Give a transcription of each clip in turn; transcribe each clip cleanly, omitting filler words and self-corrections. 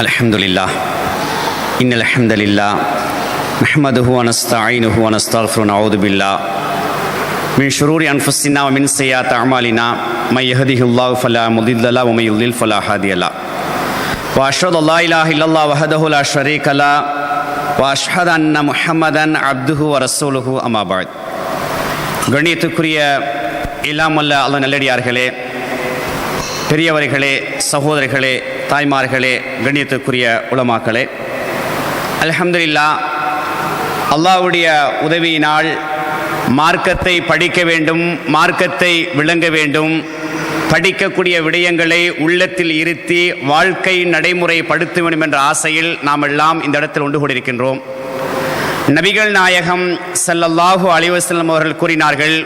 அல்ஹம்துலில்லாஹ் இன்னல் ஹம்தலில்லாஹ் நஹ்மதுஹு வ நஸ்தஈனுஹு வ நஸ்தக்ஃபிருஹு வ நஊது பில்லாஹ் மின் ஷுரூரி அன்ஃபுஸினா வ மின் ஸய்யிஆத்தி அஅமாலினா மை யஹ்திஹில்லாஹு ஃபலா முதில்ல லஹு வ மை யுضلل ஃபலா ஹாதிய லஹு வ அஷ்ஹது அல்லா இலாஹ இல்லல்லாஹ் வஹ்தஹு லா ஷரீக லஹு வ அஷ்ஹது அன்ன முஹம்மதன் அப்துஹு வ ரசூலுஹு அம்மா பஅத். கண்ணியத்துக்குரிய இல்லாமல்ல அல்லாஹ் நல்லடியார்களே, பெரியவர்களே, சகோதரர்களே, தாய்மார்களே, கண்ணியத்துக்குரிய உலமாக்களே, அல்ஹம்துலில்லாஹ் அல்லாஹ்வுடைய உதவியினால் மார்க்கத்தை படிக்க வேண்டும், மார்க்கத்தை விளங்க வேண்டும், படிக்கக்கூடிய விடயங்களை உள்ளத்தில் இருத்தி வாழ்க்கை நடைமுறைப்படுத்த வேண்டும் என்ற ஆசையில் நாம் எல்லாம் இந்த இடத்தில் ஒன்று கூடியிருக்கின்றோம். நபிகள் நாயகம் ஸல்லல்லாஹு அலைஹி வஸல்லம் அவர்கள் கூறினார்கள்,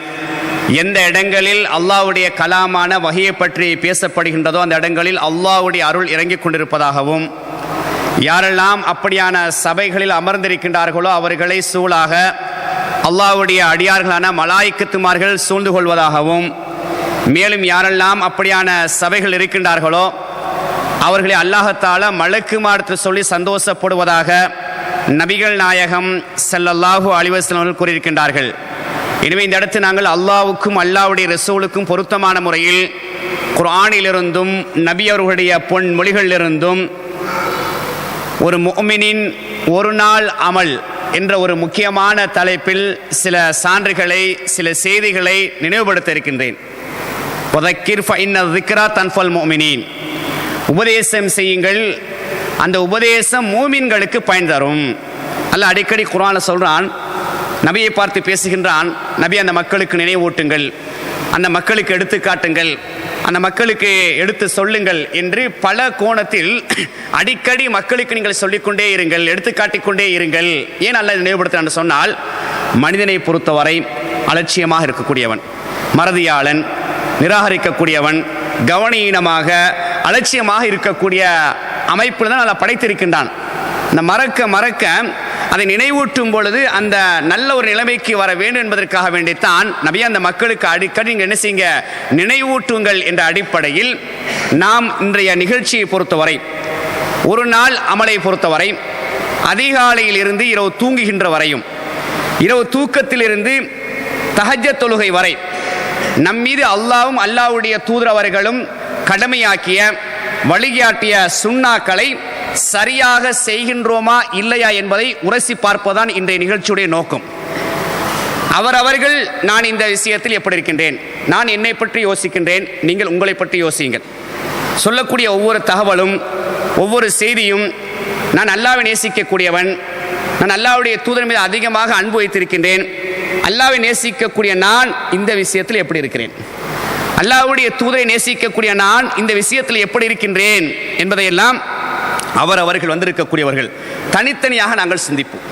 எந்த இடங்களில் அல்லாஹ்வுடைய கலாமான வஹியை பற்றி பேசப்படுகின்றதோ அந்த இடங்களில் அல்லாஹ்வுடைய அருள் இறங்கிக் கொண்டிருப்பதாகவும், யாரெல்லாம் அப்படியான சபைகளில் அமர்ந்திருக்கின்றார்களோ அவர்களை சூழாக அல்லாஹ்வுடைய அடியார்களான மலாயிக்கத்துமார்கள் சூழ்ந்து கொள்வதாகவும், மேலும் யாரெல்லாம் அப்படியான சபைகள் இருக்கின்றார்களோ அவர்களை அல்லாஹ்தாலா மலக்குமார் சொல்லி சந்தோஷப்படுவதாக நபிகள் நாயகம் ஸல்லல்லாஹு அலைஹி வஸல்லம் அவர்கள் கூறியிருக்கின்றார்கள். எனவே இந்த இடத்தில் நாங்கள் அல்லாஹ்வுக்கும் அல்லாஹ்வுடைய ரசூலுக்கும் பொருத்தமான முறையில் குர்ஆனிலிருந்தும் நபி அவர்களுடைய பொன் மொழிகளிலிருந்தும் ஒரு முஃமினின் ஒரு நாள் அமல் என்ற ஒரு முக்கியமான தலைப்பில் சில சான்றுகளை, சில செய்திகளை நினைவுபடுத்த இருக்கின்றேன். வதக்கிர் ஃபஇன்ன ذிக்ரா தன்ஃபல் முஃமினீன், உபதேசம் செய்யுங்கள், அந்த உபதேசம் மூமின்களுக்கு பயன் தரும். அல்லாஹ் அடிக்கடி குர்ஆனில் சொல்றான், நபியை பார்த்து பேசுகின்றான், நபி அந்த மக்களுக்கு நினைவூட்டுங்கள், அந்த மக்களுக்கு எடுத்து காட்டுங்கள், அந்த மக்களுக்கு எடுத்து சொல்லுங்கள் என்று பல கோணத்தில் அடிக்கடி மக்களுக்கு நீங்கள் சொல்லிக்கொண்டே இருங்கள், எடுத்து காட்டிக்கொண்டே இருங்கள். ஏன் அல்லாஹ் நினைவுபடுத்துறான்னு சொன்னால், மனிதனை பொறுத்தவரை அலட்சியமாக இருக்கக்கூடியவன், மறதியாளன், நிராகரிக்கக்கூடியவன், கவனீனமாக அலட்சியமாக இருக்கக்கூடிய அமைப்பில் தான் நல்லா படைத்திருக்கின்றான். இந்த மறக்க அதை நினைவூட்டும் பொழுது அந்த நல்ல ஒரு நிலைமைக்கு வர வேண்டும் என்பதற்காக வேண்டித்தான் நபி அந்த மக்களுக்கு அடிக்கடி நீங்கள் என்ன செய்யுங்க, நினைவூட்டுங்கள் என்ற அடிப்படையில் நாம் இன்றைய நிகழ்ச்சியை பொறுத்தவரை, ஒரு நாள் அமலை பொறுத்தவரை, அதிகாலையில் இருந்து இரவு தூங்குகின்ற வரையும், இரவு தூக்கத்திலிருந்து தஹஜ்ஜத் தொழுகை வரை நம் மீது அல்லாஹ்வும் அல்லாஹ்வுடைய தூதரவர்களும் கடமையாக்கிய வழிகாட்டிய சுன்னாக்களை சரியாக செய்கின்றோமா இல்லையா என்பதை உரசி பார்ப்பதுதான் இன்றைய நிகழ்ச்சியுடைய நோக்கம். அவர்கள் நான் இந்த விஷயத்தில் எப்படி இருக்கின்றேன், நான் என்னை பற்றி யோசிக்கின்றேன், நீங்கள் உங்களை பற்றி யோசியுங்கள். சொல்லக்கூடிய ஒவ்வொரு தகவலும், ஒவ்வொரு செய்தியும், நான் அல்லாஹ்வை நேசிக்கக்கூடியவன், நான் அல்லாஹ்வுடைய தூதர் மீது அதிகமாக அன்பு வைத்திருக்கின்றேன், அல்லாஹ்வை நேசிக்கக்கூடிய நான் இந்த விஷயத்தில் எப்படி இருக்கிறேன், அல்லாஹ்வுடைய தூதரை நேசிக்கக்கூடிய நான் இந்த விஷயத்தில் எப்படி இருக்கின்றேன் என்பதையெல்லாம் அவர்கள் வந்திருக்கக்கூடியவர்கள் தனித்தனியாக நாங்கள் சிந்திப்போம்.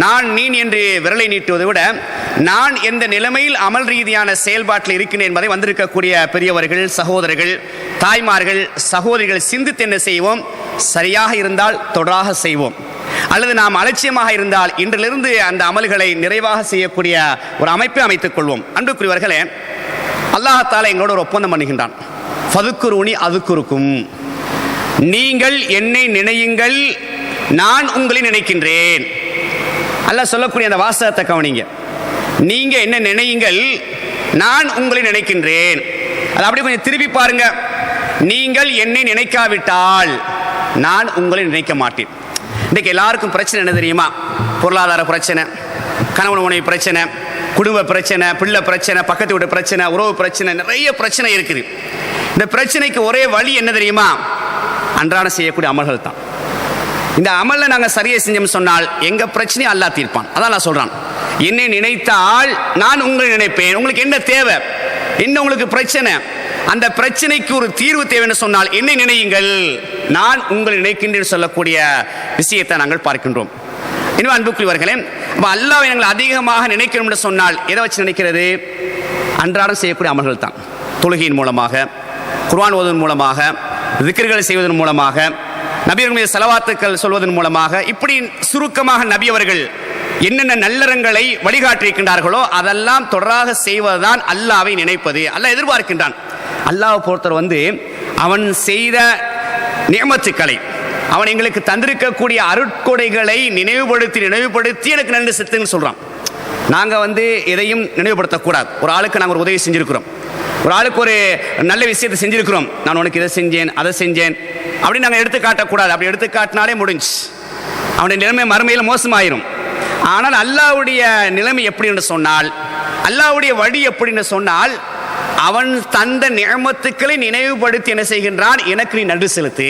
நான் நீ என்று விரலை நீட்டுவதை விட நான் எந்த நிலைமையில் அமல் ரீதியான செயல்பாட்டில் இருக்கின்றேன் என்பதை வந்திருக்கக்கூடிய பெரியவர்கள், சகோதரர்கள், தாய்மார்கள், சகோதரிகள் சிந்தித்து என்ன செய்வோம், சரியாக இருந்தால் தொடராக செய்வோம், அல்லது நாம் அலட்சியமாக இருந்தால் இன்றிலிருந்து அந்த அமல்களை நிறைவாக செய்யக்கூடிய ஒரு அமைப்பை அமைத்துக் கொள்வோம். அன்புக்குரியவர்களே, அல்லாஹ் தஆலா எங்களோட ஒரு ஒப்பந்தம் பண்ணுகின்றான். ஃபதுக்குருனி அதுக்குருக்கும், நீங்கள் என்னை நினையுங்கள், நான் உங்களை நினைக்கின்றேன். அல்லாஹ் சொல்லக்கூடிய அந்த வாசகத்தை கவனிங்க. நீங்க என்ன நினையுங்கள், நான் உங்களை நினைக்கின்றேன். அது அப்படியே கொஞ்சம் திருப்பி பாருங்க. நீங்கள் என்னை நினைக்காவிட்டால் நான் உங்களை நினைக்க மாட்டேன். இன்றைக்கு எல்லாருக்கும் பிரச்சனை என்ன தெரியுமா? பொருளாதார பிரச்சனை, கணவன் மனைவி பிரச்சனை, குடும்ப பிரச்சனை, பிள்ளை பிரச்சனை, பக்கத்து வீட்டு பிரச்சனை, உறவு பிரச்சனை, நிறைய பிரச்சனை இருக்குது. இந்த பிரச்சனைக்கு ஒரே வழி என்ன தெரியுமா? அன்றாட செய்யக்கூடிய அமல்கள் தான். இந்த அமலை நாங்கள் சரியாக செஞ்சோம் சொன்னால் எங்க பிரச்சனையை அல்லாஹ் தீர்ப்பான். அதான் நான் சொல்றான், என்னை நினைத்தால் நான் உங்களை நினைப்பேன். உங்களுக்கு என்ன தேவை, என்ன உங்களுக்கு பிரச்சனை, அந்த பிரச்சனைக்கு ஒரு தீர்வு தேவைன்னு சொன்னால் என்னை நினையுங்கள், நான் உங்களை நினைக்கின்றேன் சொல்லக்கூடிய விஷயத்தை நாங்கள் பார்க்கின்றோம். இன்னும் அன்புக்குரியவர்களே, அல்லாஹ்வை நாங்கள் அதிகமாக நினைக்கிறோம் என்று சொன்னால் எதை வச்சு நினைக்கிறது? அன்றாடம் செய்யக்கூடிய அமல்கள் தான். தொழுகையின் மூலமாக, குர்ஆன் ஓதுவதன் மூலமாக, திக்ர்கள் செய்வதன் மூலமாக, நபியர்கள் மீது ஸலவாத்துக்கள் சொல்வதன் மூலமாக, இப்படி சுருக்கமாக நபி அவர்கள் என்னென்ன நல்லறங்களை வழிகாட்டியிருக்கின்றார்களோ அதெல்லாம் தொடராக செய்வதுதான் அல்லாஹ்வை நினைப்பது. அல்லாஹ் எதிர்பார்க்கின்றான். அல்லாஹ் பொறுத்தவர் அவன் செய்த நியமத்துக்களை, அவன் எங்களுக்கு தந்திருக்கக்கூடிய அருட்கொடைகளை நினைவுபடுத்தி எனக்கு நன்றி செலுத்துன்னு சொல்றான். நாங்கள் எதையும் நினைவுபடுத்தக்கூடாது. ஒரு ஆளுக்கு நாங்கள் ஒரு உதவி செஞ்சிருக்கிறோம், ஒரு ஆளுக்கு ஒரு நல்ல விஷயத்தை செஞ்சிருக்கிறோம், நான் உனக்கு இதை செஞ்சேன் அதை செஞ்சேன் அப்படின்னு நாங்கள் எடுத்து காட்டக்கூடாது. அப்படி எடுத்து காட்டினாலே முடிஞ்சு, அவனுடைய நிலைமை மறுமையில் மோசமாயிரும். ஆனால் அல்லாஹ்வுடைய நிலைமை எப்படி என்று சொன்னால், அல்லாஹ்வுடைய வழி எப்படின்னு சொன்னால், அவன் தந்த நிஅமத்துக்களை நினைவுபடுத்தி என்ன செய்கின்றான், எனக்கு நீ நன்றி செலுத்து.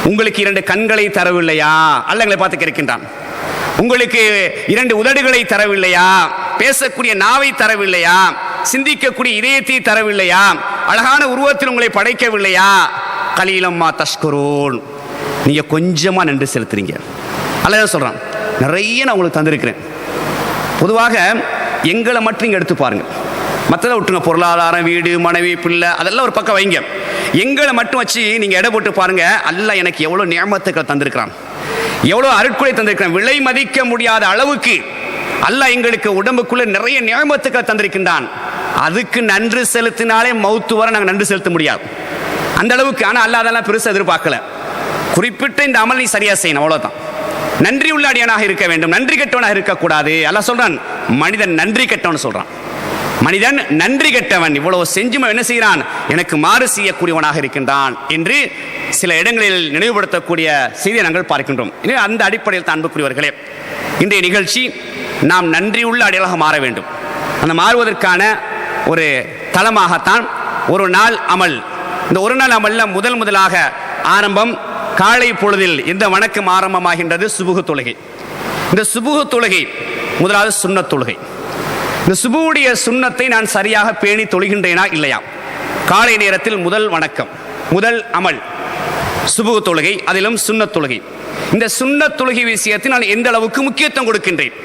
உங்களுக்கு 2 கண்களை தரவில்லையா, அல்லாஹ் எங்களை பார்த்து கேட்கின்றான். உங்களுக்கு 2 உதடுகளை தரவில்லையா, பேசக்கூடிய நாவை தரவில்லையா, சிந்திக்கக்கூடிய இதயத்தை தரவில்லையா, அழகான உருவத்தில் உங்களை படைக்கவில்லையா, கலீலம்மா தஷ்குரூன், நீங்க கொஞ்சமா நன்றி செலுத்துறீங்க. அல்லாஹ் சொல்றான், நிறைய நான் உங்களுக்கு தந்திருக்கிறேன். பொதுவாக எங்களை மட்டும் நீங்க எடுத்து பாருங்க, மற்றதை விட்டுங்க, பொருளாதாரம், வீடு, மனைவி, பிள்ளை அதெல்லாம் ஒரு பக்கம் வைங்க. எங்களை மட்டும் வச்சு நீங்க எடை போட்டு பாருங்க, அல்லாஹ் எனக்கு எவ்வளவு நிஅமத்துக்கள் தந்திருக்கிறான், எவ்வளவு அருட்கொடை தந்திருக்கிறான். விலை மதிக்க முடியாத அளவுக்கு அல்லாஹ் எங்களுக்கு உடம்புக்குள்ள நிறைய நிஅமத்துக்கள் தந்திருக்கின்றான். அதுக்கு நன்றி செலுத்தினாலே மௌத்து வரை நாங்கள் நன்றி செலுத்த முடியாது, அந்த அளவுக்கு. ஆனால் அல்லாஹ் அதெல்லாம் பெருசாக எதிர்பார்க்கல. குறிப்பிட்ட இந்த அமல் நீ சரியா செய்யணும், அவ்வளவுதான். நன்றி உள்ள அடியானாக இருக்க வேண்டும், நன்றி கெட்டவனாக இருக்கக்கூடாது. அல்லாஹ் சொல்றான், மனிதன் நன்றி கெட்டவன் சொல்றான். மனிதன் நன்றி கெட்டவன், இவ்வளவு செஞ்சும் என்ன செய்கிறான், எனக்கு மாறு செய்யக்கூடியவனாக இருக்கின்றான் என்று சில இடங்களில் நினைவுபடுத்தக்கூடிய செய்தியை நாங்கள் பார்க்கின்றோம். அந்த அடிப்படையில் தான் அன்புக்குரியவர்களே, இன்றைய நிகழ்ச்சி நாம் நன்றி உள்ள அடையாளமாக மாற வேண்டும். அந்த மாறுவதற்கான ஒரு தளமாகத்தான் ஒரு நாள் அமல். இந்த ஒரு நாள் அமல்ல முதலாக ஆரம்பம் காலை பொழுதில் இந்த வணக்கம் ஆரம்பமாகின்றது சுபுஹ் தொழுகை. இந்த சுபுஹ் தொழுகை முதலாவது சுன்னத் தொழுகை. இந்த சுபுவுடைய சுன்னத்தை நான் சரியாக பேணி தொழுகின்றேனா இல்லையா? காலை நேரத்தில் முதல் வணக்கம், முதல் அமல் சுபுஹ் தொழுகை, அதிலும் சுன்னத் தொழுகை. இந்த சுன்னத் தொழுகை விஷயத்தில் நான் எந்த அளவுக்கு முக்கியத்துவம் கொடுக்கின்றேன்,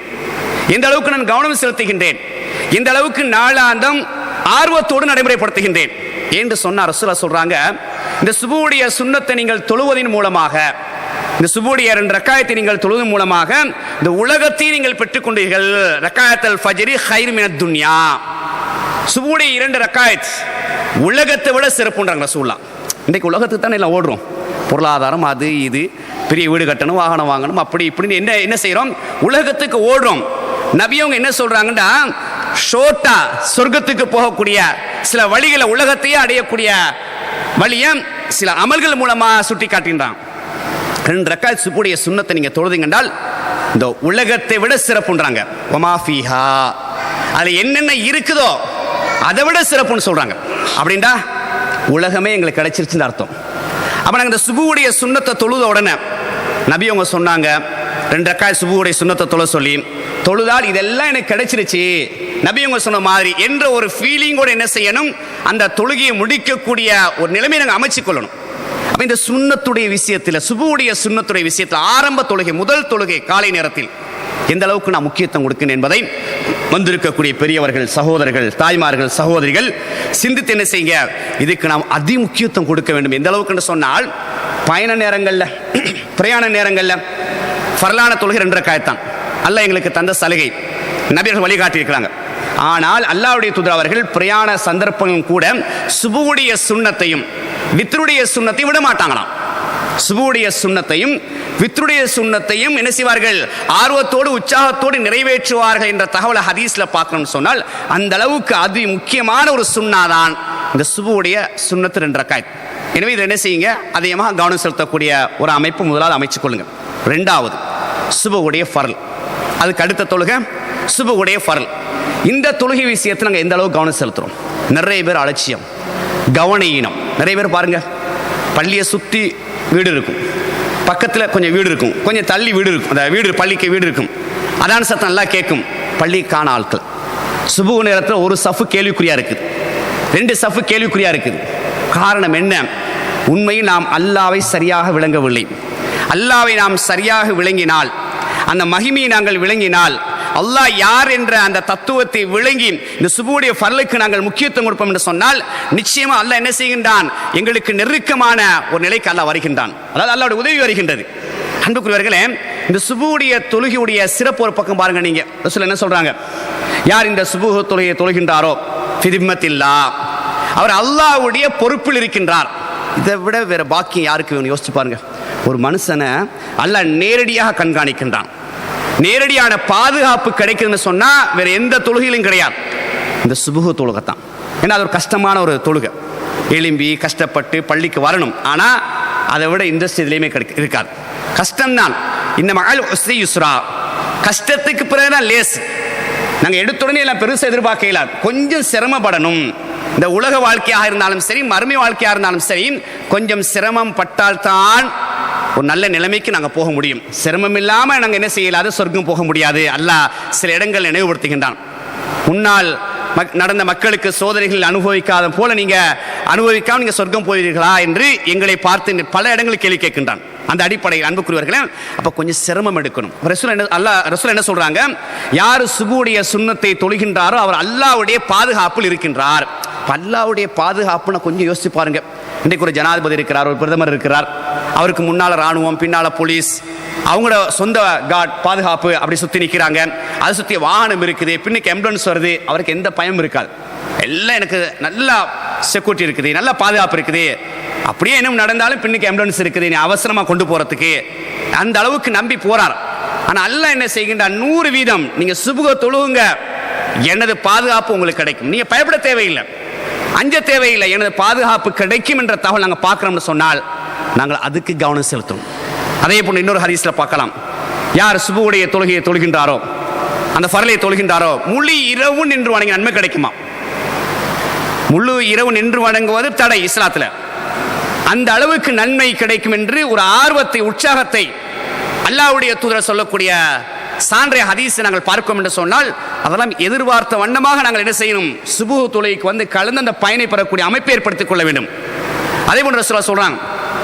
எந்த அளவுக்கு நான் கவனம் செலுத்துகின்றேன், எந்த அளவுக்கு நாளாந்தம் ஆர்வத்தோடு நடைமுறைப்படுத்துகின்றேன் என்று சொன்ன ரசூலுல்லாஹ் சொல்றாங்க, இந்த சுபுவுடைய சுன்னத்தை நீங்கள் தொழுவதின் மூலமாக, இந்த சுபுடைய 2 ரக்காயத்தை நீங்கள் தொழுவதன் மூலமாக இந்த உலகத்தை நீங்கள் பெற்றுக்கொண்டீர்கள். ரக்காயத்துல் ஃபஜ்ரி கைர் மினத் துன்யா. சுபுடைய 2 ரக்காயத் உலகத்தை விட சிறப்புன்றாங்க ரசூலுல்லாஹ். இன்றைக்கு உலகத்துக்கு தானே எல்லாம் ஓடுறோம், பொருளாதாரம், அது இது, பெரிய வீடு கட்டணும், வாகனம் வாங்கணும், அப்படி இப்படின்னு என்ன செய்யறோம், உலகத்துக்கு ஓடுறோம். நபி அவங்க என்ன சொல்றாங்கன்னா, ஷோட்டா சொர்க்கத்துக்கு போகக்கூடிய சில வழிகளை, உலகத்தையே அடையக்கூடிய வழியை சில அமல்கள் மூலமா சுட்டி காட்டுகின்றான். 2 ரக்காத் சுபுடைய சுன்னத்தை நீங்க தொழுதீங்க என்றால் இந்த உலகத்தை விட சிறப்புன்றாங்க. வமா ஃபீஹா, அதுல என்னென்ன இருக்குதோ அதை விட சிறப்புன்னு சொல்றாங்க. அப்படின்டா உலகமே எங்களுக்கு கிடைச்சிருச்சுன்னு அர்த்தம். அப்ப நாங்கள் இந்த சுபுடைய சுன்னத்தை தொழுத உடனே நபி அவங்க சொன்னாங்க, 2 ரக்காத் சுபுடைய சுன்னத்தை தொழ சொல்லி, தொழுதால் இதெல்லாம் எனக்கு கிடைச்சிருச்சு நபி அவங்க சொன்ன மாதிரி என்ற ஒரு ஃபீலிங்கோட என்ன செய்யணும், அந்த தொழுகையை முடிக்கக்கூடிய ஒரு நிலைமையை நாங்கள் அமைச்சு கொள்ளணும். அப்ப இந்த சுன்னத்துடைய விஷயத்தில், சுபுடைய சுன்னத்துடைய விஷயத்தில் ஆரம்ப தொழுகை, முதல் தொழுகை காலை நேரத்தில் எந்த அளவுக்கு நான் முக்கியத்துவம் கொடுக்கிறேன் என்பதை வந்திருக்கக்கூடிய பெரியவர்கள், சகோதரர்கள், தாய்மார்கள், சகோதரிகள் சிந்தித்து என்ன செய்யுங்க, இதுக்கு நாம் அதி முக்கியத்துவம் கொடுக்க வேண்டும். எந்த அளவுக்கு சொன்னால், பயண நேரங்களில், பிரயாண நேரங்களில் ஃபர்லான தொழுகை 2 ரக்காயத்தான் அல்லாஹ் எங்களுக்கு தந்த சலுகை, நபியர்கள் வழிகாட்டியிருக்கிறாங்க. ஆனால் அல்லாஹ்வுடைய தூதர் அவர்கள் பிரயாண சந்தர்ப்பங்களும் கூட சுபுவுடைய சுன்னத்தையும் வித்ருடைய சுன்னத்தையும் விட மாட்டாங்களாம். சுபுவுடைய சுன்னத்தையும் வித்ருடைய சுன்னத்தையும் என்ன செய்வார்கள், ஆர்வத்தோடு உற்சாகத்தோடு நிறைவேற்றுவார்கள் என்ற தகவலை ஹதீஸ்ல பார்க்கணும்னு சொன்னால், அந்த அளவுக்கு அதி முக்கியமான ஒரு சுன்னாதான் இந்த சுபுவுடைய சுன்னத்து 2 ரக்காயத். எனவே இதில் என்ன செய்யுங்க, அதிகமாக கவனம் செலுத்தக்கூடிய ஒரு அமைப்பு முதலாவது அமைச்சுக் கொள்ளுங்க. 2வது சுபுவுடைய ஃபர்ல், அதுக்கு அடுத்த தொழுகை சுபுவுடைய ஃபர்ல். இந்த தொழுகை விஷயத்தில் நாங்கள் எந்த அளவுக்கு கவனம் செலுத்துறோம்? நிறைய பேர் அலட்சியம், கவனஈனம். நிறைய பேர் பாருங்க, பள்ளியை சுற்றி வீடு இருக்கும், பக்கத்தில் கொஞ்சம் வீடு இருக்கும், கொஞ்சம் தள்ளி வீடு இருக்கும், அந்த வீடு பள்ளிக்கு வீடு இருக்கும், அதான் சத்தம் நல்லா கேட்கும், பள்ளிக்கான ஆட்கள். சுபு நேரத்தில் ஒரு சஃபு கேள்விக்குறியா இருக்குது, 2 சஃபு கேள்விக்குறியா இருக்குது. காரணம் என்ன? உண்மையில் நாம் அல்லாவை சரியாக விளங்கவில்லை. அல்லாவை நாம் சரியாக விளங்கினால், அந்த மகிமையை நாங்கள் விளங்கினால், அல்லாஹ் யார் என்ற அந்த தத்துவத்தை விளங்கி இந்த சுபுடைய ஃபர்லுக்கு நாங்கள் முக்கியத்துவம் கொடுப்போம் என்று சொன்னால், நிச்சயமா அல்லாஹ் என்ன செய்கின்றான், எங்களுக்கு நெருக்கமான ஒரு நிலைக்கு அல்லாஹ் வருகின்றான். அதாவது அல்லாஹ்வுடைய உதவி வருகின்றது. அன்புக்குரியவர்களே, இந்த சுபுடைய தொழுகையுடைய சிறப்பு ஒரு பக்கம் பாருங்க. நீங்க ரசூல் என்ன சொல்றாங்க, யார் இந்த சுபுஹ் தொழுகையை தொழுகின்றாரோ ஃபிதிம்மத்தில்லா, அவர் அல்லாஹ்வுடைய பொறுப்பில் இருக்கின்றார். இதை விட வேற பாக்கியம் யாருக்கு வேணும்? யோசிச்சு பாருங்க. ஒரு மனுஷனை அல்லாஹ் நேரடியாக கண்காணிக்கின்றான். நேரடியான பாதுகாப்பு கிடைக்குதுன்னு சொன்னா வேற எந்த தொழுகையிலும் கிடையாது, இந்த சுபுஹ் தொழுகைத்தான். ஏன்னா அது ஒரு கஷ்டமான ஒரு தொழுகை, எலும்பி கஷ்டப்பட்டு பள்ளிக்கு வரணும். ஆனா அதை விட இந்த இதுலையுமே இருக்காது, கஷ்டம்தான். இந்த மஅல் உஸ்ரி யுஸ்ரா, கஷ்டத்துக்கு பிறகுதான் லேஸ். நாங்கள் எடுத்துடனே எல்லாம் பெருசாக எதிர்பார்க்க இயலாது, கொஞ்சம் சிரமப்படணும். இந்த உலக வாழ்க்கையாக இருந்தாலும் சரி, மறுமை வாழ்க்கையாக இருந்தாலும் சரி, கொஞ்சம் சிரமம் பட்டால்தான் ஒரு நல்ல நிலைமைக்கு நாங்கள் போக முடியும். சிரமம் இல்லாமல் நாங்கள் என்ன செய்யலாது, சொர்க்கம் போக முடியாது. அல்லாஹ் சில இடங்கள் நினைவுபடுத்துகின்றான். முன்னால் நடந்த மக்களுக்கு சோதனைகள் அனுபவிக்காத போல நீங்க அனுபவிக்காம நீங்க சொர்க்கம் போவீர்களா என்று எங்களை பார்த்து பல இடங்களில் கேள்வி கேட்கின்றான். அந்த அடிப்படையில் அன்புக்குரியவர்களே, அப்ப கொஞ்சம் சிரமம் எடுக்கணும். ரசூல் என்ன சொல்றாங்க, யார் சுபுடைய சுன்னத்தை தொழுகின்றாரோ அவர் அல்லாஹ்வுடைய பாதுகாப்பில் இருக்கின்றார். அல்லாஹ்வுடைய பாதுகாப்புன்னு கொஞ்சம் யோசிச்சு பாருங்க. இன்றைக்கு ஒரு ஜனாதிபதி இருக்கிறார், ஒரு பிரதமர் இருக்கிறார், அவருக்கு முன்னால ராணுவம், பின்னால போலீஸ், அவங்களோட சொந்த காட் பாதுகாப்பு அப்படி சுற்றி நிற்கிறாங்க. அதை சுற்றி வாகனம் இருக்குது, பின்னுக்கு ஆம்புலன்ஸ் வருது, அவருக்கு எந்த பயம் இருக்காது. எல்லாம் எனக்கு நல்லா செக்யூரிட்டி இருக்குது, நல்ல பாதுகாப்பு இருக்குது. அப்படியே என்ன நடந்தாலும் பின்னுக்கு ஆம்புலன்ஸ் இருக்குது, நீ அவசரமாக கொண்டு போகிறதுக்கு, அந்த அளவுக்கு நம்பி போறார். ஆனால் அல்லாஹ் என்ன செய்கின்றார், 100% நீங்கள் சுபுக தொழுவுங்க, எனது பாதுகாப்பு உங்களுக்கு கிடைக்கும். நீங்கள் பயப்பட தேவையில்லை, அஞ்ச தேவையில்லை, எனது பாதுகாப்பு கிடைக்கும் என்ற தகவல் நாங்கள் பார்க்குறோம்னு சொன்னால் நாங்கள் அதுக்கு கவனம் செலுத்தணும். அதே போன்று இன்னொரு ஹதீஸ்ல பார்க்கலாம், யார் சுபுடைய தொழுகையை தொழுகின்றாரோ, அந்த ஃபர்லை தொழுகின்றாரோ, முழு இரவு நின்று வணங்கி நன்மை கிடைக்குமா? முழு இரவு நின்று வணங்குவது தடை இஸ்லாத்துல. அந்த அளவுக்கு நன்மை கிடைக்கும் என்று ஒரு ஆர்வத்தை, உற்சாகத்தை அல்லாஹ்வுடைய தூதர் சொல்லக்கூடிய சான்றைய ஹதீஸை நாங்கள் பார்க்கிறோம் என்று சொன்னால், அதெல்லாம் எதிர்பார்த்த வண்ணமாக நாங்கள் என்ன செய்யணும், சுபுஹ் தொழுகைக்கு வந்து கலந்து அந்த பயனை பெறக்கூடிய அமைப்பை ஏற்படுத்திக் கொள்ள வேண்டும். அதே போன்று ரசூலுல்லாஹ் சொல்றாங்க,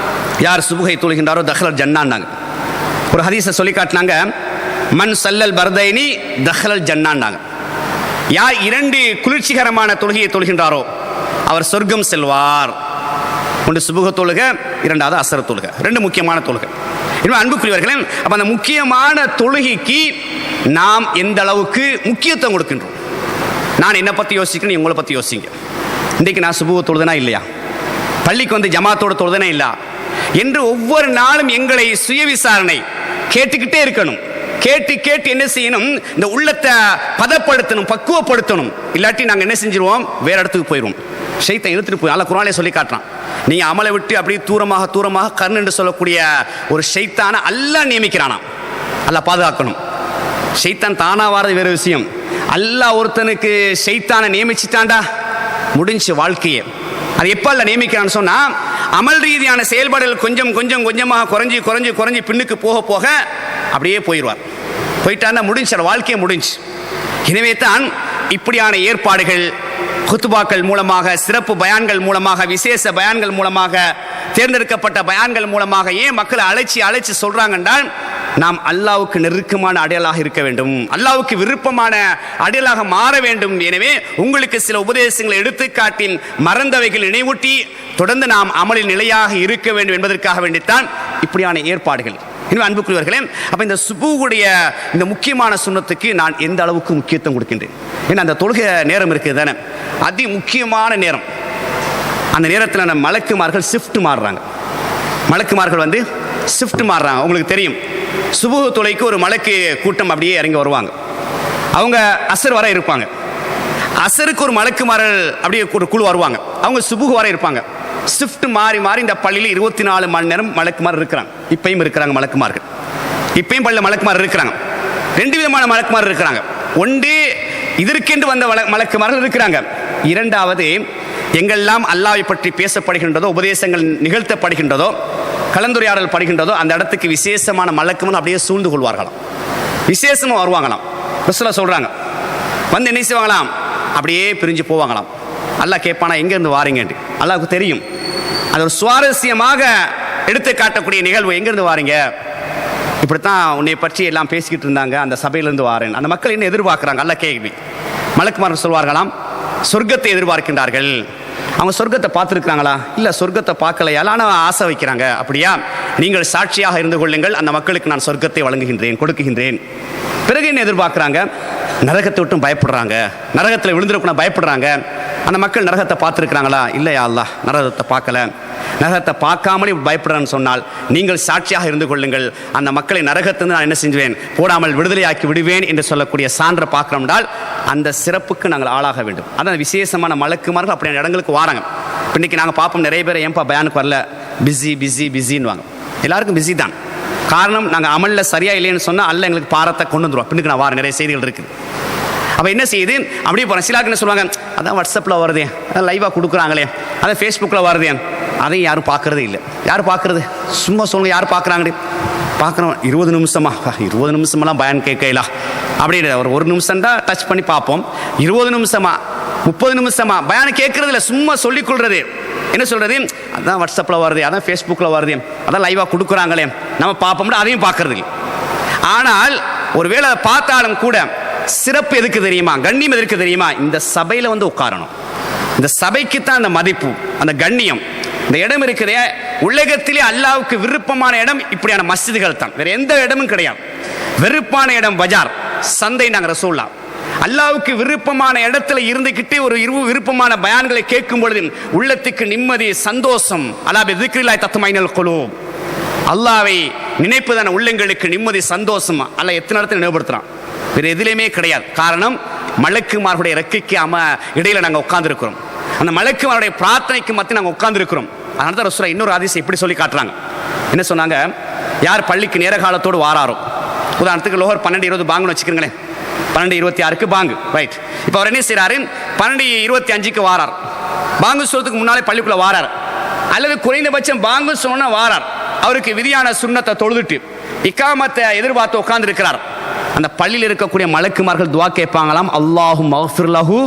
யார் சுபுகை தொழுகின்றாரோ தஹ்லல் ஜன்னான்னாங்க. ஒரு ஹதீஸை சொல்லி காட்டினாங்க, மன் சல்லல் பர்தைனி தஹ்லல் ஜன்னான்னாங்க. யார் 2 குளிர்ச்சிகரமான தொழுகையை தொழுகின்றாரோ அவர் சொர்க்கம் செல்வார். ஒன்று சுபுக தொழுகை, 2வது அசர் தொழுகை, 2 முக்கியமான தொழுகை. இன்னும் அன்புக்குரியவர்களே, அப்ப அந்த முக்கியமான தொழுகைக்கு நாம் எந்த அளவுக்கு முக்கியத்துவம் கொடுக்கின்றோம்? நான் என்னை பற்றி யோசிக்கிறேன், உங்களை பற்றி யோசிங்க. இன்றைக்கு நான் சுபுக தொழுதனா இல்லையா, பள்ளிக்கு வந்து ஜமாத்தோட தொழுதனா இல்லையா என்று ஒவ்வொரு நாளும் எங்களை சுய விசாரணை கேட்டுக்கிட்டே இருக்கணும். கேட்டு கேட்டு என்ன செய்யணும், இந்த உள்ளத்தை பதப்படுத்தணும், பக்குவப்படுத்தணும். இல்லாட்டி நாங்கள் என்ன செஞ்சிருவோம், வேற இடத்துக்கு போயிடுவோம். ஷைத்தான் இழுத்துட்டு போய், அல்லாஹ் குர்ஆனிலே சொல்லி காட்டுறான், நீங்க அமலை விட்டு அப்படியே தூரமாக தூரமாக கர்ண் என்று சொல்லக்கூடிய ஒரு ஷைத்தானை அல்லாஹ் நியமிக்கிறானா. அல்லாஹ் பாதுகாக்கணும். ஷைத்தான் தானா வாரது வேற விஷயம். அல்லாஹ் ஒருத்தனுக்கு ஷைத்தானை நியமிச்சுட்டான்டா, முடிஞ்சு வாழ்க்கையே. அது எப்போ அல்ல நியமிக்கிறான்னு சொன்னா, அமல் ரீதியான செயல்பாடுகள் கொஞ்சம் கொஞ்சம் கொஞ்சமாக குறைஞ்சி குறைஞ்சி குறைஞ்சி பின்னுக்கு போக போக அப்படியே போயிடுவார். போயிட்டான்னா முடிஞ்சு, வாழ்க்கையை முடிஞ்சு. எனவே தான் இப்படியான ஏற்பாடுகள் குத்துபாக்கள் மூலமாக, சிறப்பு பயான்கள் மூலமாக, விசேஷ பயான்கள் மூலமாக, தேர்ந்தெடுக்கப்பட்ட பயான்கள் மூலமாக ஏன் மக்களை அழைச்சி அழைச்சி சொல்றாங்க என்றால், நாம் அல்லாஹ்வுக்கு நெருக்கமான அடையாளாக இருக்க வேண்டும், அல்லாஹ்வுக்கு விருப்பமான அடையாளாக மாற வேண்டும். எனவே உங்களுக்கு சில உபதேசங்களை எடுத்துக்காட்டின் மறந்தவைகள் நினைவூட்டி தொடர்ந்து நாம் அமலில் நிலையாக இருக்க வேண்டும் என்பதற்காக வேண்டித்தான் இப்படியான ஏற்பாடுகள். எனவே அன்புக்குரியவர்களே, அப்ப இந்த சுபுடைய இந்த முக்கியமான சுன்னத்துக்கு நான் எந்த அளவுக்கு முக்கியத்துவம் கொடுக்கின்றேன்? ஏன்னா அந்த தொழுகை நேரம் இருக்குது தானே, அதி முக்கியமான நேரம். அந்த நேரத்தில் நம்ம மலக்குமார்கள் ஷிஃப்ட் மாறுறாங்க. மலக்குமார்கள் வந்து ஷிஃப்ட் மாறுறாங்க. உங்களுக்கு தெரியும், சுபுஹ் தொழுகைக்கு ஒரு மலக்கு கூட்டம் அப்படியே இறங்கி வருவாங்க. அவங்க அசர் வரை இருப்பாங்க. அசருக்கு ஒரு மலக்குமார்கள் அப்படியே ஒரு குழு வருவாங்க. அவங்க சுபுஹ் வரை இருப்பாங்க. ஷிஃப்ட் மாறி மாறி இந்த பள்ளியில் 24 மணி நேரம் மலக்குமார் இருக்கிறாங்க. இப்பயும் இருக்கிறாங்க மலக்குமார்கள். இப்பயும் பள்ளியில் மலக்குமார் இருக்கிறாங்க. 2 விதமான மலக்குமார் இருக்கிறாங்க. ஒன்று இதற்கென்று வந்த மலக்குமார்கள் இருக்கிறாங்க. 2வது எங்கெல்லாம் அல்லாஹ்வை பற்றி பேசப்படுகின்றதோ, உபதேசங்கள் நிகழ்த்தப்படுகின்றதோ, கலந்துரையாடல் படுகின்றதோ, அந்த இடத்துக்கு விசேஷமான மலக்குமார்கள் அப்படியே சூழ்ந்து கொள்வார்களாம். விசேஷமாக வருவாங்களாம். ரசூலுல்லாஹ் சொல்றாங்க, வந்து என்ன செய்வாங்களாம், அப்படியே பிரிஞ்சு போவாங்களாம். அல்லாஹ் கேட்பானா, எங்கேருந்து வாரீங்கன்ட்டு. அல்லாஹ்வுக்கு தெரியும். அது ஒரு சுவாரஸ்யமாக எடுத்து காட்டக்கூடிய நிகழ்வு. எங்கேருந்து வாரீங்க, இப்படித்தான் உன்னை பற்றி எல்லாம் பேசிக்கிட்டு இருந்தாங்க, அந்த சபையிலிருந்து வாரேன். அந்த மக்கள் என்ன எதிர்பார்க்குறாங்க, அல்லாஹ் கேள்வி. மலக்குமார்கள் சொல்வார்களாம், சொர்க்கத்தை எதிர்பார்க்கின்றார்கள். அவங்க சொர்க்கத்தை பார்த்துருக்காங்களா? இல்லை, சொர்க்கத்தை பார்க்கலையா, ஆனால் ஆசை வைக்கிறாங்க. அப்படியா, நீங்கள் சாட்சியாக இருந்து கொள்ளுங்கள், அந்த மக்களுக்கு நான் சொர்க்கத்தை வழங்குகின்றேன், கொடுக்குகின்றேன். பிறகு என்ன எதிர்பார்க்குறாங்க, நரகத்தை விட்டும் பயப்படுறாங்க, நரகத்தில் விழுந்துருக்குன்னா பயப்படுறாங்க. அந்த மக்கள் நரகத்தை பார்த்துருக்குறாங்களா? இல்லையா அல்லாஹ், நரகத்தை பார்க்கல. நரகத்தை பார்க்காமலே பயப்படுறேன்னு சொன்னால் நீங்கள் சாட்சியாக இருந்து கொள்ளுங்கள். அந்த மக்களை நரகத்திலிருந்து நான் என்ன செஞ்சுவேன், போடாமல் விடுதலையாக்கி விடுவேன் என்று சொல்லக்கூடிய சான்றை பார்க்கணும்னால் அந்த சிறப்புக்கு நாங்கள் ஆளாக வேண்டும். அதான் விசேஷமான மலக்குமார்கள் அப்படியான இடங்களுக்கு வாராங்க. இன்னைக்கு நாங்கள் பார்ப்போம், நிறைய பேர் ஏன்பா பயானுக்கு வரல, பிஸின்னு வாங்க. எல்லாருக்கும் பிஸி தான். காரணம், நாங்கள் அமலில் சரியா இல்லைன்னு சொன்னால் அல்ல எங்களுக்கு பாரத்தை கொண்டு வந்துடுவோம். பின்னுக்கு நான் நிறைய செய்திகள் இருக்குது. அப்போ என்ன செய்யுது, அப்படியே போகிறேன். சிலாக்கு என்ன சொல்லுவாங்க, அதான் வாட்ஸ்அப்பில் வருதே, அதான் லைவாக கொடுக்குறாங்களே, அதான் ஃபேஸ்புக்கில் வருதே, அதையும் யாரும் பார்க்குறதே இல்லை. யார் பார்க்குறது? சும்மா சொல்லுங்க, யார் பார்க்குறாங்க? பார்க்குறோம் 20 நிமிஷமா, 20 நிமிஷமெல்லாம் பயன் கேட்கலா அப்படின்னு ஒரு நிமிஷம் தான் டச் பண்ணி பார்ப்போம். 20 நிமிஷமா 30 நிமிஷமா பயானை கேட்கறது இல்லை, சும்மா சொல்லிக்கொள்றது. என்ன சொல்றது, அதான் வாட்ஸ்அப்பில் வருது, அதான் ஃபேஸ்புக்கில் வருது, அதான் லைவாக கொடுக்குறாங்களே, நம்ம பார்ப்போம்னா அதையும் பார்க்கறது இல்லை. ஆனால் ஒருவேளை பார்த்தாலும் கூட சிறப்பு எதுக்கு தெரியுமா, கண்ணியம் எதுக்கு தெரியுமா, இந்த சபையில் வந்து உட்காரணும். இந்த சபைக்கு தான் அந்த மதிப்பு, அந்த கண்ணியம். இந்த இடம் இருக்கிற உலகத்திலே அல்லாவுக்கு விருப்பமான இடம் இப்படியான மஸ்ஜிதுகள் தான், வேற எந்த இடமும் கிடையாது. வெறுப்பான இடம் பஜார், சந்தை. நாங்கள் ரசூல்லா அல்லாவுக்கு விருப்பமான இடத்துல இருந்துகிட்டே ஒரு விருப்பமான பயான்களை கேட்கும் பொழுது உள்ளத்துக்கு நிம்மதி, சந்தோஷம். அல்லாஹ் திக்ரில்லாஹி தத்மைனுல் குலூப், அல்லாவை நினைப்புதான உள்ளங்களுக்கு நிம்மதி, சந்தோஷம். அல்லாஹ் எத்தனை இடத்துல நினைவுபடுத்துறான், வேற எதுலையுமே கிடையாது. காரணம், மலக்குமார்களுடைய ரெக்கைக்கு இடையில நாங்கள் உட்கார்ந்துருக்கிறோம். அந்த மலக்குமாருடைய பிரார்த்தனைக்கு மத்திய நாங்கள் உட்கார்ந்துருக்கிறோம். அதனால தான் ரசூலுல்லாஹ் இன்னொரு ஹதீஸ் இப்படி சொல்லி காட்டுறாங்க. என்ன சொன்னாங்க, யார் பள்ளிக்கு நேர காலத்தோடு வாராரோ, உதாரணத்துக்கு லோஹர் 12:20 பாங்குன்னு வச்சுக்கிறீங்களேன், 12:26 பாங்கு, ரைட். இப்போ அவர் என்ன செய்யறாரு, 12:25 வாரார், பாங்கு சொல்றதுக்கு முன்னாலே பள்ளிக்குள்ள வாரார், அல்லது குறைந்தபட்சம் பாங்கு சொன்னா வாரார். அவருக்கு விதியான சுன்னத்தை தொழுதுட்டு இக்காமத்தை எதிர்பார்த்து உட்கார்ந்து இருக்கிறார். அந்த பள்ளியில் இருக்கக்கூடிய மலக்குமார்கள் துவா கேட்பாங்களாம், அல்லாஹு மக்ஃபிர் லஹு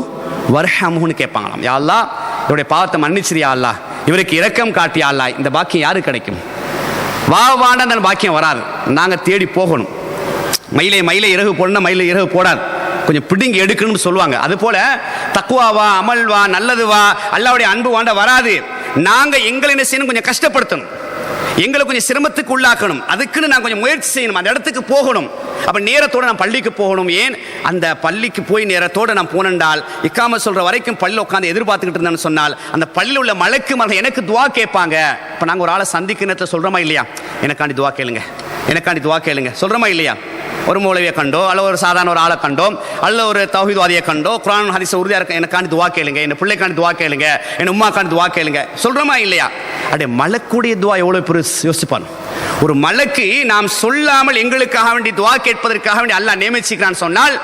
வர்ஹம்ஹுன்னு கேட்பாங்களாம். யா அல்லாஹ், இவருடைய பாவத்தை மன்னிச்சிரியா அல்லாஹ், இவருக்கு இரக்கம் காட்டியா அல்லாஹ். இந்த பாக்கியம் யாருக்கு கிடைக்கும்? வாண்டான அந்த பாக்கியம் வராது, நாங்கள் தேடி போகணும். மயிலை இறகு போடணும், மயிலை இறகு போடாது, கொஞ்சம் பிடுங்கி எடுக்கணும்னு சொல்லுவாங்க. அது போல தக்குவாவா, அமல்வா, நல்லதுவா, அல்லாஹ்வுடைய அன்பு வாண்ட வராது. நாங்க எங்களை என்ன செய்யணும், கொஞ்சம் கஷ்டப்படுத்தணும், எங்களை கொஞ்சம் சிரமத்துக்கு உள்ளாக்கணும். அதுக்குன்னு நான் கொஞ்சம் முயற்சி செய்யணும், அந்த இடத்துக்கு போகணும். அப்ப நேரத்தோடு நான் பள்ளிக்கு போகணும். ஏன், அந்த பள்ளிக்கு போய் நேரத்தோடு நான் போனேன்டால் இக்காம சொல்ற வரைக்கும் பள்ளியில் உட்காந்து எதிர்பார்த்துக்கிட்டு இருந்தேன்னு சொன்னால் அந்த பள்ளியில் உள்ள மலக்குமார்கள் எனக்கு துவா கேட்பாங்க. இப்போ நாங்கள் ஒரு ஆளை சந்திக்க நேரத்தில் சொல்கிறோமா இல்லையா, எனக்காண்டி துவா கேளுங்க, எனக்காண்டி துவா கேளுங்க சொல்கிறோமா இல்லையா? ஒரு மௌலவியை கண்டோ, அல்ல ஒரு சாதாரண ஒரு ஆளை கண்டோ, அல்ல ஒரு தௌஹீத்வாதியை கண்டோ, குர்ஆன் ஹதீஸ் உறுதியாக இருக்க எனக்காண்டி துவா கேளுங்க, என் பிள்ளைக்காண்டி துவா கேளுங்க, என் உம்மாக்காண்டி துவா கேளுங்க சொல்கிறோமா இல்லையா? அப்படியே மலக்குடைய துவா எவ்வளோ பெருசு யோசிப்பான். ஒரு மலக்கு நாம் சொல்லாமல் எங்களுக்காக வேண்டி துவா கேட்பதற்காக வேண்டி அல்லாஹ் நியமிச்சிக்கிறான்னு சொன்னால்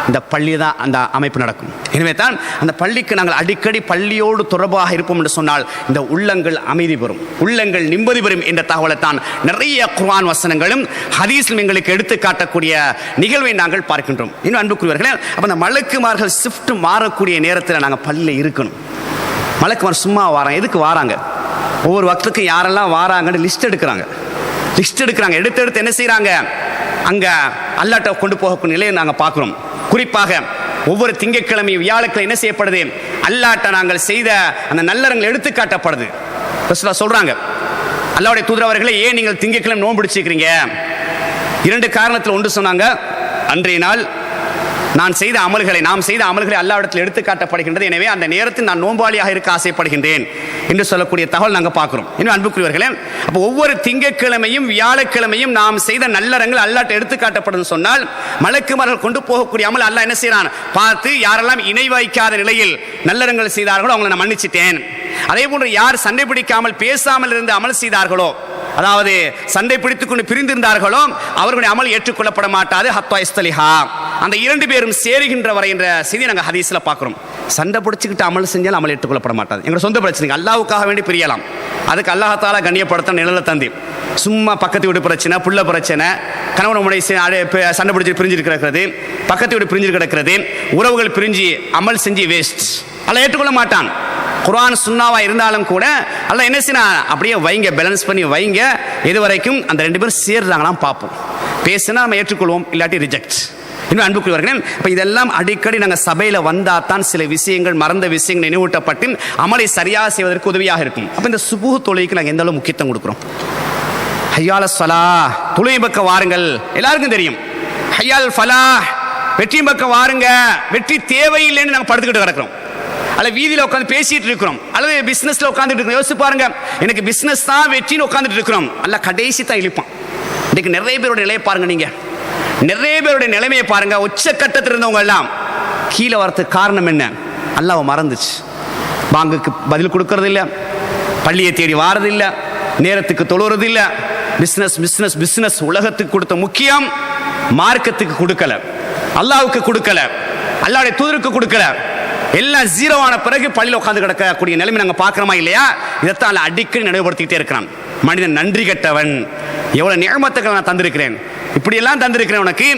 இந்த பள்ளி தான் அந்த அமைப்பு நடக்கும். எனவே தான் அந்த பள்ளிக்கு நாங்கள் அடிக்கடி பள்ளியோடு தொடர்பாக இருப்போம் என்று சொன்னால் இந்த உள்ளங்கள் அமைதி பெறும், உள்ளங்கள் நிம்மதி பெறும் என்ற தகவலை தான் நிறைய குர்ஆன் வசனங்களும் ஹதீஸும் எங்களுக்கு எடுத்து காட்டக்கூடிய நிகழ்வை நாங்கள் பார்க்கின்றோம். இன்னும் அன்புக்குரியவர்களே, அப்போ அந்த மலக்குமார்கள் ஷிஃப்ட் மாறக்கூடிய நேரத்தில் நாங்கள் பள்ளியில் இருக்கணும். மலக்குமார் சும்மா வாராங்க, எதுக்கு வாராங்க? ஒவ்வொரு வக்துக்கு யாரெல்லாம் வாராங்கன்னு லிஸ்ட் எடுக்கிறாங்க. எடுத்து என்ன செய்யறாங்க, அங்க அல்லாஹ்ட்ட கொண்டு போகக்கூடிய நிலையை நாங்கள் பார்க்கிறோம். குறிப்பாக ஒவ்வொரு திங்கட்கிழமையும் வியாழக்கிழமை என்ன செய்யப்படுது, அல்லாஹ்ட்ட நாங்கள் செய்த அந்த நல்லறங்கள் எடுத்து காட்டப்படுது. ரசூலுல்லாஹ் சொல்றாங்க, அல்லாஹ்வுடைய தூதர் அவர்களே, ஏன் நீங்கள் திங்கட்கிழமை நோன்பு பிடிச்சிருக்கிறீங்க? 2 காரணத்தில். ஒன்று சொன்னாங்க, அன்றைய நாள் நாம் செய்த அமல்களை அல்லாஹ்விடத்தில் எடுத்து காட்டப்படுகின்றது, எனவே அந்த நேரத்தில் நான் நோன்பாளியாக இருக்க ஆசைப்படுகின்றேன் என்று சொல்லக்கூடிய தகவல் நாங்கள் பார்க்கிறோம். இன்னும் அன்புக்குரியவர்களே, அப்போ ஒவ்வொரு திங்கட்கிழமையும் வியாழக்கிழமையும் நாம் செய்த நல்லறங்கள் அல்லாஹ்ட்ட எடுத்து காட்டப்படும் சொன்னால் மலக்குமார்கள் கொண்டு போகக்கூடிய அமல் அல்லாஹ் என்ன செய்யறான் பார்த்து, யாரெல்லாம் இணை வைக்காத நிலையில் நல்லறங்கள் செய்தார்களோ அவங்களை நான் மன்னிச்சிட்டேன். அதே போன்று யார் சண்டை பிடிக்காமல் பேசாமல் இருந்து அமல் செய்தார்களோ, அதாவது சண்டை பிடித்துக் கொண்டு பிரிந்திருந்தார்களோ, அவர்களுடைய அமல் ஏற்றுக்கொள்ளப்பட மாட்டாது. ஹத்தா இஸ்தலிஹா, அந்த 2 பேரும் சேருகின்ற வரை என்ற செய்தி நாங்கள் ஹதீஸ்ல பார்க்கிறோம். சண்டை பிடிச்சிக்கிட்டு அமல் செஞ்சால் அமல் ஏற்றுக்கொள்ளப்பட மாட்டாது. எங்களோட சொந்த பிரச்சனை, அல்லாஹ்வுக்காக வேண்டி பிரியலாம், அதுக்கு அல்லாஹ் தஆலா கண்ணியப்படுத்த நிழல தந்தி. சும்மா பக்கத்து வீடு பிரச்சனை, புள்ள பிரச்சனை, கணவன் முறை சண்டை பிடிச்சி பிரிஞ்சு கிடக்கிறது, பக்கத்து வீடு பிரிஞ்சு கிடக்கிறது, உறவுகள் பிரிஞ்சு அமல் செஞ்சு வேஸ்ட், அல்லாஹ் ஏற்றுக்கொள்ள மாட்டான். குர்ஆன் சுன்னாவா இருந்தாலும் கூட அல்லாஹ் என்ன செய்யணும், அப்படியே வைங்க, பேலன்ஸ் பண்ணி வைங்க, இது வரைக்கும் அந்த 2 பேரும் சேர்றாங்களாம் பார்ப்போம். பேசினா நம்ம ஏற்றுக்கொள்வோம், இல்லாட்டி ரிஜெக்ட். இன்னும் அன்புக்குரியவர்களே, இப்போ இதெல்லாம் அடிக்கடி நாங்கள் சபையில் வந்தால் தான் சில விஷயங்கள், மறந்த விஷயங்கள் நினைவூட்டப்பட்டு அமலை சரியாக செய்வதற்கு உதவியாக இருக்கும். அப்போ இந்த சுபுஹ் தொழுகைக்கு நாங்கள் எந்த அளவு முக்கியத்துவம் கொடுக்குறோம்? ஹய்யால ஸலாஹ், தொழுகை பக்கம் வாருங்கள், எல்லாருக்கும் தெரியும். ஹய்யால் ஃபலாஹ், வெற்றி பக்கம் வாருங்க, வெற்றி தேவையில்லைன்னு நாங்கள் படுத்துக்கிட்டு கிடக்கிறோம். அல்லது வீதியில் உட்காந்து பேசிட்டு இருக்கிறோம், அல்லது பிசினஸ்ல உட்காந்துட்டு இருக்கிறோம். யோசிச்சு பாருங்க, எனக்கு பிசினஸ் தான் வெற்றின்னு உட்காந்துட்டு இருக்கிறோம், அல்ல கடைசி தான் இழுப்பான். இன்னைக்கு நிறைய பேருடைய நிலையை பாருங்க, நீங்க நிறைய பேருடைய நிலைமையை பாருங்க. உச்சக்கட்டத்தில் இருந்தவங்க எல்லாம் கீழே வரதுக்கு காரணம் என்ன? அல்லாஹ்வை மறந்துச்சு. பாங்குக்கு பதில் கொடுக்கறது இல்லை, பள்ளியை தேடி வாரது இல்லை, நேரத்துக்கு தொழுறது இல்லை. பிசினஸ் பிசினஸ் பிசினஸ் உலகத்துக்கு கொடுத்த முக்கியம் மார்க்கத்துக்கு கொடுக்கல, அல்லாஹ்வுக்கு கொடுக்கல, அல்லாஹ்வுடைய தூதருக்கு கொடுக்கல. எல்லாம் ஜீரோவான பிறகு பள்ளியில் உட்காந்து கிடக்கக்கூடிய நிலைமை நாங்கள் பார்க்கிறோமா இல்லையா? இதைத்தான் அடிக்கடி நினைவுபடுத்திக்கிட்டே இருக்கிறான். மனிதன் நன்றி கெட்டவன், எவ்வளவு நியமத்துக்களை நான் தந்திருக்கிறேன், இப்படியெல்லாம் தந்திருக்கிறேன், உனக்கு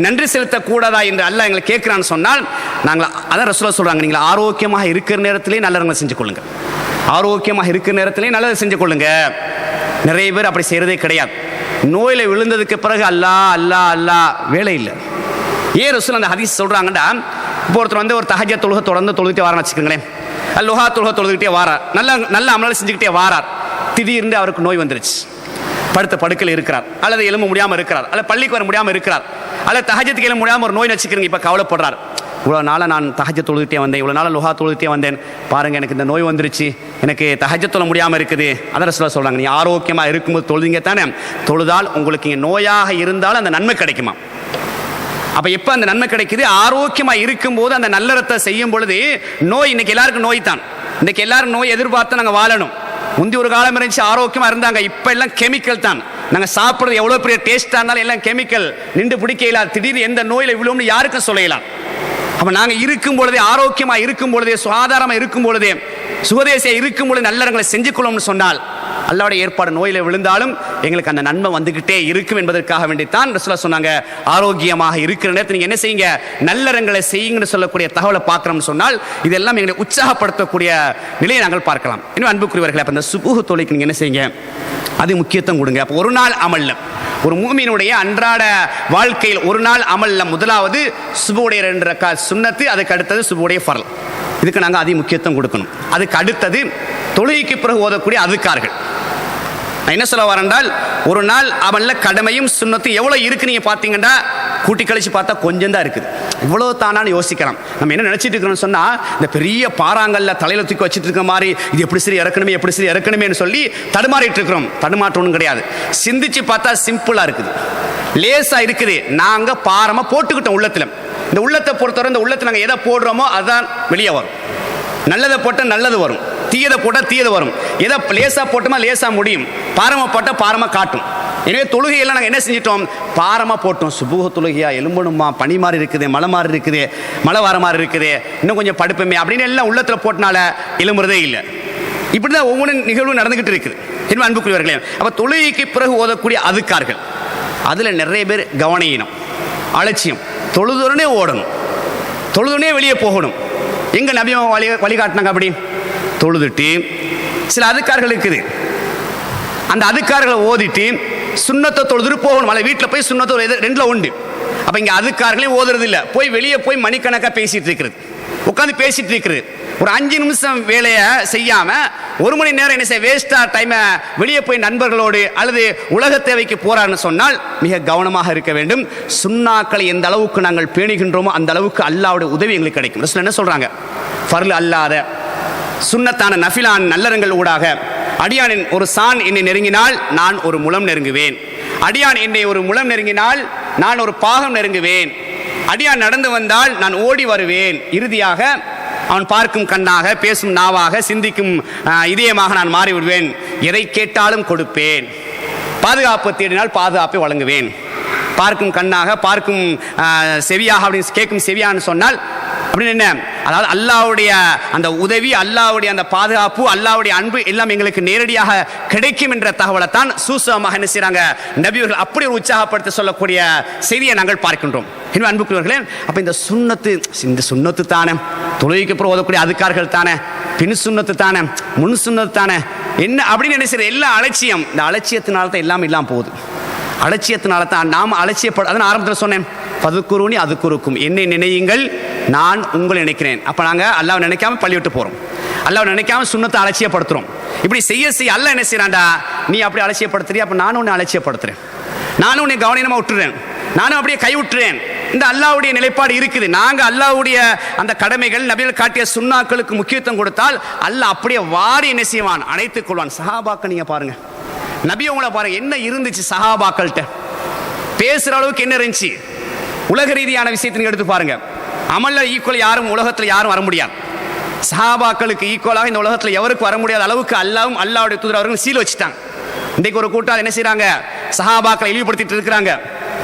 நன்றி செலுத்தக்கூடாதா என்று அல்லாஹ் எங்களை கேட்கிறான்னு சொன்னால், நாங்கள் அதான் ரசூலுல்லாஹ் சொல்றாங்க, நீங்கள் ஆரோக்கியமாக இருக்கிற நேரத்திலே நல்லவங்களை செஞ்சு கொள்ளுங்க, ஆரோக்கியமாக இருக்கிற நேரத்திலே நல்லதை செஞ்சு கொள்ளுங்க. நிறைய பேர் அப்படி செய்யறதே கிடையாது. நோயில விழுந்ததுக்கு பிறகு அல்லாஹ் அல்லாஹ் அல்லாஹ் வேலை இல்லை. ஏன் ரசூல் அந்த ஹதீஸ் சொல்றாங்கடா, இப்போ ஒருத்தர் ஒரு தஹஜ்ஜத் தொழுகை தொடர்ந்து தொழுதுகிட்டே வாரான்னு வச்சுக்கோங்களேன், லுஹா தொழுகை தொழுதுகிட்டே வாரார், நல்ல அமலால் செஞ்சுக்கிட்டே வாரார். திடீர்னு அவருக்கு நோய் வந்துருச்சு, படுத்த படுக்கையில் இருக்கிறார், அல்லது எலும்ப முடியாமல் இருக்கிறார், அல்லது பள்ளிக்கு வர முடியாமல் இருக்கிறார், அல்லது தஹஜ்ஜத்துக்கு எலும்ப முடியாமல் ஒரு நோய் வச்சுக்கிறீங்க. இப்போ கவலைப்படுறார், இவ்வளோ நாளாக நான் தஹஜ்ஜத் தொழுதுகிட்டே வந்தேன், இவ்வளோ நாளாக லுஹா தொழுதுகிட்டே வந்தேன், பாருங்க எனக்கு இந்த நோய் வந்துருச்சு, எனக்கு தஹஜ்ஜத் தொழ முடியாமல் இருக்குது. அதான் ரசூலுல்லாஹ் சொல்றாங்க, நீ ஆரோக்கியமாக இருக்கும்போது தொழுதிங்க தானே, தொழுதால் உங்களுக்கு இங்கே நோயாக இருந்தாலும் அந்த நன்மை கிடைக்குமா? அப்ப எப்ப அந்த நன்மை கிடைக்குது? ஆரோக்கியமா இருக்கும்போது அந்த நல்லறத்தை செய்யும் பொழுது. நோய் இன்னைக்கு எல்லாருக்கும் நோய் தான், இன்னைக்கு எல்லாரும் நோய் எதிர்பார்த்து நாங்கள் வாழணும். முந்தி ஒரு காலம் இருந்துச்சு, ஆரோக்கியமா இருந்தாங்க, இப்ப எல்லாம் கெமிக்கல் தான். நாங்க சாப்பிடுறது எவ்வளவு பெரிய டேஸ்டா இருந்தாலும் எல்லாம் கெமிக்கல், நின்று பிடிக்கல, திடீர்னு எந்த நோயில விழும்னு யாருக்கும் சொல்லலாம். அப்ப நாங்க இருக்கும் பொழுதே, ஆரோக்கியமா இருக்கும் பொழுதே, சுகாதாரமா இருக்கும் பொழுதே, சுகதேசியா இருக்கும் பொழுது நல்லறங்களை செஞ்சு கொள்ளும்னு சொன்னால், அல்லாஹ்வுடைய ஏற்பாடு நோயில விழுந்தாலும் எங்களுக்கு அந்த நன்மை வந்துகிட்டே இருக்கும் என்பதற்காக வேண்டித்தான் ரசூலுல்லாஹ் சொன்னாங்க, ஆரோக்கியமாக இருக்கிற நேரத்தில் நீங்க என்ன செய்யுங்க, நல்லறங்களை செய்யுங்கன்னு சொல்லக்கூடிய தகவலை பார்க்கிறோம்னு சொன்னால், இதெல்லாம் எங்களை உற்சாகப்படுத்தக்கூடிய நிலையை நாங்கள் பார்க்கலாம். இன்னும் அன்புக்குரியவர்களே, அப்ப இந்த சுபூஹ் தொழுகைக்கு நீங்க என்ன செய்யுங்க, அது முக்கியத்துவம் கொடுங்க. அப்போ ஒரு நாள் அமல்ல, ஒரு மூமினுடைய அன்றாட வாழ்க்கையில் ஒரு நாள் அமல்ல முதலாவது சுபுடைய 2 ரக்காத் சுன்னத்து, அதுக்கு அடுத்தது சுபுடைய ஃபர்ல். இதுக்கு நாங்கள் அதிக முக்கியத்துவம் கொடுக்கணும். அதுக்கு அடுத்தது தொழுகைக்கு பிறகு ஓதக்கூடிய அதுக்கார்கள். நான் என்ன சொல்ல வரேன்றால், ஒரு நாள் அமல்ல கடமையும் சுன்னத்தும் எவ்வளவு இருக்கு நீங்க பார்த்தீங்கன்னா, கூட்டி கழிச்சு பார்த்தா கொஞ்சம் தான் இருக்குது. இவ்வளவு தானான்னு யோசிக்கலாம். நம்ம என்ன நினைச்சிட்டு இருக்கிறோம்னு சொன்னா, இந்த பெரிய பாறாங்கல்ல தலையில தூக்கி வச்சுட்டு இருக்க மாதிரி, இது எப்படி சரி இறக்கணுமே, எப்படி சரி இறக்கணுமேன்னு சொல்லி தடுமாறிட்டு இருக்கிறோம். தடுமாற்றணும் கிடையாது, சிந்திச்சு பார்த்தா சிம்பிளா இருக்குது, லேசா இருக்குது. நாங்க பாரமா போட்டுக்கிட்டோம் உள்ளத்துல. இந்த உள்ளத்தை பொறுத்தவரை, இந்த உள்ளத்தை நாங்கள் எதை போடுறோமோ அதுதான் வெளியே வரும். நல்லதை போட்டால் நல்லது வரும், தீயதை போட்டால் தீயது வரும். எதை லேசா போட்டோமா லேசா முடியும், பாரமா போட்டால் பாரமா காட்டும். எனவே தொழுகையெல்லாம் நாங்கள் என்ன செஞ்சிட்டோம், பாரமா போட்டோம். சுபூஹ் தொழுகையா, எலும்பணுமா, பனி மாதிரி இருக்குது, மழை மாதிரி இருக்குது, மழை வர மாதிரி இருக்குது, இன்னும் கொஞ்சம் படுப்பமே அப்படின்னு எல்லாம் உள்ளத்தில் போட்டனால எலும்புறதே இல்லை. இப்படிதான் ஒவ்வொரு நிகழ்வும் நடந்துகிட்டு இருக்குது. என்ன அன்புக்குரியவர்களே, அப்போ தொழுகைக்கு பிறகு ஓதக்கூடிய அதுக்கார்கள், அதில் நிறைய பேர் கவனிக்கணும், அலட்சியம். தொழுதுடனே ஓடணும், தொழுதுடனே வெளியே போகணும். எங்க நபி வழிகாட்டினாங்க? அப்படி தொழுதுட்டு சில அதுக்கார்கள் இருக்குது, அந்த அதுக்கார்களை ஓதிட்டு சுன்னத்தை தொழுதுட்டு போகணும். அல்ல வீட்டில் போய் சுன்னத்தை 2ல உண்டு. அப்ப இங்க அதுக்கார்களையும் ஓதுறது இல்லை, போய் வெளியே போய் மணிக்கணக்காக பேசிட்டு இருக்கிறது, உட்காந்து பேசிட்டு இருக்கிறது. ஒரு 5 நிமிஷம் வேலையை செய்யாம 1 மணி நேரம் என்ன செய்ய வேஸ்டா டைமை வெளியே போய் நண்பர்களோடு அல்லது உலக தேவைக்கு போறான்னு சொன்னால் மிக கவனமாக இருக்க வேண்டும். சுன்னாக்களை எந்த அளவுக்கு நாங்கள் பேணுகின்றோமோ அந்த அளவுக்கு அல்லாஹ்வுடைய உதவி எங்களுக்கு கிடைக்கும். ரசூல் என்ன சொல்றாங்க, ஃபர்ல் அல்லாத சுன்னத்தான நஃபிலான் நல்லறங்கள் ஊடாக அடியானின் ஒரு சான் என்னை நெருங்கினால் நான் ஒரு முலம் நெருங்குவேன், அடியான் என்னை ஒரு முலம் நெருங்கினால் நான் ஒரு பாகம் நெருங்குவேன், அடியான் நடந்து வந்தால் நான் ஓடி வருவேன், இறுதியாக அவன் பார்க்கும் கண்ணாக, பேசும் நாவாக, சிந்திக்கும் இதயமாக நான் மாறிவிடுவேன், எதை கேட்டாலும் கொடுப்பேன், பாதுகாப்பு தேடினால் பாதுகாப்பை வழங்குவேன். பார்க்கும் கண்ணாக, பார்க்கும் செவியாக, அப்படின்னு கேட்கும் செவியான்னு சொன்னால் அப்படின்னு என்ன, அதாவது அல்லாஹ்வுடைய அந்த உதவி, அல்லாஹ்வுடைய அந்த பாதுகாப்பு, அல்லாஹ்வுடைய அன்பு எல்லாம் எங்களுக்கு நேரடியாக கிடைக்கும் என்ற தகவலை தான் சூசகமாக என்ன செய்றாங்க நபியவர்கள் அப்படி ஒரு உற்சாகப்படுத்த சொல்லக்கூடிய செய்தியை நாங்கள் பார்க்கின்றோம். இன்னும் அன்புக்குரியவர்களே, அப்ப இந்த சுன்னத்து தானே, தொழுகைக்கு அப்புறம் ஓதக்கூடிய அதுக்கார்கள் தானே, பின் சுன்னத்து தானே, முன் சுன்னத்து தானே, என்ன அப்படின்னு என்ன செய்யற எல்லா அலட்சியம், இந்த அலட்சியத்தினால தான் எல்லாம் இல்லாமல் போகுது. அலட்சியத்தினால தான் நாம் அலட்சியப்பட, அதான் ஆரம்பத்தில் சொன்னேன், பதுக்குருனி அதுக்குருக்கும், என்னை நினையுங்கள் நான் உங்களை நினைக்கிறேன். அப்ப நாங்க அல்லாஹ்வை நினைக்காம பள்ளி விட்டு போறோம், அல்லாஹ்வை நினைக்காம சுன்னத்தை அலட்சியப்படுத்துறோம். இப்படி செய்ய அல்லாஹ் என்ன செய்யறான்டா, நீ அப்படி அலட்சியப்படுத்துறியா, அப்ப நானும் உன்னை அலட்சியப்படுத்துறேன், நானும் உன்னை கவனமா விட்டுறேன், நானும் அப்படியே கை விட்டுறேன், இந்த அல்லாஹ்வுடைய நிலைப்பாடு இருக்குது. நாங்கள் அல்லாஹ்வுடைய அந்த கடமைகள் நபிகள் காட்டிய சுன்னாக்களுக்கு முக்கியத்துவம் கொடுத்தால் அல்லாஹ் அப்படியே வாரி என்ன செய்வான், அணைத்துக் கொள்வான். சஹாபாக்கள் நீங்க பாருங்க, நபி உங்களை பாருங்க, என்ன இருந்துச்சு சஹாபாக்கள்கிட்ட, பேசுற அளவுக்கு என்ன இருந்துச்சு. உலக ரீதியான விஷயத்தை நீங்க எடுத்து பாருங்க, அமல்ல ஈக்குவல் யாரும் உலகத்தில் யாரும் வர முடியாது. சஹாபாக்களுக்கு ஈக்குவலாக இந்த உலகத்தில் எவருக்கு வர முடியாத அளவுக்கு அல்லாஹ்வும் அல்லாஹ்வுடைய தூதர் அவர்கள் சீல் வச்சுட்டாங்க. இன்றைக்கு ஒரு கூட்டம் என்ன செய்யறாங்க, சஹாபாக்களை இழிவுபடுத்திட்டு இருக்கிறாங்க.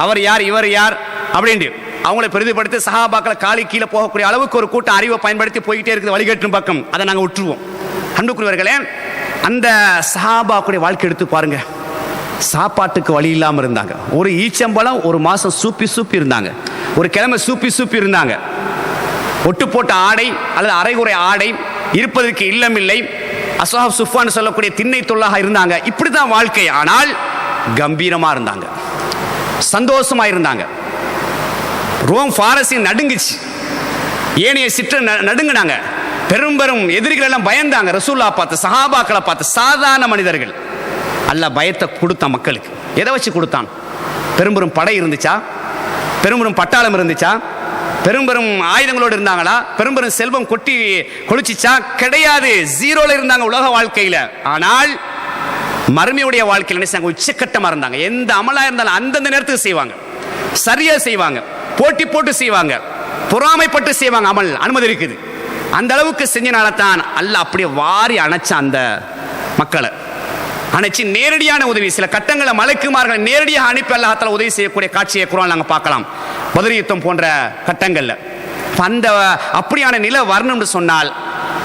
அவர் யார் இவர் யார் அப்படின்ட்டு அவங்களை பெரிதுபடுத்தி சஹாபாக்களை காலி கீழே போகக்கூடிய அளவுக்கு ஒரு கூட்டம் அறிவை பயன்படுத்தி போய்கிட்டே இருக்குது வழிகேட்டும் பக்கம். அதை நாங்கள் விட்டுருவோம். அன்புக்குரியவர்களே, அந்த சஹாபாக்குடைய வாழ்க்கை எடுத்து பாருங்க. சாப்பாட்டுக்கு வழி இல்லாமல் இருந்தாங்க. ஒரு ஈச்சம்பழம் ஒரு மாசம் சூப்பி சூப்பி இருந்தாங்க, ஒரு கிழமை சூப்பி சூப்பி இருந்தாங்க. ஒட்டு போட்ட ஆடை அல்லது அரைகுறை ஆடை, இருப்பதற்கு இல்லமில்லை. அஸ்ஹாப் சுஃபான் சொல்லக்கூடிய திண்ணை தொல்லாக இருந்தாங்க. இப்படிதான் வாழ்க்கை. ஆனால் கம்பீரமா இருந்தாங்க, சந்தோஷமா இருந்தாங்க. ரோம் பாரசீகம் நடுங்குச்சு, ஏனைய சிற்று நடுங்கினாங்க. பெரும் பெரும் எதிரிகள் எல்லாம் பயந்தாங்க. ரசூலுல்லாஹ் பார்த்து, சஹாபாக்களை பார்த்து, சாதாரண மனிதர்கள். அல்லாஹ் பயத்தை கொடுத்தான் மக்களுக்கு. எதை வச்சு கொடுத்தான்? பெரும்பெரும் படை இருந்துச்சா? பெரும்பெரும் பட்டாளம் இருந்துச்சா? பெரும்பெரும் ஆயுதங்களோடு இருந்தாங்களா? பெரும்பெரும் செல்வம் கொட்டி கொளிச்சிச்சா? கிடையாது. ஜீரோல இருந்தாங்க உலக வாழ்க்கையில. ஆனால் மறுமையுடைய வாழ்க்கையில் என்ன செய்வாங்க, உச்சக்கட்டமா இருந்தாங்க. எந்த அமலா இருந்தாலும் அந்தந்த நேரத்துக்கு செய்வாங்க, சரியா செய்வாங்க, போட்டி போட்டு செய்வாங்க, பொறாமைப்பட்டு செய்வாங்க. அமல் அனுமதி இருக்குது. அந்த அளவுக்கு செஞ்சனால தான் அல்லாஹ் அப்படியே வாரி அணைச்ச அந்த மக்களை அணைச்சி நேரடியான உதவி. சில கட்டங்களை மலக்குமார்களை நேரடியாக அனுப்பி அல்லாஹ் தஆலா உதவி செய்யக்கூடிய காட்சியை குர்ஆன் நாங்கள் பார்க்கலாம், பத்ர் யுத்தம் போன்ற கட்டங்கள்ல. அந்த அப்படியான நிலை வரணும்னு சொன்னால்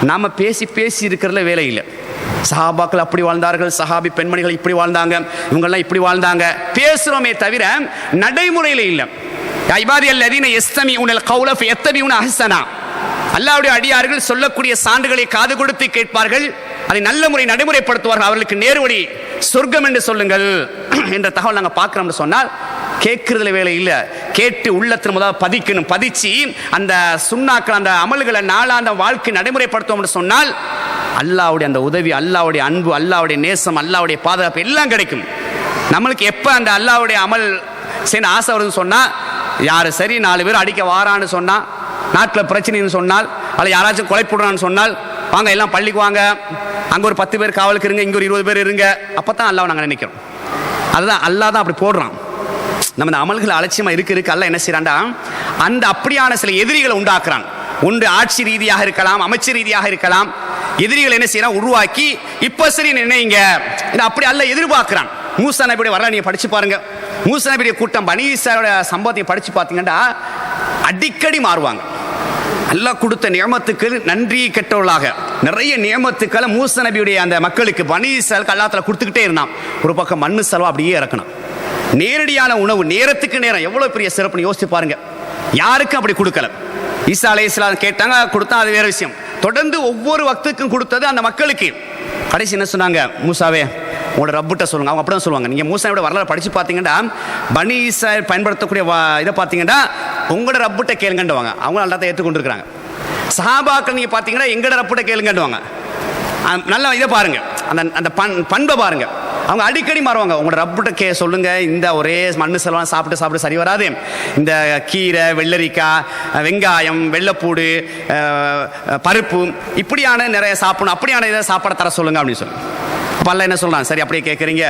நாம பேசி பேசி இருக்கிறதுல வேலை இல்லை. சஹாபாக்கள் அப்படி வாழ்ந்தார்கள், சஹாபி பெண்மணிகள் இப்படி வாழ்ந்தாங்க, இவங்கெல்லாம் இப்படி வாழ்ந்தாங்க, பேசுறோமே தவிர நடைமுறையில் இல்லை. இபாதியல்லதீன யஸ்தமிஊனல் கௌல ஃபயத்தபிஊன அஹ்ஸனா. அல்லாஹ்வுடைய அடியார்கள் சொல்லக்கூடிய சான்றுகளை காது கொடுத்து கேட்பார்கள், அதை நல்ல முறை நடைமுறைப்படுத்துவார்கள், அவர்களுக்கு நேர்வழி சொர்க்கம் என்று சொல்லுங்கள் என்ற தகவல் நாங்கள் பார்க்கிறோம்னு சொன்னால் கேட்கறதுல வேலை இல்லை. கேட்டு உள்ளத்தில் முதல் பதிக்கணும். பதிச்சு அந்த சுன்னாக்கள் அந்த அமல்களை நாளாந்த வாழ்க்கை நடைமுறைப்படுத்துவோம்னு சொன்னால் அல்லாஹ்வுடைய அந்த உதவி, அல்லாஹ்வுடைய அன்பு, அல்லாஹ்வுடைய நேசம், அல்லாஹ்வுடைய பாதுகாப்பு எல்லாம் கிடைக்கும். நம்மளுக்கு எப்போ அந்த அல்லாஹ்வுடைய அமல் செய்ய ஆசை வருதுன்னு சொன்னால், யார் சரி 4 பேர் அடிக்க வாரான்னு சொன்னால், நாட்டில் பிரச்சனைன்னு சொன்னால், அல்லது யாராச்சும் கொலை போடுறான்னு சொன்னால், வாங்க எல்லாம் பள்ளிக்கு வாங்க, அங்கே ஒரு 10 பேர் காவலுக்கு இருங்க, இங்கே ஒரு 20 பேர் இருங்க, அப்போ தான் அல்லாஹ் நாங்கள் நினைக்கிறோம். அதுதான் அல்லாஹ் தான் அப்படி போடுறான். நம்ம இந்த அமல்கள் அலட்சியமாக இருக்கு அல்லாஹ் என்ன செய்யறான்டா, அந்த அப்படியான சில எதிரிகளை உண்டாக்குறான். ஒன்று ஆட்சி ரீதியாக இருக்கலாம், அமைச்சர் ரீதியாக இருக்கலாம். எதிரிகள் என்ன செய்யறான், உருவாக்கி இப்ப சரி நினைங்க, அப்படி அல்லாஹ் எதிர்பார்க்கிறான். மூசா நபியுடைய வரலாறு நீங்க படிச்சு பாருங்க. மூசா நபியுடைய கூட்டம் பனி இஸ்ராயேலுடைய சம்பவத்தை படிச்சு பார்த்தீங்கன்னா அடிக்கடி மாறுவாங்க. அல்லாஹ் கொடுத்த நியமத்துக்கு நன்றி கெட்டவர்களாக நிறைய நியமத்துக்களை மூசா நபியுடைய அந்த மக்களுக்கு பனி இஸ்ராயேலுக்கு அல்லாஹ் தஆலா கொடுத்துக்கிட்டே இருந்தான். ஒரு பக்கம் மண்ணு செலவு அப்படியே இறக்கணும், நேரடியான உணவு நேரத்துக்கு நேரம், எவ்வளவு பெரிய சிறப்புன்னு யோசிச்சு பாருங்க. யாருக்கும் அப்படி கொடுக்கல. ஈசா அலைஹிஸ்ஸலாம் கேட்டாங்க, கொடுத்தா அது வேற விஷயம். தொடர்ந்து ஒவ்வொரு வக்துக்கும் கொடுத்தது அந்த மக்களுக்கு. கடைசி என்ன சொன்னாங்க, மூசாவே உங்களோட ரப்புட்ட சொல்லுங்க. அவங்க அப்படிதான் சொல்லுவாங்க. நீங்க மூசாவோட வரலாறு படிச்சு பார்த்தீங்கன்னா பனி இஸ்ராயேல் பயன்படுத்தக்கூடிய இதை பார்த்தீங்கன்னா உங்களோட ரப்புட்ட கேளுங்கன்னுவாங்க. அவங்க நல்லா தான் ஏற்றுக்கொண்டிருக்கிறாங்க. சஹாபாக்கள் நீங்க பார்த்தீங்கன்னா எங்களோட ரப்புட்ட கேளுங்கன்னுவாங்க. நல்லா இதை பாருங்க, அந்த அந்த பண்பை பாருங்க. அவங்க அடிக்கடி மாறுவாங்க. உங்களோட ரப்புட்ட சொல்லுங்க, இந்த ஒரே மண்ணு செலவெல்லாம் சாப்பிட்டு சரி வராது, இந்த கீரை, வெள்ளரிக்காய், வெங்காயம், வெள்ளைப்பூடு, பருப்பு இப்படியான நிறைய சாப்பிடணும், அப்படியான இதை சாப்பாடை தர சொல்லுங்க அப்படின்னு சொல்லி. அப்போ அல்லாஹ் என்ன சொல்கிறான், சரி அப்படியே கேட்குறீங்க,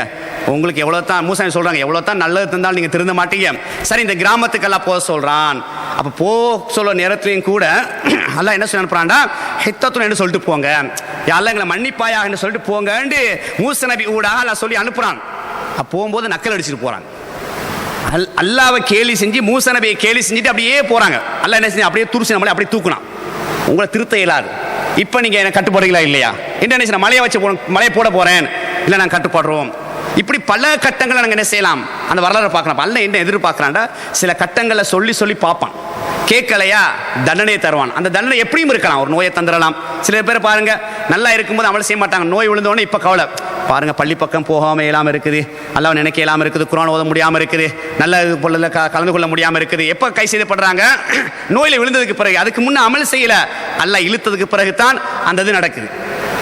உங்களுக்கு எவ்வளோ தான் மூசா சொல்கிறாங்க, எவ்வளோ தான் நல்லது தந்தாலும் நீங்கள் திருந்த மாட்டீங்க, சரி இந்த கிராமத்துக்கெல்லாம் போக சொல்கிறான். அப்போ சொல்ல நேரத்துலையும் கூட அல்லாஹ் என்ன சொல்லி அனுப்புறான்டா, ஹித்தத்துன்னு சொல்லிட்டு போங்க, யாரெல்லாம் எங்களை மன்னிப்பாயான்னு சொல்லிட்டு போங்கன்னு மூசா நபி ஊடாக அல்லாஹ் சொல்லி அனுப்புகிறான். போகும்போது நக்கல் அடிச்சுட்டு போகிறாங்க. அல்லாவை கேலி செஞ்சு மூசா நபியை கேலி செஞ்சுட்டு அப்படியே போகிறாங்க. அல்லாஹ் என்ன செஞ்சு அப்படியே துருசி நம்மளே அப்படியே தூக்குனான். உங்களை திருத்த இயலாது, இப்போ நீங்கள் என்ன கட்டுப்படுறீங்களா இல்லையா என்ன நினைச்சு, மலையை வச்சு மலையை போட போகிறேன், இல்லை நாங்கள் கட்டுப்படுறோம். இப்படி பல கட்டங்களை நாங்கள் என்ன செய்யலாம், அந்த வரலாறு பார்க்கலாம். அல்ல என்ன எதிர்பார்க்குறான்டா, சில கட்டங்களை சொல்லி சொல்லி பார்ப்பான். கேட்கலையா தண்டனையை தருவான். அந்த தண்டனை எப்படியும் இருக்கலாம், ஒரு நோயை தந்துடலாம். சில பேர் பாருங்க நல்லா இருக்கும்போது அமல் செய்ய மாட்டாங்க, நோய் விழுந்தோடனே இப்போ கவலை பாருங்க, பள்ளி பக்கம் போகாமல் இயலாமல் இருக்குது, அல்லாஹ் நினைக்க இயலாமல் இருக்குது, குர்ஆன் ஓத முடியாமல் இருக்குது, நல்ல பொருளில் கலந்து கொள்ள முடியாமல் இருக்குது. எப்போ கை செய்யப்படுறாங்க, நோயில் விழுந்ததுக்கு பிறகு. அதுக்கு முன்னே அமல் செய்யலை, அல்லாஹ் இழுத்ததுக்கு பிறகு தான் அந்த இது நடக்குது.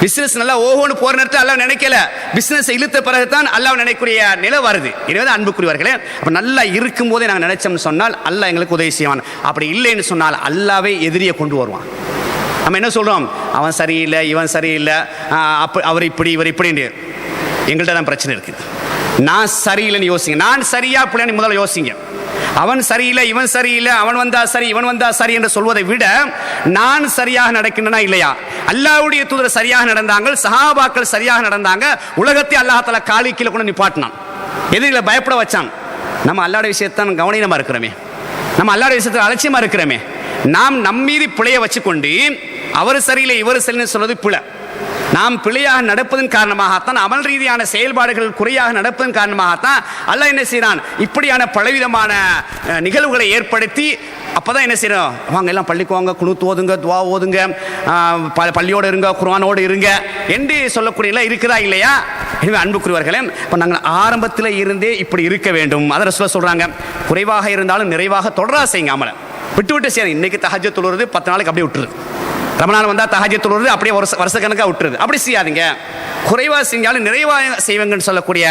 பிசினஸ் நல்லா ஓஹோன்னு போற நேரத்தில் அல்லாஹ் நினைக்கல, பிசினஸ் இழுத்த பிறகுதான் அல்லாஹ் நினைக்கக்கூடிய நிலை வருது. எனவே அன்புக்குரியவர்களே, அப்ப நல்லா இருக்கும் போதே நாங்கள் நினைச்சோம்னு சொன்னால் அல்லாஹ் எங்களுக்கு உதவி செய்வான். அப்படி இல்லைன்னு சொன்னால் அல்லாவே எதிரியை கொண்டு வருவான். நம்ம என்ன சொல்றோம், அவன் சரியில்லை, இவன் சரியில்லை, அவர் இப்படி இவர் இப்படின்னு. எங்கள்கிட்ட தான் பிரச்சனை இருக்குது. நான் சரியில்லைன்னு யோசிங்க, நான் சரியா பிள்ளைன்னு முதல்ல யோசிங்க. அவன் சரியில்லை, இவன் சரியில்லை, அவன் வந்தா சரி, இவன் வந்தா சரி என்று சொல்வதை விட நான் சரியாக நடக்கின்றனா இல்லையா? அல்லாஹ்வுடைய தூதர் சரியாக நடந்தாங்க, சஹாபாக்கள் சரியாக நடந்தாங்க, உலகத்தை அல்லாஹ் தஆலா காலி கீழே கொண்டு நிப்பாட்டினான், எதிரிகளை பயப்பட வச்சான். நம்ம அல்லாஹ்வுடைய விஷயத்தான் கவனமா இருக்கிறோமே, நம்ம அல்லாஹ்வுடைய விஷயத்தில் அலட்சியமா இருக்கிறோமே. நாம் நம்மீது பிழைய வச்சுக்கொண்டு அவர் சரியில்லை இவர் சரியில்லை சொல்வது பிழை. நாம் பிழையாக நடப்பதன் காரணமாகத்தான், அமல் ரீதியான செயல்பாடுகள் குறையாக நடப்பதன் காரணமாகத்தான் அல்லாஹ் என்ன செய்யறான், இப்படியான பலவிதமான நிகழ்வுகளை ஏற்படுத்தி. அப்பதான் என்ன செய்யறோம், வாங்க எல்லாம் பள்ளிக்கு வாங்க, குனூத் ஓதுங்க, துவா ஓதுங்க, பள்ளியோடு இருங்க, குர்ஆனோடு இருங்க என்று சொல்லக்கூடிய இருக்குதா இல்லையா? எனவே அன்புக்குரியவர்களே, இப்போ நாங்கள் ஆரம்பத்தில் இருந்தே இப்படி இருக்க வேண்டும். அதை ரசூலுல்லாஹ் சொல்றாங்க, குறைவாக இருந்தாலும் நிறைவாக தொடரா செய்யுங்க, அமலை விட்டு விட்டு செய்யுங்க. இன்னைக்கு தஹஜ்ஜுத் தொழுறது 10 நாளைக்கு அப்படியே விட்டுருது, ரமலான் வந்தா தஹஜ்ஜுத் தொழுறது அப்படியே வருஷக்கணக்காக விட்டுருது. அப்படி செய்யாதீங்க, குறைவாக செஞ்சாலும் நிறைவாக செய்வங்கன்னு சொல்லக்கூடிய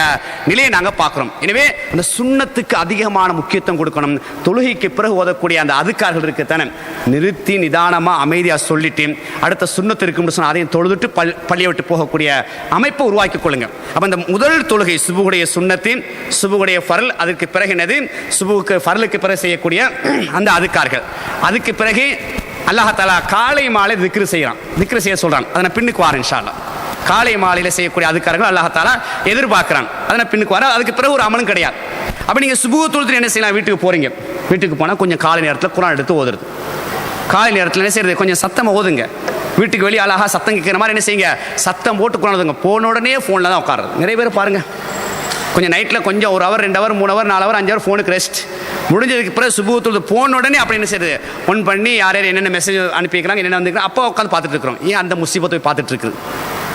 நிலையை நாங்கள் பார்க்குறோம். எனவே அந்த சுன்னத்துக்கு அதிகமான முக்கியத்துவம் கொடுக்கணும். தொழுகைக்கு பிறகு ஓதக்கூடிய அந்த அதுக்கார்கள் இருக்கு தானே, நிறுத்தி நிதானமாக அமைதியாக சொல்லிட்டு அடுத்த சுன்னத்து இருக்குன்னு சொன்னால் அதையும் தொழுதுட்டு பள்ளியை விட்டு போகக்கூடிய அமைப்பை உருவாக்கி கொள்ளுங்க. அப்போ அந்த முதல் தொழுகை சுபுகுடைய சுன்னத்து, சுபுகுடைய ஃபர்ல், அதுக்கு பிறகு என்னது சுபுக்கு ஃபர்லுக்கு பிறகு செய்யக்கூடிய அந்த அதுக்கார்கள். அதுக்கு பிறகு அல்லாஹ் தஆலா காலை மாலை திக்ரு செய்யறான், திக்ரு செய்ய சொல்றான். அதை நான் பின்னுக்கு வாரேன் இன்ஷா அல்லாஹ். காலை மாலையில் செய்யக்கூடிய அதுக்காரர்கள் அல்லாஹ் தஆலா எதிர்பார்க்கிறான், அதை நான் பின்னுக்கு வர. அதுக்கு பிறகு ஒரு அமலும் கிடையாது. அப்போ நீங்கள் சுபுஹ் தொழுதுட்டு என்ன செய்யலாம், வீட்டுக்கு போறீங்க, வீட்டுக்கு போனால் கொஞ்சம் காலை நேரத்தில் குர்ஆன் எடுத்து ஓதுறது. காலை நேரத்தில் என்ன செய்யறது, கொஞ்சம் சத்தமாக ஓதுங்க. வீட்டுக்கு வெளியே அழகா சத்தம் கேட்குற மாதிரி என்ன செய்யுங்க, சத்தம் போட்டு குர்ஆன் ஓதுங்க. போன உடனே ஃபோனில் தான் உட்காருது. நிறைய பேர் பாருங்க, கொஞ்சம் நைட்டில் கொஞ்சம் 1 hour 2 hour 3 hour 4 hour 5 hour ஃபோனுக்கு ரெஸ்ட் முடிஞ்சதுக்கு பிறகு சுபுஹ் தொழுது போன உடனே அப்படி என்ன செய்யுது, ஒன் பண்ணி யார் யார் என்னென்ன மெசேஜ் அனுப்பிக்கிறாங்க, என்னென்ன வந்துக்கிறாங்க, அப்போ உட்காந்து பார்த்துட்டு இருக்கிறோம். ஏன் அந்த முசீபத்தை பார்த்துட்டு இருக்குது,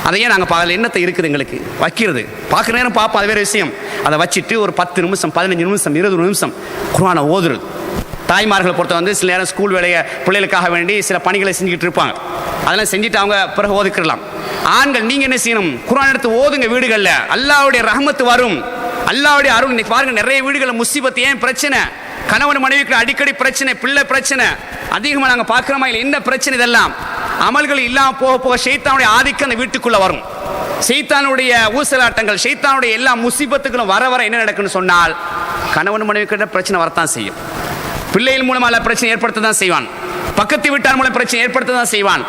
அதையே நாங்கள் பார்க்கல. என்னத்தை இருக்குது எங்களுக்கு வைக்கிறது, பார்க்குற நேரம் பார்ப்போம், அது வேறு விஷயம். அதை வச்சுட்டு ஒரு 10 நிமிஷம் 15 நிமிஷம் 20 நிமிஷம் குர்ஆனை ஓதுறது. தாய்மார்களை பொறுத்த சில நேரம் ஸ்கூல் வேலையை பிள்ளைகளுக்காக வேண்டி சில பணிகளை செஞ்சுக்கிட்டு இருப்பாங்க, அதெல்லாம் செஞ்சுட்டு அவங்க பிறகு ஓதுக்கலாம். ஆண்கள் நீங்கள் என்ன செய்யணும், குர்ஆன் எடுத்து ஓதுங்க வீடுகளில், அல்லாஹ்வுடைய ரஹ்மத் வரும், அல்லாஹ்வுடைய அருள். இன்னைக்கு பாருங்க நிறைய வீடுகளில் முசீபத், ஏன் பிரச்சனை, கணவன் மனைவிக்கு அடிக்கடி பிரச்சனை, பிள்ளை பிரச்சனை அதிகமாக நாங்கள் பார்க்குறோமா இல்லை, என்ன பிரச்சனை? இதெல்லாம் அமல்கள் இல்லாமல் போக போக ஷைத்தானுடைய ஆதிக்கம் அந்த வீட்டுக்குள்ளே வரும். ஷைத்தானுடைய ஊசலாட்டங்கள், ஷைத்தானுடைய எல்லா முசீபத்துக்களும் வர வர என்ன நடக்குன்னு சொன்னால், கணவன் மனைவிக்கிட்ட பிரச்சனை வரத்தான் செய்யும், பிள்ளைகள் மூலமாக பிரச்சனை ஏற்படுத்த தான் செய்வான், பக்கத்து வீட்டார் மூலம் பிரச்சனை ஏற்படுத்த தான் செய்வான்,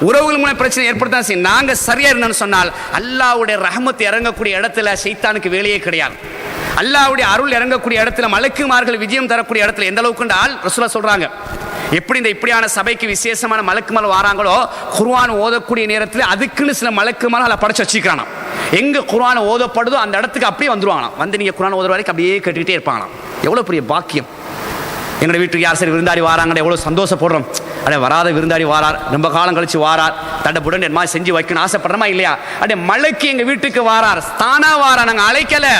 உறவுகள் மூலம் பிரச்சனை ஏற்படுத்த தான் செய்யும். நாங்கள் சரியா இருந்தோம்னு சொன்னால் அல்லாஹ்வுடைய ரஹ்மத் இறங்கக்கூடிய இடத்துல ஷைத்தானுக்கு வேலையே கிடையாது. அல்லாஹ்வுடைய அருள் இறங்கக்கூடிய இடத்துல, மலக்குமார்கள் விஜயம் தரக்கூடிய இடத்துல எந்த அளவுக்கு ஆள் ரசூலுல்லாஹ் சொல்றாங்க, எப்படி இந்த இப்படியான சபைக்கு விசேஷமான மலக்குமார்கள் வராங்களோ, குர்ஆன் ஓதக்கூடிய நேரத்தில் அதுக்குன்னு சில மலக்குமார்கள் படைச்சு வச்சுக்கிறானா. எங்க குர்ஆன் ஓதப்படுதோ அந்த இடத்துக்கு அப்படியே வந்துருவாங்களாம், வந்து நீங்க குர்ஆன் ஓதுற வரைக்கும் அப்படியே கேட்டுக்கிட்டே இருப்பாங்களாம். எவ்வளோ பெரிய பாக்கியம். எங்கள் வீட்டுக்கு யார் சரி விருந்தாடி வாராங்க, எவ்வளோ சந்தோஷப்படுறோம். அப்படியே வராத விருந்தாடி வாரார், ரொம்ப காலம் கழிச்சு வாரார், தடப்புடன் என்ன மாதிரி செஞ்சு வைக்கணும் ஆசைப்படுறோமா இல்லையா? அப்படியே மலைக்கு எங்கள் வீட்டுக்கு வாரார், தானா வாரார், நாங்கள் அழைக்கலை,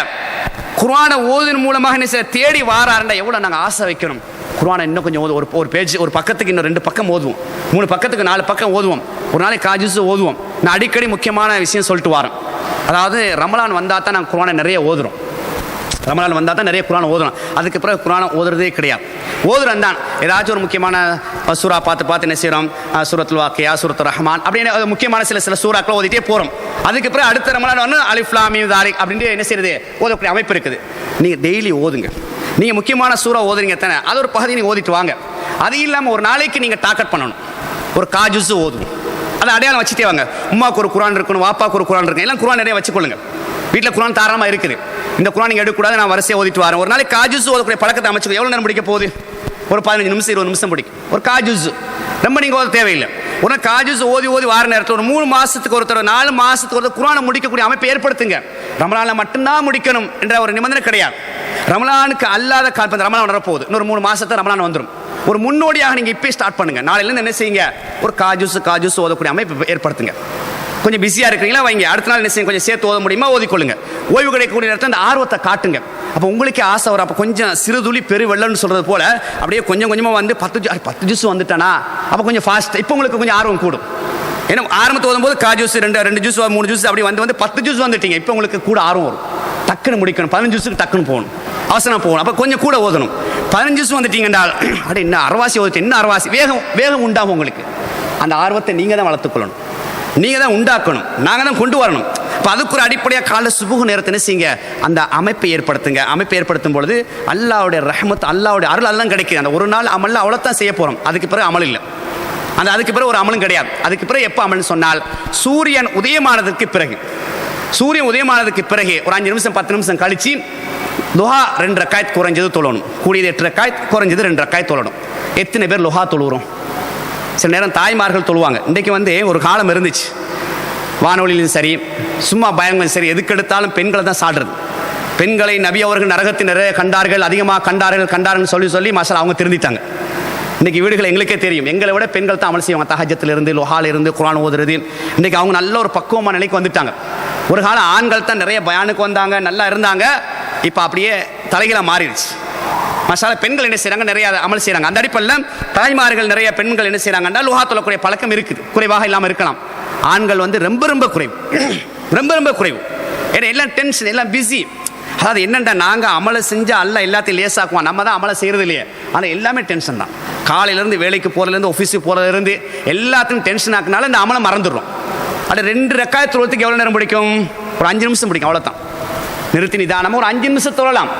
குர்ஆனை ஓதின் மூலமாக என்ன தேடி வாராருண்டா எவ்வளோ நாங்கள் ஆசை வைக்கணும். குர்ஆனை இன்னும் கொஞ்சம் ஓதுவோம், ஒரு பேஜ், ஒரு பக்கத்துக்கு இன்னும் 2 பக்கம் ஓதுவோம், 3 பக்கத்துக்கு 4 பக்கம் ஓதுவோம், ஒரு நாளைக்கு காஜூஸ் ஓதுவோம். நான் அடிக்கடி முக்கியமான விஷயம் சொல்லிட்டு வரேன், அதாவது ரமலான் வந்தால் தான் நாங்கள் குர்ஆனை நிறைய ஓதுறோம். ரமலான் வந்தால் தான் நிறைய குர்ஆன் ஓதுறோம், அதுக்கு பிறகு குர்ஆனை ஓதுறதே கிடையாது. ஓதுறன் தான் ஏதாச்சும் ஒரு முக்கியமான சூரா பார்த்து என்ன செய்கிறோம், சூரத்துல் வாக்கியா, சூரத்துர் ரஹ்மான் அப்படின்னு முக்கியமான சில சூறாக்களை ஓதிட்டே போகிறோம். அதுக்கு பிறகு அடுத்த ரமலான் வந்து அலிஃப் லாம் மீம் தாரிக் அப்படின்ட்டு என்ன செய்யறது ஓதக்கூடிய அமைப்பு இருக்குது. நீங்கள் டெய்லி ஓதுங்க, நீங்கள் முக்கியமான சூறா ஓதுறீங்க தானே, அது ஒரு பகுதி நீங்கள் ஓதிட்டு வாங்க. அது இல்லாமல் ஒரு நாளைக்கு நீங்கள் டார்கெட் பண்ணணும், ஒரு காஜூஸ் ஓதுவோம், அதை அடையாளம் வச்சுட்டே வாங்க. உம்மாவுக்கு ஒரு குர்ஆன் இருக்கணும், வாப்பாவுக்கு ஒரு குர்ஆன் இருக்கணும், எல்லாம் குர்ஆன் நிறைய வச்சுக்கொள்ளுங்க. வீட்டில் குர்ஆன் தாராளமாக இருக்குது, இந்த குர்ஆன் நீங்கள் எடுக்கக்கூடாது, நான் வரிசையாக ஓதிட்டு வரேன். ஒரு நாளைக்கு காஜூஸ் ஓதக்கூடிய பழக்கத்தை அமைச்சுக்கோ. எவ்வளோ நேரம் பிடிக்க போகுது, ஒரு 15 நிமிஷம் 20 நிமிஷம் பிடிக்கும் ஒரு காஜூஸ், ரொம்ப நீங்கள் ஓத தேவையில்லை. ஒரு காஜூஸ் ஓதி வார நேரத்தில் ஒரு 3 மாதத்துக்கு ஒருத்தர் 4 மாதத்துக்கு ஒருத்தர் குர்ஆனை முடிக்கக்கூடிய அமைப்பை ஏற்படுத்துங்க. ரமலானில் மட்டும்தான் முடிக்கணும் என்ற ஒரு நிபந்தனை கிடையாது. ரமலானுக்கு அல்லாத கால்பந்து ரமலான் வரப்போகுது, இன்னொரு 3 மாதத்தை ரமலான் வந்துடும். ஒரு முன்னோடியாக நீங்கள் இப்போ ஸ்டார்ட் பண்ணுங்க. நாளையிலேருந்து என்ன செய்யுங்க, ஒரு காஜூஸ் ஓதக்கூடிய அமைப்பு ஏற்படுத்துங்க. கொஞ்சம் பிஸியாக இருக்கிறீங்களா வைங்க, அடுத்த நாள் என்ன செய்யுங்க, கொஞ்சம் சேர்த்து ஓத முடியுமா ஓதிக்கொள்ளுங்க. ஓய்வு கிடைக்கக்கூடிய நேரத்தில் அந்த ஆர்வத்தை காட்டுங்க. அப்போ உங்களுக்கே ஆசை வரும். அப்போ கொஞ்சம் சிறுதுளி பெரு வெள்ளம்னு சொல்கிறது போல் அப்படியே கொஞ்சம் கொஞ்சமாக வந்து 10 ஜூஸ் வந்துட்டானா, அப்போ கொஞ்சம் ஃபாஸ்ட், இப்போ உங்களுக்கு கொஞ்சம் ஆர்வம் கூடும். ஏன்னா ஆரம்பத்து ஓதும்போது கா ஜூஸ் ரெண்டு ஜூஸ் 3 ஜூஸ் அப்படி வந்து 10 ஜூஸ் வந்துட்டீங்க. இப்போ உங்களுக்கு கூட ஆர்வம் வரும், டக்குன்னு முடிக்கணும். 15 ஜூஸுக்கு டக்குன்னு போகணும், அவசரம் போகணும். அப்போ கொஞ்சம் கூட ஓதணும். 15 ஜூஸ் வந்துட்டீங்கன்னா அப்படி இன்னும் அரைவாசி ஓதிச்சு, இன்னும் அரைவாசி வேகம் உண்டாகும் உங்களுக்கு. அந்த ஆர்வத்தை நீங்கள் தான் வளர்த்துக்கொள்ளணும், நீங்கள் தான் உண்டாக்கணும், நாங்கள் தான் கொண்டு வரணும். இப்போ அதுக்கு ஒரு அடிப்படையாக காலை சுபுகு நேரத்தை செய்யுங்க, அந்த அமைப்பை ஏற்படுத்துங்க. அமைப்பை ஏற்படுத்தும் பொழுது அல்லாவுடைய ரஹ்மத், அல்லாவுடைய அருள் எல்லாம் கிடைக்குது. அந்த ஒரு நாள் அமலில் அவ்வளோத்தான் செய்ய போகிறோம், அதுக்கு பிறகு அமல் இல்லை. அதுக்கு பிறகு ஒரு அமலும் கிடையாது. அதுக்கு பிறகு எப்போ அமல்னு சொன்னால் சூரியன் உதயமானதுக்கு பிறகு, சூரியன் உதயமானதுக்கு பிறகு ஒரு 5 நிமிஷம் 10 நிமிஷம் கழிச்சு லுஹா 2 ரக்காயத் குறைஞ்சது தொழணும். கூடியது 8 ரக்காயத், குறைஞ்சது 2 ரக்காயத் தொழணும். எத்தனை பேர் லுஹா தொழுகிறோம்? சில நேரம் தாய்மார்கள் தொழுவாங்க. இன்றைக்கு ஒரு காலம் இருந்துச்சு, வானொலியிலும் சரி சும்மா பயங்களும் சரி எதுக்கு எடுத்தாலும் பெண்களை தான் சாடுறது. பெண்களை நபி அவர்கள் நரகத்தில் நிறைய கண்டார்கள், அதிகமாக கண்டார்கள் சொல்லி மாஷா அவங்க திருந்திட்டாங்க. இன்றைக்கி வீடுகள் எங்களுக்கே தெரியும், எங்களை விட பெண்கள் தான் அமல் செய்வாங்க. தஹஜ்ஜத்திலிருந்து லொஹாலிருந்து குர்ஆன் ஓதுறது. இன்றைக்கி அவங்க நல்ல ஒரு பக்குவமான நிலைக்கு வந்துட்டாங்க. ஒரு காலம் ஆண்கள் தான் நிறைய பயானுக்கு வந்தாங்க, நல்லா இருந்தாங்க. இப்போ அப்படியே தலைகளாக மாறிடுச்சு. மசாலா பெண்கள் என்ன செய்கிறாங்க, நிறைய அமல் செய்கிறாங்க. அந்த அடிப்படையில் தாய்மார்கள் நிறைய பெண்கள் என்ன செய்கிறாங்கன்னா லுஹா தொழக்கூடிய பழக்கம் இருக்குது, குறைவாக இல்லாமல் இருக்கலாம். ஆண்கள் ரொம்ப ரொம்ப குறைவு, ரொம்ப குறைவு. ஏன்னா எல்லாம் டென்ஷன், எல்லாம் பிஸி. அதாவது என்னென்னா நாங்கள் அமலை செஞ்சால் அல்ல எல்லாத்தையும் லேசாக்குவோம், நம்ம தான் அமலை செய்கிறது இல்லையே. ஆனால் எல்லாமே டென்ஷன் தான். காலையிலேருந்து வேலைக்கு போகிறதுலேருந்து ஆஃபீஸுக்கு போகிறதுலேருந்து எல்லாத்தையும் டென்ஷன் ஆக்குனால இந்த அமலை மறந்துடுறோம். அது 2 ரக்காயத் தொழுறதுக்கு எவ்வளோ நேரம் பிடிக்கும்? ஒரு 5 நிமிஷம் பிடிக்கும், அவ்வளோதான். நிறுத்தி நிதானமாக ஒரு 5 நிமிஷம் தொழலாம்.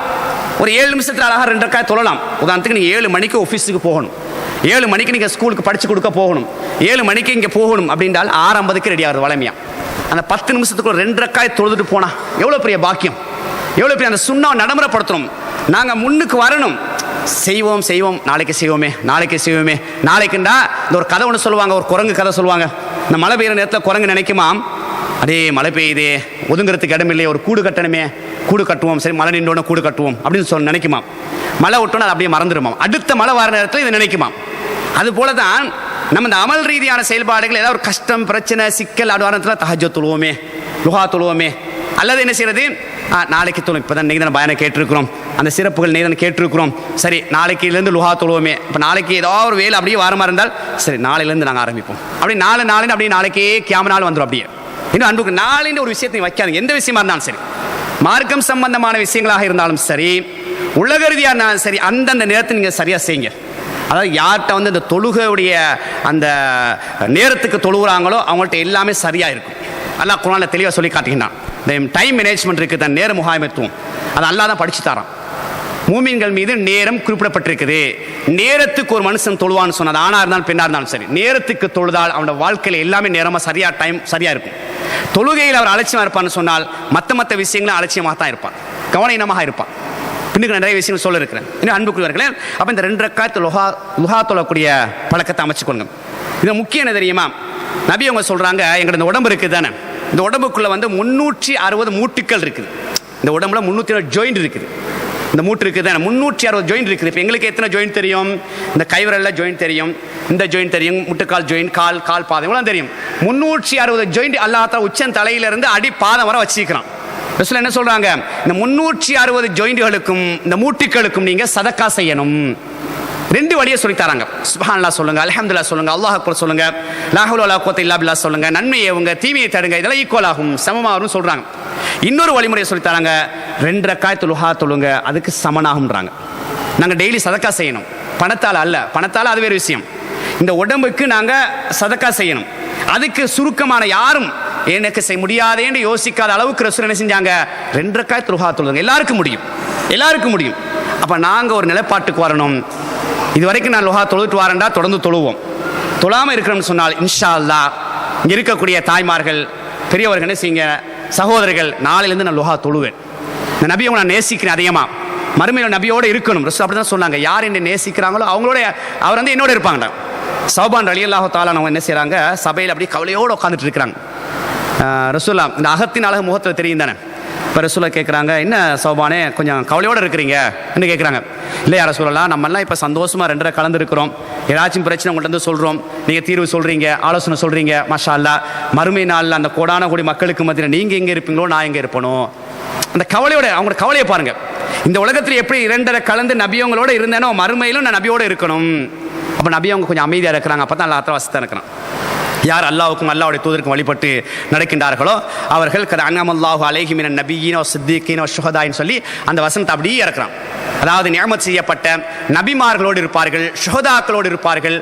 ஒரு 7 நிமிஷத்தில் அழகாக 2 ரக்காயத் தொழலாம். உதாரணத்துக்கு நீங்கள் 7 மணிக்கு ஆஃபீஸுக்கு போகணும், 7 மணிக்கு நீங்கள் ஸ்கூலுக்கு படித்து கொடுக்க போகணும், 7 மணிக்கு இங்கே போகணும் அப்படின்றால் 6:50 ரெடி ஆகுது வளமையாக. அந்த 10 நிமிஷத்துக்கு ஒரு 2 ரக்காயத் தொழுதுட்டு போனால் எவ்வளோ பெரிய பாக்கியம், எவ்வளோ பெரிய அந்த சுண்ணாவை நடைமுறைப்படுத்தணும். நாங்கள் முன்னுக்கு வரணும், செய்வோம் நாளைக்கு செய்வோமே. நாளைக்குண்டா இந்த ஒரு கதை ஒன்று சொல்லுவாங்க, ஒரு குரங்கு கதை சொல்லுவாங்க. இந்த மழை பெய்கிற நேரத்தில் குரங்கு நினைக்குமா, அடே மழை பெய்யுதே, ஒதுங்கிறதுக்கு இடம் இல்லையே, ஒரு கூடு கட்டணுமே, கூடு கட்டுவோம், சரி மழை நின்றோன்னு கூடு கட்டுவோம் அப்படின்னு நினைக்குமா. மழை விட்டோன்னு அது அப்படியே மறந்துடுமா. அடுத்த மழை வர நேரத்தில் இது நினைக்குமா. அதுபோல தான் நம்ம இந்த அமல் ரீதியான செயல்பாடுகள், ஏதாவது ஒரு கஷ்டம் பிரச்சனை சிக்கல் அடுவாரத்தில் தஹஜ்ஜத் தொழுவோமே, லுஹா தொழுவோமே, அல்லது என்ன செய்யறது, நாளைக்கு தொழும். இப்போ தான் இன்றைக்கி தான் பயனை கேட்டிருக்கிறோம், அந்த சிறப்புகள் நெய்தான் கேட்டிருக்கிறோம். சரி நாளைக்கிலேருந்து லுஹா தொழுவோமே. இப்போ நாளைக்கு ஏதாவது ஒரு வேலை அப்படியே வாரமாக இருந்தால் சரி நாளையிலேருந்து நாங்கள் ஆரம்பிப்போம். அப்படி நாளைன்னு அப்படியே நாளைக்கே கியாம நாள் வந்துடும். அப்படியே இன்னும் அன்புக்கு நாளைன்னு ஒரு விஷயத்தை வைக்காதுங்க. எந்த விஷயமா இருந்தாலும் சரி, மார்க்கம் சம்பந்தமான விஷயங்களாக இருந்தாலும் சரி, உலக ரீதியாக இருந்தாலும் சரி, அந்தந்த நேரத்தை நீங்கள் சரியாக செய்யுங்க. அதாவது யார்கிட்ட இந்த தொழுகையுடைய அந்த நேரத்துக்கு தொழுகிறாங்களோ அவங்கள்ட்ட எல்லாமே சரியாக இருக்கும். அல்லாஹ் குர்ஆனில் தெளிவாக சொல்லி காட்டிக்கிட்டான். இந்த டைம் மேனேஜ்மெண்ட் இருக்குது, தான் நேர முகாமைத்துவம், அது அல்லாஹ் தான் படித்து தரான். மூமின்கள் மீது நேரம் குறிப்பிடப்பட்டிருக்குது. நேரத்துக்கு ஒரு மனுஷன் தொழுவான்னு சொன்னது ஆணாக இருந்தாலும் பெண்ணாக இருந்தாலும் சரி, நேரத்துக்கு தொழுதால் அவனோட வாழ்க்கையில் எல்லாமே நேரமாக சரியாக டைம் சரியாக இருக்கும். தொழுகையில் அவர் அலட்சியமாக இருப்பான்னு சொன்னால் மற்ற விஷயங்களும் அலட்சியமாக தான் இருப்பான், கவனமாக இருப்பான். பின்னுக்கு நிறைய விஷயங்கள் சொல்ல இருக்கிறேன். இன்னும் அன்புக்குரியவர்களே, அப்போ இந்த 2 ரக்காயத்து லுஹா தொழக்கூடிய பழக்கத்தை அமைச்சுக்கொள்ளுங்க. இது முக்கியம் என்ன தெரியுமா, நபி அவங்க சொல்கிறாங்க, எங்களோட இந்த உடம்பு இருக்குது தானே, இந்த உடம்புக்குள்ளே 360 மூட்டுக்கள் இருக்குது. இந்த உடம்புல 360 ஜாயிண்ட் இருக்குது. இந்த மூட்டு இருக்குது தானே, 360 ஜாயிண்ட் இருக்குது. இப்போ எங்களுக்கு எத்தனை ஜாயிண்ட் தெரியும்? இந்த கைவிரலில் ஜாயிண்ட் தெரியும், இந்த ஜாயிண்ட் தெரியும், முட்டுக்கால் ஜாயிண்ட், கால் பாதம் இவ்வளோ தெரியும். 360 ஜாயிண்ட் அல்லாஹ் தஆலா உச்சன் தலையிலிருந்து அடி பாதம் வரை வச்சிருக்கிறான். ரசூல் என்ன சொல்றாங்க, இந்த 360 ஜாயிண்ட்களுக்கும் இந்த மூட்டுக்களுக்கும் நீங்க சதக்கா செய்யணும். 2 வழியை சொல்லி தராங்க. சுப்ஹானல்லாஹ் சொல்லுங்க, அல்ஹம்துலில்லாஹ் சொல்லுங்க, அல்லாஹ் அக்பர் சொல்லுங்க, லா ஹவ்ல வலா குவத்த இல்லா பில்லாஹ் சொல்லுங்க, நன்மையை உங்க தீமையை தடுங்க, இதெல்லாம் ஈக்குவல் ஆகும், சமமாகும் சொல்றாங்க. இன்னொரு வழிமுறையை சொல்லி தராங்க, 2 ரக்காயத் லுஹா தொழுங்க, அதுக்கு சமனாகும்ன்றாங்க. நாங்க டெய்லி சதக்கா செய்யணும், பணத்தால் அல்ல, பணத்தால் அது வேறு விஷயம். இந்த உடம்புக்கு நாங்க சதக்கா செய்யணும். அதுக்கு சுருக்கமான யாரும் எனக்கு செய்ய முடியாதேன்னு யோசிக்காத அளவுக்கு ரசூல் என்ன செஞ்சாங்க, 2 ரக்காயத் லுஹா தொழுங்க. எல்லாருக்கும் முடியும். அப்ப நாங்க ஒரு நிலைப்பாட்டுக்கு வரணும். இது வரைக்கும் நான் லுஹா தொழுதுட்டு வரேன்டா, தொடர்ந்து தொழுவோம். தொழாமல் இருக்கிறோம்னு சொன்னால் இன்ஷா அல்லாஹ் இங்கே இருக்கக்கூடிய தாய்மார்கள் பெரியவர்கள் என்ன செய்யுங்க, சகோதரர்கள், நாளையிலேருந்து நான் லுஹா தொழுவேன். இந்த நபியை நான் நேசிக்கிறேன் அதிகமாக, மறுமையில் நபியோடு இருக்கணும். ரசூல் அப்படி தான் சொன்னாங்க, யார் என்னை நேசிக்கிறாங்களோ அவங்களோட அவர் என்னோட இருப்பாங்க. சௌபான் ரலியல்லாஹு தஆலா அவங்க என்ன செய்கிறாங்க, சபையில் அப்படியே கவலையோடு உட்காந்துட்டு இருக்கிறாங்க. ரசூலா இந்த அகத்தின் அழகு முகத்தில் தெரியும் தானே. இப்போ ரசூலா கேட்குறாங்க, என்ன சௌபானே கொஞ்சம் கவலையோடு இருக்கிறீங்க என்ன கேட்குறாங்க. இல்லையா ரசூலல்லாஹ், நம்மெல்லாம் இப்போ சந்தோஷமாக 2 கலந்துருக்கிறோம், ஏதாச்சும் பிரச்சனை உங்கள்கிட்ட வந்து சொல்கிறோம், நீங்கள் தீர்வு சொல்கிறீங்க, ஆலோசனை சொல்கிறீங்க, மாஷா அல்லாஹ். மறுமை நாளில் அந்த கோடான கோடி மக்களுக்கு மத்தியில் நீங்கள் எங்கே இருப்பீங்களோ நான் எங்கே இருப்பணும், அந்த கவலையோட அவங்களோட கவலையை பாருங்கள். இந்த உலகத்தில் எப்படி 2 கலந்து நபியவங்களோட இருந்தேனோ மறுமையிலும் நான் நபியோடு இருக்கணும். அப்போ நபி அவங்க கொஞ்சம் அமைதியாக இருக்கிறாங்க. அப்போ தான் அல்லாஹ் வசதியாக இருக்கிறான். யார் அல்லாஹ்வுக்கும் அல்லாஹ்வுடைய தூதருக்கும் வழிபட்டு நடக்கின்றார்களோ அவர்கள் அன்அமல்லாஹு அலைஹிம் மினன் நபிய்யீன வஸ்ஸித்தீகீன வஷ்ஷுஹதான்னு சொல்லி அந்த வசனத்தை அப்படியே இறக்குறான். அதாவது நியமத் செய்யப்பட்ட நபிமார்களோடு இருப்பார்கள், ஷுஹதாக்களோடு இருப்பார்கள்,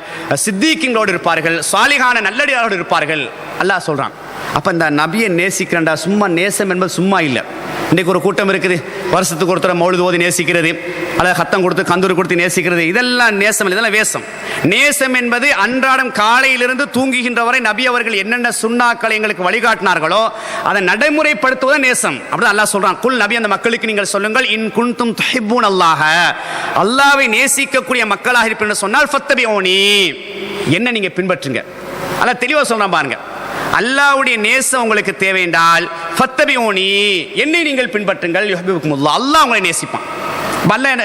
சித்தீக்கீங்களோடு இருப்பார்கள், சாலிகான நல்லடியாரோடு இருப்பார்கள் அல்லாஹ் சொல்றான். அப்போ இந்த நபியை நேசிக்கிறண்டா சும்மா நேசம் என்பது சும்மா இல்லை. இன்றைக்கு ஒரு கூட்டம் இருக்குது, வருஷத்துக்கு ஒருத்தர் மௌலிது ஓதி நேசிக்கிறது, அல்லது ஹத்தம் கொடுத்து கந்தூர் கொடுத்து நேசிக்கிறது, இதெல்லாம் நேசம், இதெல்லாம் வேஷம். நேசம் என்பது அன்றாடம் காலையிலிருந்து தூங்குகின்ற வரை நபி அவர்கள் என்னென்ன சுன்னாக்களை எங்களுக்கு வழிகாட்டினார்களோ அதை நடைமுறைப்படுத்துவதே நேசம். அப்படி அல்லாஹ் சொல்றான், குல் நபி அந்த மக்களுக்கு நீங்கள் சொல்லுங்கள், இன் குன்தும் துஹிப்பூன் அல்லாஹ, அல்லாஹ்வை நேசிக்கக்கூடிய மக்களாக இருப்பீர்கள் சொன்னால் ஃபத்தபிஊனி, என்ன நீங்க பின்பற்றுங்க. அல்லாஹ் தெளிவாக சொல்றான் பாருங்க. அல்லாஹ்வுடைய நேசம் உங்களுக்கு தேவையென்றால் ஃபத்தபிஊனி, என்னை நீங்கள் பின்பற்றுங்கள், யுஹிப்புக்குமுல்லாஹ், அல்லாஹ் உங்களை நேசிப்பான்.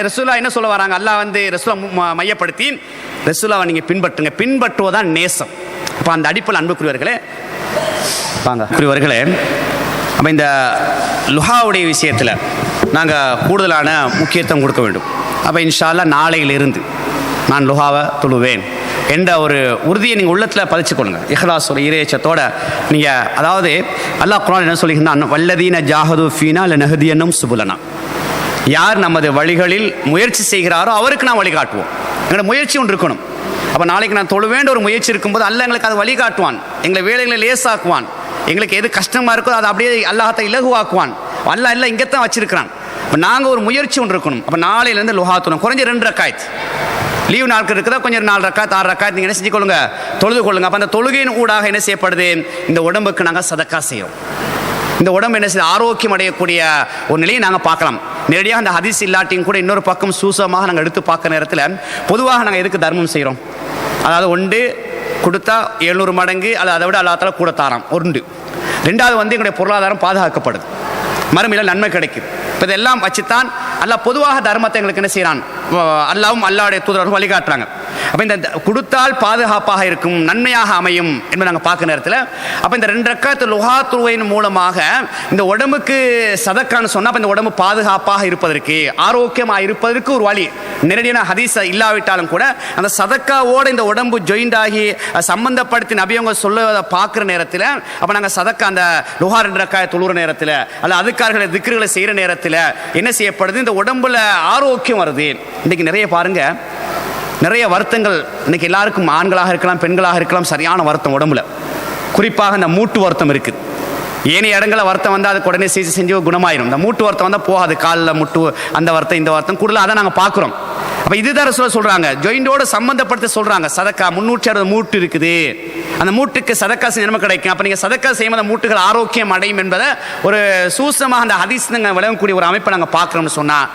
ரசூலா என்ன சொல்ல வராங்க? அல்லாஹ் ரசூலா மையப்படுத்தி ரசூலாவை நீங்கள் பின்பற்றுங்க, பின்பற்றுவதான் நேசம். அப்போ அந்த அடிப்படை அன்புக்குரியவர்களே அப்போ இந்த லுஹாவுடைய விஷயத்தில் நாங்கள் கூடுதலான முக்கியத்துவம் கொடுக்க வேண்டும். அப்போ இன்ஷா அல்லாஹ் நாளையிலிருந்து நான் லுஹாவை தொழுவேன் என்ற ஒரு உறுதியை நீங்கள் உள்ளத்தில் பதிச்சுக்கொள்ளுங்க. இஹ்லாஸ் ஒரு இறையச்சத்தோட நீங்கள், அதாவது அல்லாஹ் குர்ஆன் என்ன சொல்லியிருந்தான், வல்லதீன ஜாஹது ஃபீனா லனஹதியன்னஹும் சுபுலனா, யார் நமது வழிகளில் முயற்சி செய்கிறாரோ அவருக்கு நான் வழிகாட்டுவோம். எங்களோட முயற்சி ஒன்று இருக்கணும். அப்போ நாளைக்கு நான் தொழுவேண்ட ஒரு முயற்சி இருக்கும்போது அல்லாஹ் எங்களுக்கு அதை வழிகாட்டுவான், எங்களை வேலைகளை லேசாக்குவான், எங்களுக்கு எது கஷ்டமாக இருக்கோ அதை அப்படியே அல்லாஹ்த்தை இலகுவாக்குவான். அல்லாஹ் எல்லாம் இங்கே தான் வச்சிருக்கிறான். இப்போ நாங்கள் ஒரு முயற்சி ஒன்று இருக்கணும். அப்போ நாளையிலேருந்து லுஹா தொழும், குறைஞ்ச 2 ரக்காயத், லீவ் நாட்கள் இருக்குதா கொஞ்சம் 4 ரக்காத் 6 ரக்காத் நீங்கள் என்ன செஞ்சு கொள்ளுங்க, தொழுது கொள்ளுங்க. அப்போ அந்த தொழுகையின் ஊடாக என்ன செய்யப்படுது, இந்த உடம்புக்கு நாங்கள் சதக்கா செய்கிறோம். இந்த உடம்பு என்ன செய்ய ஆரோக்கியம் அடையக்கூடிய ஒரு நிலையை நாங்கள் பார்க்கலாம். நேரடியாக அந்த ஹதீஸ் இல்லாட்டியும் கூட இன்னொரு பக்கம் சூசமாக நாங்கள் எடுத்து பார்க்குற நேரத்தில் பொதுவாக நாங்கள் எதுக்கு தர்மம் செய்கிறோம், அதாவது ஒன்று கொடுத்தா 700 மடங்கு அல்லது அதை விட அல்லாத்தால கூட தாராம் ஒன்று. 2வது எங்களுடைய பொருளாதாரம் பாதுகாக்கப்படுது, மறுமையில் நன்மை கிடைக்குது. இப்போ இதெல்லாம் வச்சுத்தான் அல்லாஹ் பொதுவாக தர்மத்தை எங்களுக்கு என்ன செய்கிறான், அல்லாவும் அல்லாவுடைய தூதர்கள் வழிகாட்டுறாங்க. அப்போ இந்த கொடுத்தால் பாதுகாப்பாக இருக்கும், நன்மையாக அமையும் என்பதை நாங்கள் பார்க்குற நேரத்தில் அப்போ இந்த 2 ரக்காத் லுஹா தொழுகையின் மூலமாக இந்த உடம்புக்கு சதக்கான்னு சொன்னால் அப்போ இந்த உடம்பு பாதுகாப்பாக இருப்பதற்கு, ஆரோக்கியமாக இருப்பதற்கு ஒரு வழி. நேரடியான ஹதீஸ் இல்லாவிட்டாலும் கூட அந்த சதக்காவோடு இந்த உடம்பு ஜாயிண்ட் ஆகி சம்பந்தப்படுத்தி நபியவங்க சொல்லுவதை பார்க்குற நேரத்தில் அப்போ நாங்கள் சதக்கா அந்த லுஹா 2 ரக்காத் தொழுகிற நேரத்தில் அல்ல அதுக்காக திக்ருகளை செய்கிற நேரத்தில் என்ன செய்யப்படுது, இந்த உடம்புல ஆரோக்கியம் வருது. இன்றைக்கு நிறைய பாருங்க, நிறைய வருத்தங்கள் இன்னைக்கு எல்லாருக்கும், ஆண்களாக இருக்கலாம் பெண்களாக இருக்கலாம், சரியான வருத்தம் உடம்புல, குறிப்பாக இந்த மூட்டு வருத்தம் இருக்குது. ஏனைய இடங்களில் வருத்தம் வந்தால் அதுக்கு உடனே சிகிச்சை செஞ்சு குணமாயிரும். இந்த மூட்டு வருத்தம் வந்தால் போகாது, காலில் முட்டு அந்த வருத்தம் இந்த வருத்தம் கூடுதலாக அதை நாங்கள் பார்க்குறோம். அப்போ இதுதான் சொல்கிறாங்க, ஜாயிண்டோடு சம்பந்தப்படுத்தி சொல்கிறாங்க, சதக்கா 360 மூட்டு இருக்குது, அந்த மூட்டுக்கு சதக்கா செஞ்ச நன்மை கிடைக்கும். அப்போ நீங்கள் சதக்கா செய்யும் அந்த மூட்டுகள் ஆரோக்கியம் அடையும் என்பதை ஒரு சூசமாக அந்த ஹதீஸ் விளங்கக்கூடிய ஒரு அமைப்பை நாங்கள் பார்க்குறோம்னு சொன்னால்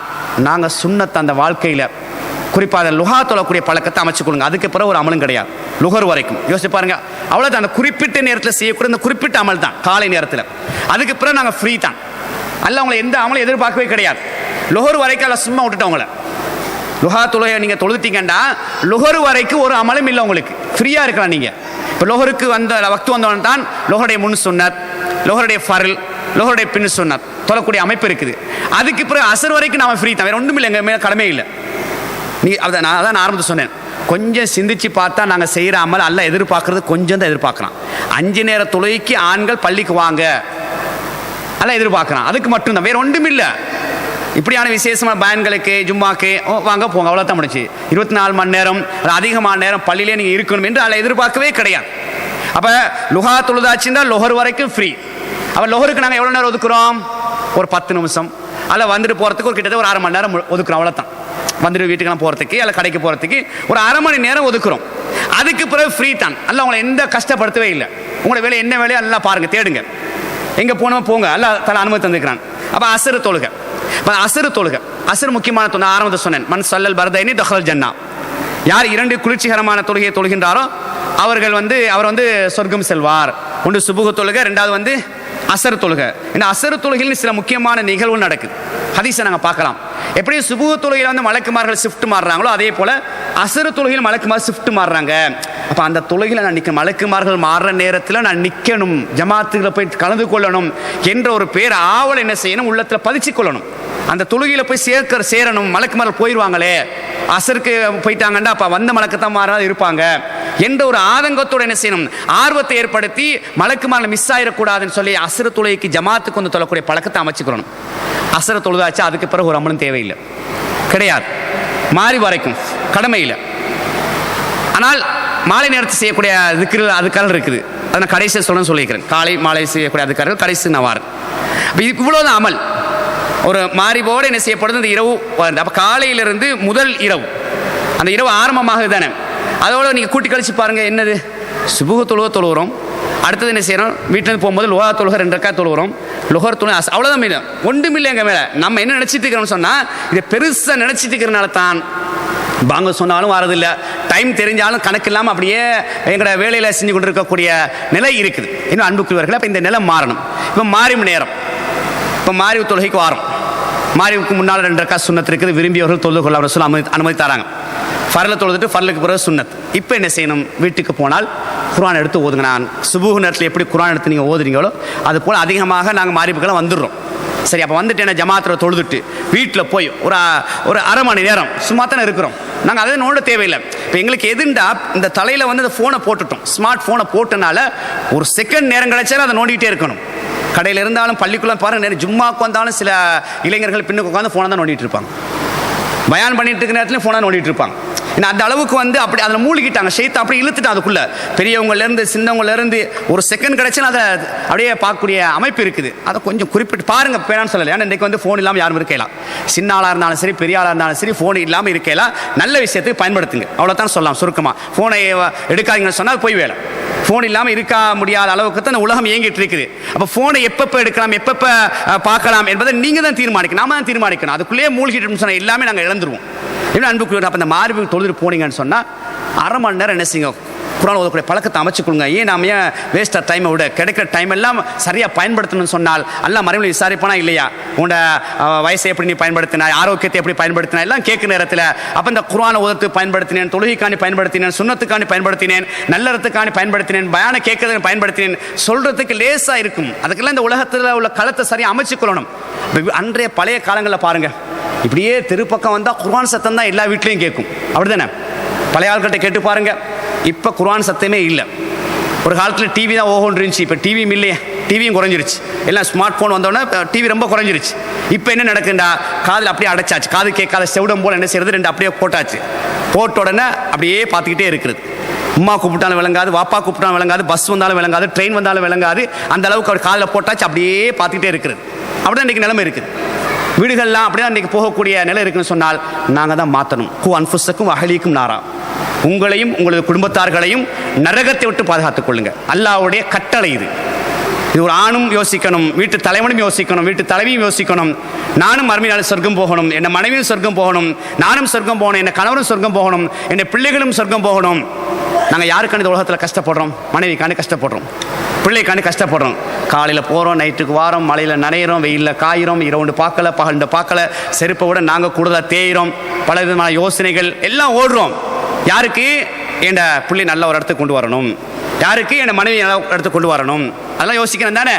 நாங்கள் சுன்னத்தை அந்த வாழ்க்கையில் குறிப்பாக லுஹா தொழக்கூடிய பழக்கத்தை அமைச்சுக்கொள்ளுங்க. அதுக்கு பிறகு ஒரு அமலும் கிடையாது லுகர் வரைக்கும். யோசிச்சு பாருங்க, அவ்வளோதான், அந்த குறிப்பிட்ட நேரத்தில் செய்யக்கூடிய இந்த குறிப்பிட்ட அமல் தான் காலை நேரத்தில். அதுக்கு பிறகு நாங்கள் ஃப்ரீ தான், அல்ல அவங்களை எந்த அமலும் எதிர்பார்க்கவே கிடையாது. லுகர் வரைக்கும் அல்ல சும்மா விட்டுட்டு அவங்கள லுஹா தொழுகை நீங்கள் தொழுதுட்டீங்கன்னா லுகர் வரைக்கும் ஒரு அமலும் இல்லை, உங்களுக்கு ஃப்ரீயாக இருக்கலாம். நீங்கள் இப்போ லொஹருக்கு வந்த வக்து வந்தவன் தான் லொஹருடைய முன் சுன்னத், லொஹருடைய ஃபர்ல், லொஹருடைய பின் சுன்னத் தொழக்கூடிய அமைப்பு இருக்குது. அதுக்கு பிறகு அசர் வரைக்கும் நாம் ஃப்ரீ தான், வேறு ஒன்றும் இல்லை, எங்கள் மேலே கடமை இல்லை. நான் அதான் ஆரம்பத்தில் சொன்னேன், கொஞ்சம் சிந்திச்சு பார்த்தா நாங்கள் செய்கிற அமல் அல்ல எதிர்பார்க்கறது கொஞ்சம் தான் எதிர்பார்க்குறான். 5 நேர தொழுகைக்கு ஆண்கள் பள்ளிக்கு வாங்க அல்ல எதிர்பார்க்குறான், அதுக்கு மட்டும்தான், வேறு ஒன்றும் இல்லை. இப்படியான விசேஷமான பயன்களுக்கு ஜும்மாக்கு வாங்க போங்க, அவ்வளோதான் முடிச்சு. 24 மணி நேரம் அதிகமான நேரம் பள்ளியிலே நீங்கள் இருக்கணும் என்று அதில் எதிர்பார்க்கவே கிடையாது. அப்போ லுஹா தொழுதாச்சுன்னா லொஹர் வரைக்கும் ஃப்ரீ. அப்போ லொஹருக்கு நாங்கள் எவ்வளோ நேரம் ஒதுக்குறோம், ஒரு 10 நிமிஷம் அல்ல வந்துட்டு போகிறதுக்கு ஒரு கிட்டத்தட்ட ஒரு 1/2 மணி நேரம் ஒதுக்குறோம், அவ்வளோதான். வந்துட்டு வீட்டுக்கெல்லாம் போகிறதுக்கு அல்ல கடைக்கு போகிறதுக்கு ஒரு 1/2 மணி நேரம் ஒதுக்குறோம். அதுக்கு பிறகு ஃப்ரீ தான், அல்ல உங்களை எந்த கஷ்டப்படுத்தவே இல்லை. உங்களோட வேலை என்ன வேலையோ நல்லா பாருங்கள், தேடுங்க, எங்கே போனோம் போங்க, அல்ல தலை அனுமதி தந்துக்கிறான். அப்போ அசரு தொழுகை, அசரு தொழுகை, அசர் முக்கியமான தொழுகை. ஆரம்பத்தை சொன்னேன், மன் சல்லல் பர்தைனி தஹல் ஜன்னா, யார் 2 குளிர்ச்சிகரமான தொழுகையை தொழுகின்றாரோ அவர் சொர்க்கம் செல்வார். ஒன்று சுபுகு தொழுகை, 2வது அசர் தொழுகை. இந்த அசர் தொழுகையில் சில முக்கியமான நிகழ்வு நடக்குது, ஹதீஸை நாங்கள் பார்க்கலாம். எப்படி சுபுகு தொழுகையில் மலக்குமார்கள் ஷிஃப்ட் மாறுறாங்களோ அதே போல் அசர் தொழுகையில் மலக்குமார் ஷிஃப்ட் மாறுறாங்க. அப்போ அந்த தொழுகையில் நான் நிற்க, மலக்குமார்கள் மாறுற நேரத்தில் நான் நிற்கணும், ஜமாத்துகளை போய் கலந்து கொள்ளணும் என்ற ஒரு பேர் ஆவல் என்ன செய்யணும், உள்ளத்தில் பதிச்சு கொள்ளணும். அந்த தொழுகையில் போய் சேரணும். மலக்குமார்கள் போயிடுவாங்களே, அசருக்கு போயிட்டாங்கன்னா அப்போ வந்த மலக்கத்தான் மாறாது இருப்பாங்க. என்ற ஒரு ஆதங்கத்தோடு என்ன செய்யணும், ஆர்வத்தை ஏற்படுத்தி மலக்குமாரில் மிஸ் ஆயிடக்கூடாதுன்னு சொல்லி அஸ்ர் தொழுகைக்கு ஜமாத்துக்கு வந்து தொழக்கூடிய பழக்கத்தை அமைச்சுக்கணும். அஸ்ர் தொழுதாச்சு அதுக்கு பிறகு ஒரு அமலும் தேவையில்லை, கிடையாது. மாறி வரைக்கும் கடமை இல்லை. ஆனால் மாலை நேரத்தை செய்யக்கூடிய அதுக்காக இருக்குது, அதை நான் கடைசி சொல்லணும்னு சொல்லியிருக்கிறேன். காலை மாலை செய்யக்கூடிய அதுக்காக கடைசி நான் வாரேன். இவ்வளோதான் அமல். ஒரு மாறிபோடு என்ன செய்யப்படுது, இந்த இரவு வருது. அப்போ காலையிலிருந்து முதல் இரவு, அந்த இரவு ஆரம்பமாகுது தானே, அதோட நீங்கள் கூட்டி கழிச்சு பாருங்கள். என்னது, சுபுக தொழுகிறோம், அடுத்தது என்ன செய்யறோம், வீட்டிலேருந்து போகும்போது லோகா தொழுகை 2 ரக்காத் தொழுகிறோம், லொஹர் தொழுகை, அவ்வளோதான். மீது ஒன்றும் இல்லை எங்கள் மேலே. நம்ம என்ன நினச்சிட்டு இருக்கிறோம்னு சொன்னால், இதை பெருசாக நினச்சிட்டு இருக்கிறனால தான் பாங்க சொன்னாலும் வரதில்லை, டைம் தெரிஞ்சாலும் கணக்கு இல்லாமல் அப்படியே எங்களோட வேலையில் செஞ்சு கொண்டு இருக்கக்கூடிய நிலை இருக்குது. இன்னும் அன்புக்குரியவர்கள், அப்போ இந்த நிலை மாறணும். இப்போ மாறிவு நேரம், இப்போ மாறிவு தொழுகைக்கு வாரம். மாறிவுக்கு முன்னால் 2 ரக்காத் சுன்னத் இருக்குது, விரும்பியவர்கள் தொழுது கொள்ள அவர் சொல்ல அனுமதி தராங்க. ஃபர்ல தொழுதுட்டு ஃபர்லுக்கு பிறகு சுன்னத். இப்போ என்ன செய்யணும், வீட்டுக்கு போனால் குர்ஆன் எடுத்து ஓதுங்க. நான் சுபூஹ் நேரத்தில் எப்படி குர்ஆன் எடுத்து நீங்கள் ஓதுறீங்களோ அது போல் அதிகமாக நாங்கள் மாறிவுக்கெல்லாம் வந்துடுறோம். சரி, அப்போ வந்துட்டு என்ன ஜமாத்தில் தொழுதுட்டு வீட்டில் போய் ஒரு அரை மணி நேரம் சும்மா தானே இருக்கிறோம். நாங்கள் அதை நோண்ட தேவையில்லை. இப்போ எங்களுக்கு எதுண்டா, இந்த தலையில் வந்து இந்த ஃபோனை போட்டுட்டோம், ஸ்மார்ட் ஃபோனை போட்டனால ஒரு செகண்ட் நேரம் கிடைச்சாலும் அதை நோண்டிகிட்டே இருக்கணும். கடையில் இருந்தாலும் பள்ளிக்குள்ளே பாருங்கள், நேரம் ஜும்மாவுக்கு வந்தாலும் சில இளைஞர்கள் பின்னுக்கு உட்காந்து ஃபோனை தான் நோண்டிகிட்டு இருப்பாங்க. பயான் பண்ணிட்டு இருக்கிற நேரத்துலையும் ஃபோனை நோண்டிகிட்டு இருப்பாங்க. ஏன்னா அந்த அளவுக்கு வந்து அப்படி அதில் மூழ்கிட்டாங்க, ஷைத்தான் அப்படி இழுத்துட்டான் அதுக்குள்ளே. பெரியவங்கலேருந்து சின்னவங்கலேருந்து ஒரு செகண்ட் கிடைச்சுன்னா அதை அப்படியே பார்க்கக்கூடிய அமைப்பு இருக்குது. அதை கொஞ்சம் குறிப்பிட்டு பாருங்கள், பேரான்னு சொல்லலை. ஏன்னா இன்றைக்கி வந்து ஃபோன் இல்லாமல் யாரும் இருக்கலாம். சின்ன ஆளாக இருந்தாலும் சரி, பெரிய ஆளாக இருந்தாலும் சரி, ஃபோன் இல்லாமல் இருக்கலாம். நல்ல விஷயத்துக்கு பயன்படுத்துங்க, அவ்வளோதான் சொல்லலாம் சுருக்கமாக. ஃபோனை எடுக்காதீங்கன்னு சொன்னால் போய் வேலை. ஃபோன் இல்லாமல் இருக்க முடியாத அளவுக்கு தான் உலகம் இயங்கிட்டு இருக்குது. அப்போ ஃபோனை எப்பப்போ எடுக்கலாம், எப்பப்போ பார்க்கலாம் என்பதை நீங்கள் தான் தீர்மானிக்கணும், நாம தான் தீர்மானிக்கணும். அதுக்குள்ளேயே மூழ்கிட்டு சொன்னால் எல்லாமே நாங்கள் இழந்துருவோம். இன்னும் அன்புக்குரிய, அப்போ இந்த மார்புக்கு தொழுதுட்டு போனீங்கன்னு சொன்னால் அரை மணி நேரம் என்ன செய்யுங்க, குர்ஆன் ஓதக்கூடிய பழக்கத்தை அமைச்சுக்கொள்ளுங்க. ஏன் நாம ஏன் வேஸ்ட்டாக டைமை விட கிடைக்கிற டைம் எல்லாம் சரியாக பயன்படுத்தணும்னு சொன்னால் அல்ல மறுபடியும் விசாரிப்பானா இல்லையா, உன்னோட வயசை எப்படி நீ பயன்படுத்தினா, ஆரோக்கியத்தை எப்படி பயன்படுத்தினா எல்லாம் கேட்குற நேரத்தில் அப்போ இந்த குர்ஆனை ஓதத்துக்கு பயன்படுத்தினேன், தொழுகைக்காண்டி பயன்படுத்தினேன், சுன்னத்துக்காண்டி பயன்படுத்தினேன், நல்லறத்துக்காண்டி பயன்படுத்தினேன், பயானை கேட்கறதுக்கு பயன்படுத்தினேன் சொல்கிறதுக்கு லேசாக இருக்கும். அதுக்கெல்லாம் இந்த உலகத்தில் உள்ள களத்தை சரியாக அமைச்சுக்கொள்ளணும். அன்றைய பழைய காலங்களில் பாருங்கள், இப்படியே தெருப்பக்கம் வந்தால் குர்ஆன் சத்தம் தான் எல்லா வீட்லேயும் கேட்கும், அப்படி தானே? பழைய ஆட்கள்கிட்ட கேட்டு பாருங்கள். இப்போ குர்ஆன் சத்தமே இல்லை. ஒரு காலத்தில் டிவி தான் ஓஹோன்னு இருந்துச்சு, இப்போ டிவியும் இல்லையே, டிவியும் குறைஞ்சிருச்சு. எல்லாம் ஸ்மார்ட் ஃபோன் வந்தோடனே டிவி ரொம்ப குறைஞ்சிருச்சு. இப்போ என்ன நடக்குண்டா, காதில் அப்படியே அடைச்சாச்சு, காது கேட்காத செவிடம் போல் என்ன செய்யறது, 2 அப்படியே போட்டாச்சு. போட்ட உடனே அப்படியே பார்த்துக்கிட்டே இருக்கிறது. அம்மா கூப்பிட்டாலும் விளங்காது, வாப்பா கூப்பிட்டாலும் விளங்காது, பஸ் வந்தாலும் விளங்காது, ட்ரெயின் வந்தாலும் விளங்காது. அந்த அளவுக்கு அவர் காதில் போட்டாச்சு, அப்படியே பார்த்துக்கிட்டே இருக்கிறது. அப்படி தான் இன்றைக்கி நிலைமை இருக்குது. வீடுகள்லாம் அப்படி தான் இன்றைக்கி போகக்கூடிய நிலை இருக்குன்னு சொன்னால் நாங்கள் தான் மாற்றணும். கு அன்ஃபுஸக்கும் அஹ்லீக்கும் நாரா, உங்களையும் உங்களது குடும்பத்தார்களையும் நரகத்தை விட்டு பாதுகாத்துக் கொள்ளுங்க. அல்லாஹ்வுடைய கட்டளை இது. இது ஒரு ஆணும் யோசிக்கணும், வீட்டு தலைவனும் யோசிக்கணும், வீட்டு தலைவியும் யோசிக்கணும். நானும் மறுமையால் சொர்க்கம் போகணும், என் மனைவியும் சொர்க்கம் போகணும், நானும் சொர்க்கம் போகணும், என் கணவரும் சொர்க்கம் போகணும், என் பிள்ளைகளும் சொர்க்கம் போகணும். நாங்கள் யாருக்கான இந்த உலகத்தில் கஷ்டப்படுறோம்? மனைவிக்காண்டி கஷ்டப்படுறோம், பிள்ளைக்காண்டி கஷ்டப்படுறோம். காலையில் போகிறோம், நைட்டுக்கு வாரோம், மழையில் நனையிறோம், வெயிலில் காயிறோம், இரவுண்டு பார்க்கல, பகல்ண்டு பார்க்கல, செருப்பை விட நாங்கள் கூடுதலாக தேயிறோம், பல விதமான யோசனைகள் எல்லாம் ஓடுறோம். யாருக்கு? என் பிள்ளை நல்ல ஒரு இடத்துக்கு கொண்டு வரணும், யாருக்கு? என் மனைவி நல்ல இடத்துக்கு கொண்டு வரணும், அதெல்லாம் யோசிக்கணும் தானே.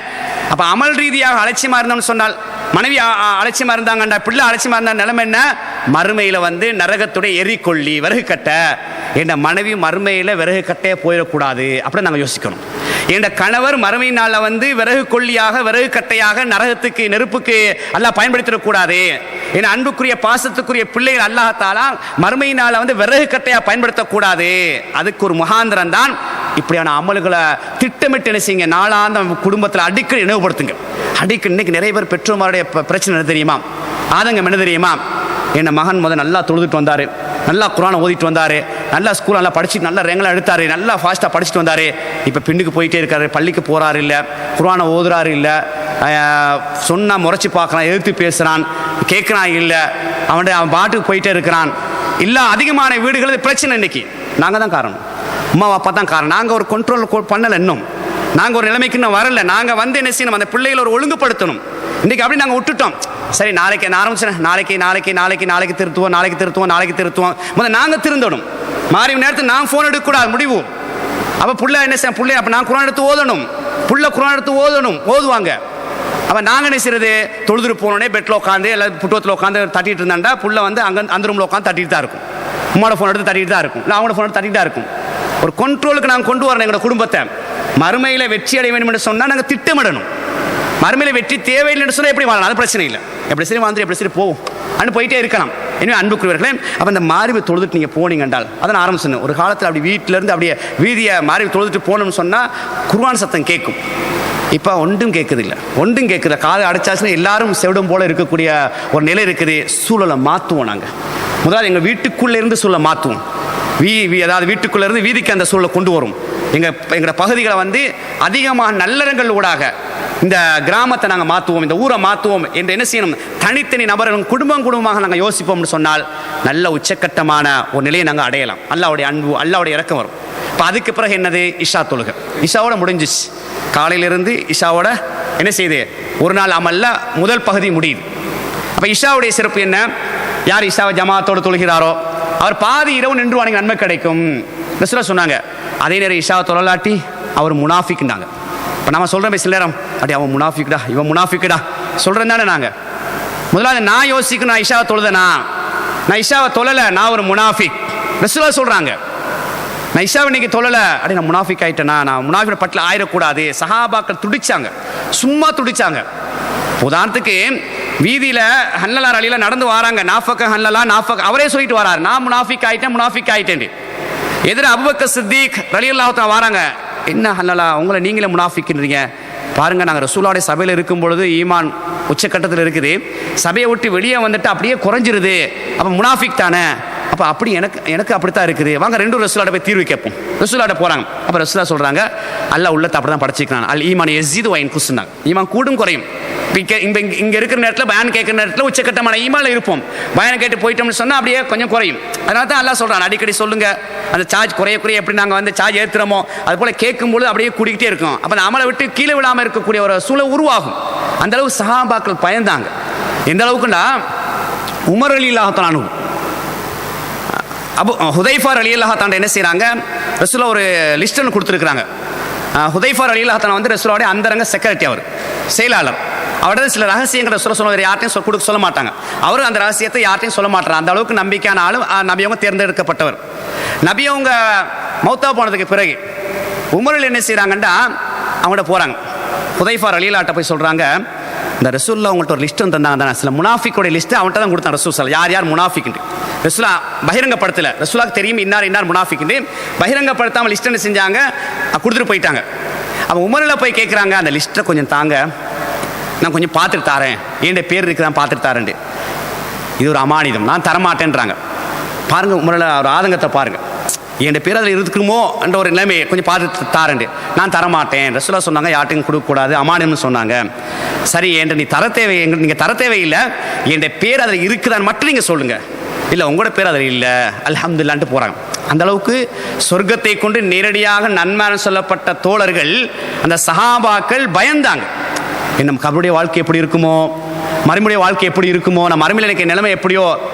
அப்போ அமல் ரீதியாக அலட்சியமாக இருந்தோம்னு சொன்னால், மனைவி அலட்சியமாக இருந்தாங்கண்டா, பிள்ளை அலட்சியமாக இருந்தால் நிலைமை என்ன? மறுமையில் வந்து நரகத்துடைய எரிக்கொள்ளி விறகு கட்ட. என் மனைவி மறுமையில் விறகு கட்டையே போயிடக்கூடாது அப்படின்னு நாங்கள் யோசிக்கணும். என் கணவர் மறுமையினால் வந்து விறகு கொல்லியாக, விறகு கட்டையாக நரகத்துக்கு, நெருப்புக்கு அல்லாஹ் பயன்படுத்திடக்கூடாது. என் அன்புக்குரிய பாசத்துக்குரிய பிள்ளைகள் அல்லாஹ் தஆலா மறுமையினால் வந்து விறகு கட்டையாக பயன்படுத்தக்கூடாது. அதுக்கு ஒரு முகாந்திரம் தான் இப்படியான அமல்களை திட்டமிட்டு என்ன செய்யுங்க, நாளாந்த குடும்பத்தில் அடிக்கடி நினைவுபடுத்துங்க. அடிக்கடி இன்னைக்கு நிறைய பேர் பெற்றோருடைய பிரச்சனை என்ன தெரியுமா, ஆதங்கம் என்ன தெரியுமா? என் மகன் நல்லா தொழுதுட்டு வந்தார், நல்லா குர்ஆனை ஓதிட்டு வந்தார், நல்லா ஸ்கூல் நல்லா படிச்சுட்டு நல்லா ரேங்கெலாம் எடுத்தார், நல்லா ஃபாஸ்ட்டாக படிச்சுட்டு வந்தார். இப்போ பின்னுக்கு போயிட்டே இருக்காரு, பள்ளிக்கு போகிறாரு இல்லை, குர்ஆனை ஓதுறாரு இல்லை, சொன்னால் முறைச்சி பார்க்குறான், எதிர்த்து பேசுகிறான், கேட்குறான் இல்லை, அவன் பாட்டுக்கு போயிட்டே இருக்கிறான். இல்லை, அதிகமான வீடுகளில் பிரச்சனை. இன்னைக்கு நாங்கள் தான் காரணம், அம்மா அப்பா தான் காரணம். நாங்கள் ஒரு கண்ட்ரோல் பண்ணலை, இன்னும் நாங்கள் ஒரு நிலைமைக்கு இன்னும் வரல. நாங்கள் வந்து என்ன செய்யணும், அந்த பிள்ளைகளை ஒரு ஒழுங்குபடுத்தணும். இன்றைக்கி அப்படி நாங்கள் விட்டுட்டோம். சரி, நாளைக்கு நான் ஆரம்பிச்சேன், நாளைக்கு திருத்துவோம். முதல்ல நாங்கள் திருந்தணும். மாறி நேரத்தில் நான் ஃபோன் எடுக்கக்கூடாது முடிவு. அப்போ புள்ள என்ன செய்ய, பிள்ளை அப்போ நான் குர்ஆன் எடுத்து ஓதணும், புள்ள குர்ஆன் எடுத்து ஓதுவாங்க. அப்போ நாங்கள் என்ன செய்யறது, தொழுதுட்டு போனோடனே பெட்டில் உட்காந்து இல்லை புட்டுவத்தில் உட்காந்து தட்டிட்டு இருந்தாண்டா புள்ள வந்து அங்கே அந்த ரூமில் உட்காந்து தட்டிட்டு தான் இருக்கும். உங்களோட ஃபோன் எடுத்து தட்டிட்டு தான் இருக்கும், இல்லை அவங்களோட ஃபோன் எடுத்து தட்டிட்டு தான் இருக்கும். ஒரு கண்ட்ரோலுக்கு நாங்கள் கொண்டு வரணும் எங்களோட குடும்பத்தை. மறுமையில் வெற்றி அடைய வேண்டும் என்று சொன்னால் நாங்கள் திட்டமிடணும். மறுமையில் வெற்றி தேவையில்லைன்னு சொன்னால் எப்படி வாழலாம், அது பிரச்சனை இல்லை. எப்படி சரி வாழ்ந்து எப்படி சரி போவோம் அன்னு போயிட்டே இருக்கலாம். எனவே அன்புக்குரியவர்களே, அப்போ அந்த மாறிவை தொழுதுட்டு நீங்கள் போனீங்க என்றால் அதான் ஆரம்பிச்சேன். ஒரு காலத்தில் அப்படி வீட்டிலேருந்து அப்படியே வீதியை மாறிவை தொழுதுட்டு போகணும்னு சொன்னால் குர்ஆன் சத்தம் கேட்கும். இப்போ ஒன்றும் கேட்குதில்ல, ஒன்றும் கேட்குது. காதை அடைச்சாச்சுன்னா எல்லாரும் செவிடும் போல் இருக்கக்கூடிய ஒரு நிலை இருக்குது. சூழலை மாற்றுவோம். நாங்கள் முதலாவது எங்கள் வீட்டுக்குள்ளே இருந்து சூழலை மாற்றுவோம். அதாவது வீட்டுக்குள்ளே இருந்து வீதிக்கு அந்த சூழலை கொண்டு வரும். எங்களோட பகுதிகளை வந்து அதிகமாக நல்லறங்கள் ஊடாக இந்த கிராமத்தை நாங்கள் மாற்றுவோம், இந்த ஊரை மாற்றுவோம் என்று என்ன செய்யணும், தனித்தனி நபர்களும் குடும்பமாக நாங்கள் யோசிப்போம்னு சொன்னால் நல்ல உச்சக்கட்டமான ஒரு நிலையை நாங்கள் அடையலாம். அல்லாஹ்வுடைய அன்பு, அல்லாஹ்வுடைய இறக்கம் வரும். இப்போ அதுக்கு பிறகு என்னது, இஷா தொழுகை. இஷாவோட முடிஞ்சிச்சு. காலையிலிருந்து இஷாவோட என்ன செய்யுது, ஒரு நாள் அமல்ல முதல் பகுதி முடியுது. அப்போ இஷாவுடைய சிறப்பு என்ன, யார் இஷாவை ஜமாத்தோடு தொழுகிறாரோ அவர் பாதி இரவு நின்று வாங்க நன்மை கிடைக்கும் ரசூலுல்லாஹ் சொன்னாங்க. அதே நேரம் இஷாவை தொழலாட்டி அவர் முனாஃபிக்னாங்க. இப்போ நம்ம சொல்கிறோம் சில நேரம், அப்படி அவன் முனாஃபிக்டா இவன் முனாஃபிக்டா சொல்கிறேன் தானே. நாங்கள் முதலாவது நான் யோசிக்கணும், நான் இஷாவை தொழுதனா, நான் இஷாவை தொழலை, நான் ஒரு முனாஃபிக். ரசூலுல்லாஹ் சொல்கிறாங்க, நான் இஷாவை இன்னைக்கு தொழலை, அப்படி நான் முனாஃபிக் ஆகிட்டேனா, நான் முனாஃபிக் பட்டில் ஆயிடக்கூடாது. சஹாபாக்கள் துடிச்சாங்க, சும்மா துடிச்சாங்க. உதாரணத்துக்கு வீதியில் ஹன்னலார் அலியில் நடந்து வராங்க, நாஃபக்க ஹன்னலா நாஃபக், அவரே சொல்லிட்டு வராரு, நான் முனாஃபிக் ஆகிட்டேன். எதிர அபூபக்கர் சித்திக் ரலியல்லாஹு தஆலா வராங்க, என்ன ஹன்னலா உங்களை நீங்களே முனாஃபிக்ன்றீங்க பாருங்க, நாங்கள் ரசூலுல்லாஹ்வுடைய சபையில் இருக்கும் பொழுது ஈமான் உச்சக்கட்டத்தில் இருக்குது, சபையை விட்டு வெளியே வந்துட்டு அப்படியே குறைஞ்சிருது, அப்போ முனாஃபிக் தானே, அப்போ அப்படி எனக்கு அப்படித்தான் இருக்குது, வாங்க ரெண்டும் ரசூலுல்லாஹ்ட்ட போய் தீர்வு கேட்போம். ரசூலுல்லாஹ்ட்ட போகிறாங்க. அப்போ ரசூலுல்லாஹ் சொல்கிறாங்க, அல்லாஹ் உள்ளத்தை அப்படி தான் படைச்சிக்கிறான், அல் ஈமான் யஸீது வ யன்குஸ்னாங்க, ஈமான் கூடும் குறையும். இங்கே இருக்கிற நேரத்தில் பயான் கேட்குற நேரத்தில் உச்சக்கட்டமான ஈமான்ல இருப்போம், பயான் கேட்டு போயிட்டோம்னு சொன்னால் அப்படியே கொஞ்சம் குறையும். அதனால தான் அல்லாஹ் சொல்கிறான், அடிக்கடி சொல்லுங்க, அந்த சார்ஜ் குறைய எப்படி நாங்கள் வந்து சார்ஜ் ஏற்றுறோமோ அது போல் கேட்கும்போது அப்படியே கூடிக்கிட்டே இருக்கும். அப்போ நம்மளை விட்டு கீழே விழாமல் இருக்கக்கூடிய ஒரு சூழல் உருவாகும். அந்த அளவு சஹாபாக்கள் பயந்தாங்க. எந்த அளவுக்குண்டா, உமர் ரலியல்லாஹு தஆலா அன்ஹு ஹுதைஃபா ரலியல்லாஹு தஆலா என்ன செய்கிறாங்க, ரசூலுல்லாஹ் ஒரு லிஸ்ட் ஒன்று கொடுத்துருக்குறாங்க. ஹுதைஃபா ரலியல்லாஹு தஆலா வந்து ரசூலுல்லாஹ்வுடைய அந்தரங்க செக்ரட்டரி, அவர் செயலாளர். அவர்கிட்ட சில ரகசியங்களை சொல்ல யார்ட்டையும் கொடுக்க சொல்ல மாட்டாங்க. அவரும் அந்த ரகசியத்தை யார்ட்டையும் சொல்ல மாட்டார். அந்த அளவுக்கு நம்பிக்கையான ஆளும் நபியவங்க தேர்ந்தெடுக்கப்பட்டவர். நபியவங்க மௌத்தா போனதுக்கு பிறகு உமரில் என்ன செய்கிறாங்கன்னா அவங்கள்ட்ட போகிறாங்க. ஹுதைஃபா ரலியல்லாஹு போய் சொல்கிறாங்க, இந்த ரசூலுல்லாஹ் உங்கள்கிட்ட ஒரு லிஸ்ட்டு தந்தாங்க தானே, சில முனாஃபிக்கோடைய லிஸ்ட்டு அவன்கிட்ட தான் கொடுத்தாங்க ரசூல், யார் முனாஃபிக்னு. ரசூலா பகிரங்கப்படுத்தல, ரசூலுல்லாஹ்க்கு தெரியும் இன்னார் முனாஃபிக்னு, பகிரங்கப்படுத்தாமல் லிஸ்ட் என்ன செஞ்சாங்க, கொடுத்துட்டு போயிட்டாங்க. அவன் உமரில் போய் கேட்குறாங்க, அந்த லிஸ்ட்டை கொஞ்சம் தாங்க, நான் கொஞ்சம் பார்த்துட்டு தாரேன், என் பேர் இருக்குதான் பார்த்துட்டு தாரேன்ட்டு. இது ஒரு அமானிதம், நான் தரமாட்டேன்றாங்க. பாருங்கள் உமரில் ஒரு ஆதங்கத்தை பாருங்கள், என் பேர் அதில் இருக்குமோ என்ற ஒரு நிலைமையை கொஞ்சம் பார்த்துட்டு தாரேன்ட்டு. நான் தரமாட்டேன், ரசூலுல்லாஹ் சொன்னாங்க யார்ட்டையும் கொடுக்கக்கூடாது, அமானிதம்னு சொன்னாங்க. சரி என்று நீங்கள் தர தேவையில்லை, என் பேர் அதில் இருக்குதான்னு மட்டும் நீங்கள் சொல்லுங்கள். இல்லை உங்களோட பேர் அதில் இல்லை, அல்ஹம்துலில்லாஹ்ன்ட்டு போகிறாங்க. அந்த அளவுக்கு சொர்க்கத்தை கொண்டு நேரடியாக நன்மையான சொல்லப்பட்ட தோழர்கள் அந்த சஹாபாக்கள் பயந்தாங்க. நம்ம கபருடைய வாழ்க்கை எப்படி இருக்குமோ, மறுமுடைய வாழ்க்கை எப்படி இருக்குமோ, நம்ம மறுமையில் எனக்கு நிலைமை எப்படியோ,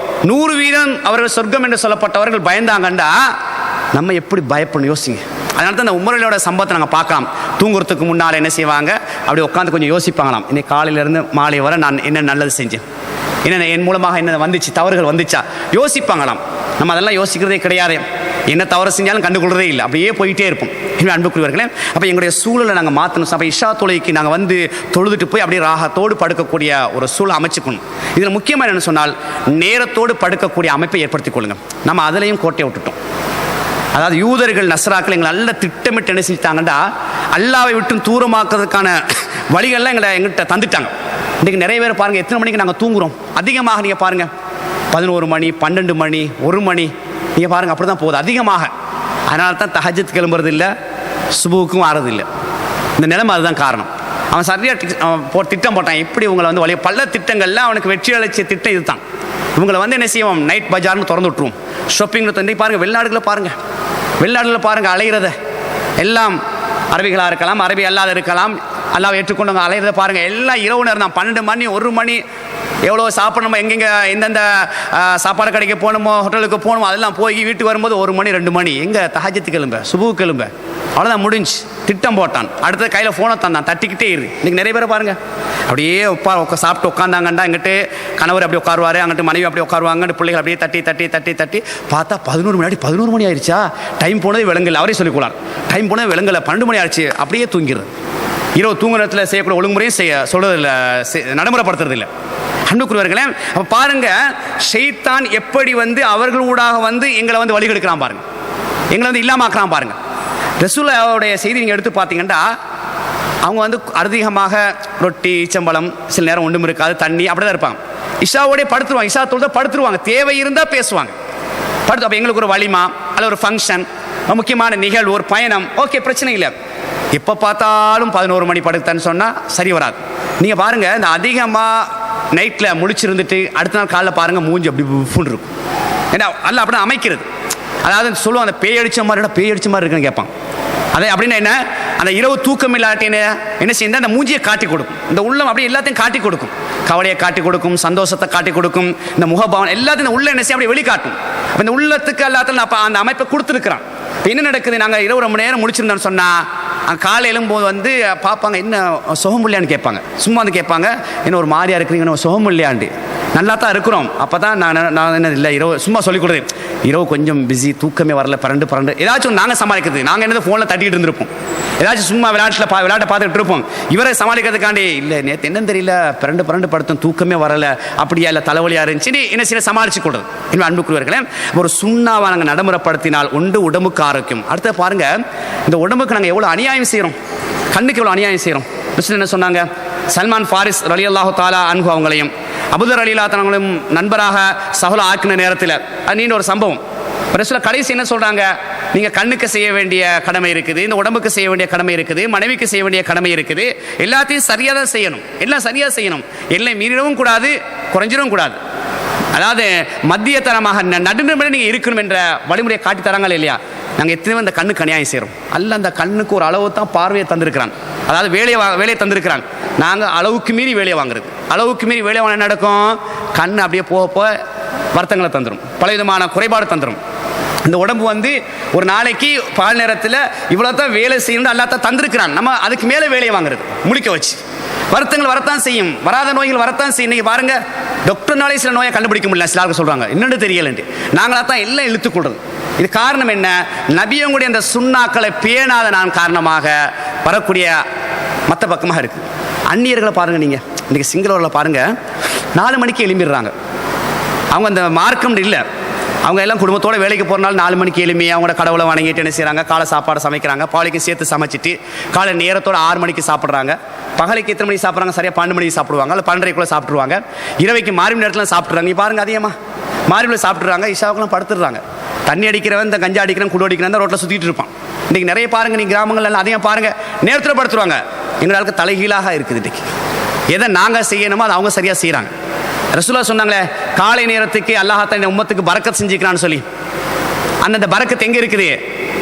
100% அவர்கள் சொர்க்கம் என்று சொல்லப்பட்டவர்கள் பயந்தாங்கண்டா நம்ம எப்படி பயப்படணும் யோசிங்க. அதனால தான் அந்த உமரோட சம்பவத்தை நாங்கள் பார்க்கலாம். தூங்குறதுக்கு முன்னால் என்ன செய்வாங்க, அப்படி உட்காந்து கொஞ்சம் யோசிப்பாங்களாம், இன்னைக்கு காலையிலேருந்து மாலை வரை நான் என்ன நல்லது செஞ்சேன், என்ன என் மூலமாக என்ன வந்துச்சு, தவறுகள் வந்துச்சா யோசிப்பாங்களாம். நம்ம அதெல்லாம் யோசிக்கிறதே கிடையாது, என்ன தவறு செஞ்சாலும் கண்டுகொள்றதே இல்லை, அப்படியே போயிட்டே இருப்போம். அன்புக்குரியவர்களே, அப்போ எங்களுடைய சூழலை நாங்கள் மாற்றணும். அப்போ இஷா தொழுகைக்கு நாங்கள் வந்து தொழுதுட்டு போய் அப்படியே ராகத்தோடு படுக்கக்கூடிய ஒரு சூழலை அமைச்சுக்கணும். இதில் முக்கியமாக என்னென்னு சொன்னால், நேரத்தோடு படுக்கக்கூடிய அமைப்பை ஏற்படுத்திக் கொள்ளுங்கள். நம்ம அதிலையும் கோட்டையை விட்டுட்டோம். அதாவது யூதர்கள் நஸ்ராக்கள் எங்களை நல்ல திட்டமிட்டு என்ன செஞ்சிட்டாங்கன்னா, அல்லாவை விட்டு தூரமாக்குறதுக்கான வழிகள்லாம் எங்கள்கிட்ட தந்துட்டாங்க. இன்றைக்கி நிறைய பேர் பாருங்கள், எத்தனை மணிக்கு நாங்கள் தூங்குகிறோம், அதிகமாக நீங்கள் பாருங்கள் 11 மணி 12 மணி 1 மணி நீங்கள் பாருங்கள், அப்படி தான் போகுது அதிகமாக. அதனால தான் தஹஜ்ஜுத் கிளம்புறது இல்லை, சுபுவுக்கும் ஆறதில்லை. இந்த நிலைமை அதுதான் காரணம். அவன் சரியாக திட்டம் போட்டான், எப்படி இவங்களை வந்து வழிய பல திட்டங்களில் அவனுக்கு வெற்றி அளித்த திட்டம் இது தான். இவங்களை வந்து என்ன செய்வோம், நைட் பஜார்னு திறந்து விட்டுருவோம், ஷாப்பிங்கில் தந்தி பாருங்கள், வெளிநாடுகளில் பாருங்கள் அலைகிறத எல்லாம் அரபிகளாக இருக்கலாம், அரபி அல்லாத இருக்கலாம், அல்லாவை ஏற்றுக்கொண்டவங்க அலைகிறத பாருங்கள், எல்லாம் இரவு நேரம் தான், 12 மணி 1 மணி எவ்வளோ சாப்பிடணுமோ, எங்கெங்கே எந்தெந்த சாப்பாடு கடைக்கு போகணுமோ, ஹோட்டலுக்கு போகணுமோ, அதெல்லாம் போய் வீட்டுக்கு வரும்போது 1 மணி 2 மணி. எங்கே தஹஜ்ஜுத் கிளம்ப, சுபுக்கு கிளம்ப, அவ்வளோதான் முடிஞ்சு. திட்டம் போட்டான். அடுத்தது கையில் ஃபோனை தந்தான், தட்டிக்கிட்டே இரு. இன்றைக்கி நிறைய பேரை பாருங்கள், அப்படியே சாப்பிட்டு உட்காந்தாங்கண்டா, இங்கிட்டு கணவர் அப்படி உட்காருவார், அங்கிட்டு மனைவி அப்படி உட்காருவாங்க, அங்கிட்டு பிள்ளைகள் அப்படியே தட்டி தட்டி தட்டி தட்டி பார்த்தா 11 மணி ஆயிடுச்சா, டைம் போனது விலங்கல். அவரே சொல்லிக்கொள்ளார், டைம் போனது விலங்கலை, 12 மணி ஆயிடுச்சு. அப்படியே தூங்கிடுறது. இரவு தூங்குறதுல செய்யக்கூடிய ஒழுங்குமுறையும் சொல்றது இல்லை, நடைமுறைப்படுத்துறது இல்லை. அன்புக்குரியவர்களே, அப்போ பாருங்க ஷைத்தான் எப்படி அவர்களூடாக எங்களை வழிகெடுக்கிறான் பாருங்க, எங்களை இல்லாமக்கிறான் பாருங்க. ரசூலுல்லாஹ்வுடைய செய்தி நீங்கள் எடுத்து பார்த்தீங்கன்னா, அவங்க அதிகமாக ரொட்டி ஈச்சம்பழம், சில நேரம் ஒன்றும் இருக்காது, தண்ணி அப்படி தான் இருப்பாங்க. இஷாவோடய படுத்துருவாங்க, இஷா தொழுத படுத்துருவாங்க, தேவை இருந்தால் பேசுவாங்க. படுத்து அப்போ எங்களுக்கு ஒரு வலிமா அல்ல ஒரு ஃபங்க்ஷன், முக்கியமான நிகழ்வு, ஒரு பயணம், ஓகே பிரச்சனை இல்லை. எப்போ பார்த்தாலும் 11 மணி படுத்தான்னு சொன்னால் சரி வராது. நீங்கள் பாருங்கள், இந்த அதிகமாக நைட்டில் முழிச்சிருந்துட்டு அடுத்த நாள் காலைல பாருங்கள் மூஞ்சி அப்படி ஃபுல் இருக்கும். ஏன்னா அல்ல அப்படி அமைக்கிறது. அதாவது சொல்லுவோம், அந்த பேய் அடித்த மாதிரி இருக்குன்னு கேட்பான். அதே அப்படின்னா என்ன, அந்த இரவு தூக்கம் இல்லாட்டின்னு என்ன செய்ய, அந்த மூஞ்சியை காட்டி கொடுக்கும், இந்த உள்ளம் அப்படி எல்லாத்தையும் காட்டி கொடுக்கும், கவலையை காட்டி கொடுக்கும், சந்தோஷத்தை காட்டி கொடுக்கும், இந்த முகபாவம் எல்லாத்தையும் இந்த உள்ள என்ன செய்ய அப்படி வெளிக்காட்டும். அப்போ இந்த உள்ளத்துக்கு எல்லாத்தையும் அப்போ அந்த அமைப்பை கொடுத்துருக்குறான். இப்போ என்ன நடக்குது, நாங்கள் இரவு ரொம்ப நேரம் முடிச்சிருந்தோன்னு சொன்னால் காலை எழும்போது பார்ப்பாங்க, என்ன சுகம் இல்லையான்னு கேட்பாங்க. சும்மா கேட்பாங்க, என்ன ஒரு மாதிரியா இருக்கிறீங்க, சுகம் இல்லையாண்டு. நல்லா தான் இருக்கிறோம். அப்போ தான் நான் என்ன இல்லை, இரவு சும்மா சொல்லிக் கொடுது, இரவு கொஞ்சம் பிஸி, தூக்கமே வரல, பரண்டு ஏதாச்சும் நாங்கள் சமாளிக்கிறது. நாங்கள் என்னது ஃபோனில் தட்டிகிட்டு இருந்திருப்போம், ஏதாச்சும் சும்மா விளையாட்டை பார்த்துக்கிட்டு இருப்போம். இவரை சமாளிக்கிறதுக்காண்டி இல்லை நேற்று என்னன்னு தெரியல, பரண்டு படுத்தோம், தூக்கமே வரலை, அப்படியா இல்லை தலைவலியாக இருந்துச்சு, என்ன செய்ய சமாளிச்சு கொடுறது. இன்னும் அன்புக்குரியவர்களே, ஒரு சுண்ணாவை நாங்கள் நடைமுறைப்படுத்தினால் ஒன்று உடம்புக்கு ஆரோக்கியம். அடுத்த பாருங்க, இந்த உடம்புக்கு நாங்கள் எவ்வளோ அநியாயம் செய்கிறோம், கண்ணுக்கு எவ்வளோ அநியாயம் செய்கிறோம். என்ன சொன்னாங்க, சல்மான் ஃபாரிஸ் ரலியல்லாஹு தஆலா அன்ஹு அவங்களையும் அபூதர் ரலியல்லாஹு தஆலாவையும் நண்பராக சஹல ஆக்கின நேரத்தில் அது நீண்ட ஒரு சம்பவம். ரசூலுல்லாஹ் கடைசி என்ன சொல்கிறாங்க, நீங்கள் கண்ணுக்கு செய்ய வேண்டிய கடமை இருக்குது, இந்த உடம்புக்கு செய்ய வேண்டிய கடமை இருக்குது, மனைவிக்கு செய்ய வேண்டிய கடமை இருக்குது, எல்லாத்தையும் சரியாக தான் செய்யணும், எல்லாம் சரியாக செய்யணும், எல்லாம் மீறிடவும் கூடாது, குறைஞ்சிடவும் கூடாது. அதாவது மத்தியத்தனமாக நடுநிலை நீங்கள் இருக்கணும் என்ற வழிமுறையை காட்டி தராங்களே இல்லையா. நாங்கள் எத்தனையோ அந்த கண்ணுக்கு அநியாயம் செய்கிறோம். அல்ல அந்த கண்ணுக்கு ஒரு அளவு தான் பார்வையை தந்திருக்கிறான், அதாவது வேலையை தந்திருக்கிறான். நாங்கள் அளவுக்கு மீறி வேலையை வாங்குறது, அளவுக்கு மீறி வேலையை வாங்க நடக்கும், கண் அப்படியே போக வருத்தங்களை தந்துடும், பலவிதமான குறைபாடு தந்துடும். இந்த உடம்பு ஒரு நாளைக்கு பால் நேரத்தில் இவ்வளோ தான் வேலை செய்யணும் அல்லா தான் தந்திருக்கிறான். நம்ம அதுக்கு மேலே வேலையை வாங்குறது, முழிக்க வச்சு வருத்தங்கள் வரத்தான் செய்யும், வராத நோய்கள் வரத்தான் செய்யும். இன்னைக்கு பாருங்க, டாக்டர்னாலே சில நோயை கண்டுபிடிக்க முடியல, சிலருக்கு சொல்றாங்க இன்னொன்று தெரியலன்ட்டு. நாங்களாக தான் எல்லாம் இழுத்துக்கொள்றது. இது காரணம் என்ன, நபியங்களுடைய அந்த சுண்ணாக்களை பேணாத நான் காரணமாக வரக்கூடிய மற்ற பக்கமாக இருக்கு. அந்நியர்களை பாருங்க, நீங்க இன்னைக்கு சிங்களவர்களை பாருங்க, 4 மணிக்கு எழும்பிடுறாங்க. அவங்க அந்த மார்க்கம் இல்லை, அவங்க எல்லாம் குடும்பத்தோட வேலைக்கு போகிறனால 4 மணிக்கு எழுப்பி அவங்களோட கடவுளை வணங்கிட்டு என்ன செய்கிறாங்க, காலை சாப்பாடு சமைக்கிறாங்க, பாலிக்கும் சேர்த்து சமைச்சிட்டு காலை நேரத்தோட 6 மணிக்கு சாப்பிட்றாங்க. பகலுக்கு எத்தனை மணிக்கு சாப்பிட்றாங்க, சரியாக 12 மணிக்கு சாப்பிடுவாங்க, இல்லை 12:30 சாப்பிட்ருவாங்க. இரவைக்கு மாறி நேரத்தில் சாப்பிட்றாங்க. நீ பாருங்க, அதிகமாக மாறிவில் சாப்பிட்றாங்க, இஷாவுக்குலாம் படுத்துடுறாங்க. தண்ணி அடிக்கிறவன், இந்த கஞ்சா அடிக்கிறவன், குடு அடிக்கிறவன் தான் ரோட்டில் சுற்றிட்டு இருப்பான். இன்றைக்கி நிறைய பாருங்கள், நீ கிராமங்கள்லாம் அதிகம் பாருங்கள், நேரத்தில் படுத்துருவாங்க. எங்களுக்கு தலைகீழாக இருக்குது. இன்றைக்கி எதை நாங்கள் செய்யணுமோ அதை அவங்க சரியாக செய்கிறாங்க. ரசூலுல்லாஹ் சொன்னாங்களே, காலை நேரத்துக்கு அல்லாஹ் தன் உம்மத்துக்கு பரக்கத் செஞ்சுக்கிறான்னு சொல்லி. அந்த பரக்கத்து எங்கே இருக்குது,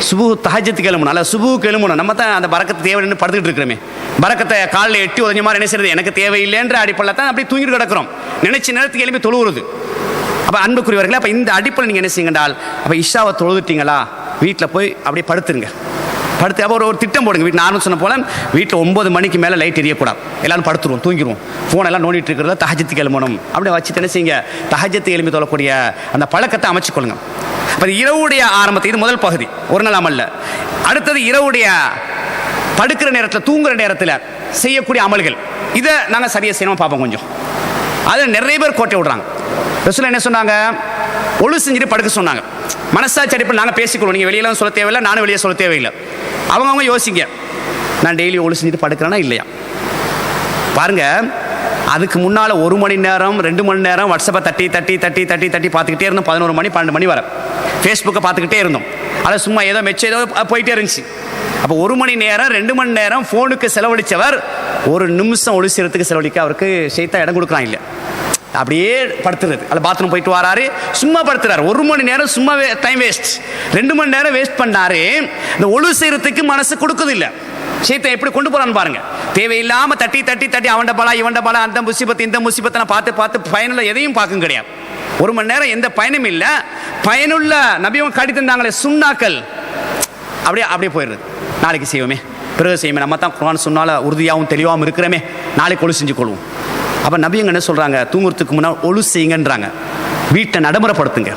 சுபு தஹஜ்ஜுக்கு எழுமணும், அல்ல சுபுக்கு எழுமணும். நம்ம தான் அந்த பரக்கத்து தேவைன்னு படுத்துக்கிட்டு இருக்கிறோமே. பரக்கத்தை காலையில் எட்டி உதஞ்ச மாதிரி என்ன செய்யறது, எனக்கு தேவையில்லைன்ற அடிப்படையில் தான் அப்படி தூங்கிட்டு கிடக்கிறோம். நினைச்ச நேரத்துக்கு எழுப்பி தொழுவுறது. அப்போ அன்புக்குரியவர்களே, அப்போ இந்த அடிப்படை நீங்கள் என்ன செய்யுங்கன்றால், அப்போ இஷாவை தொழுதுட்டீங்களா, வீட்டில் போய் அப்படியே படுத்துருங்க. படுத்து அப்போ ஒரு திட்டம் போடுங்க. வீட்டில் நானும் சொன்ன போல வீட்டில் 9 மணிக்கு மேலே லைட் எரியக்கூடாது, எல்லாரும் படுத்துருவோம், தூங்கிடுவோம். ஃபோனெல்லாம் நோண்டிட்டு இருக்கிறத தஹஜ்ஜுக்கு எழுமணும் அப்படியே வச்சு என்ன செய்யுங்க, தஹஜ்ஜுக்கு எழுப்பி தொழக்கூடிய அந்த பழக்கத்தை அமைச்சுக்கொள்ளுங்க. அப்போ இரவுடைய ஆரம்பத்தை, இது முதல் பகுதி, ஒரு நாள் அமல்ல. அடுத்தது இரவுடைய படுக்கிற நேரத்தில், தூங்குற நேரத்தில் செய்யக்கூடிய அமல்கள், இதை நாங்கள் சரியாக செய்யணும் பார்ப்போம். கொஞ்சம் அதில் நிறைய பேர் கோட்டை விடுறாங்க. ரசூலுல்லாஹ் என்ன சொன்னாங்க, ஒழு செஞ்சுட்டு படுக்க சொன்னாங்க. மனசாட்சி அடிப்பில் நாங்கள் பேசிக்கொள்வோம், நீங்கள் வெளியெல்லாம் சொல்ல தேவையில்லை, நானும் வெளியே சொல்ல தேவையில்லை. அவங்க யோசிங்க, நான் டெய்லி ஒழு செஞ்சுட்டு படுக்கிறேன்னா இல்லையா. பாருங்க, அதுக்கு முன்னால் 1 மணி நேரம் 2 மணி நேரம் வாட்ஸ்அப்பை தட்டி பார்த்துக்கிட்டே இருந்தோம். 11 மணி 12 மணி வரை ஃபேஸ்புக்கை பார்த்துக்கிட்டே இருந்தோம். அதை சும்மா ஏதோ ஏதோ போயிட்டே இருந்துச்சு. அப்போ 1 மணி நேரம் 2 மணி நேரம் ஃபோனுக்கு செலவழித்தவர் 1 நிமிஷம் ஒழு செய்யறதுக்கு செலவழிக்க அவருக்கு செய்தா இடம் கொடுக்குறான் இல்லை. அப்படியே படுத்துறது, அல்ல பாத்ரூம் போயிட்டு வராரு, சும்மா படுத்துறாரு. 1 மணி நேரம் சும்மா டைம் வேஸ்ட், 2 மணி நேரம் வேஸ்ட் பண்ணாரு. இந்த ஒழு செய்யறதுக்கு மனசு கொடுக்குது இல்லை. ஷைத்தான் எப்படி கொண்டு போறான்னு பாருங்க. தேவையில்லாம தட்டி தட்டி தட்டி அவன்ட பலா இவன்ட பலா, அந்த முசிபத்து இந்த முசிபத்தை பார்த்து பார்த்து பயனுள்ள எதையும் பார்க்கும் கிடையாது. ஒரு மணி நேரம் எந்த பயனும் இல்லை. பயனுள்ள நபியும் காட்டி தந்தாங்களே சுண்ணாக்கள் அப்படியே அப்படியே போயிடுது. நாளைக்கு செய்வோமே, பிறகு செய்யுமே, நம்ம தான் குர்ஆன் சுன்னால உறுதியாகவும் தெளிவாகவும் இருக்கிறோமே, நாளைக்கு ஒழு செஞ்சு கொள்வோம். அப்போ நபியங்க என்ன சொல்கிறாங்க, தூங்குறதுக்கு முன்னால் ஒழு செய்யுங்கன்றாங்க. வீட்டை நடைமுறைப்படுத்துங்க,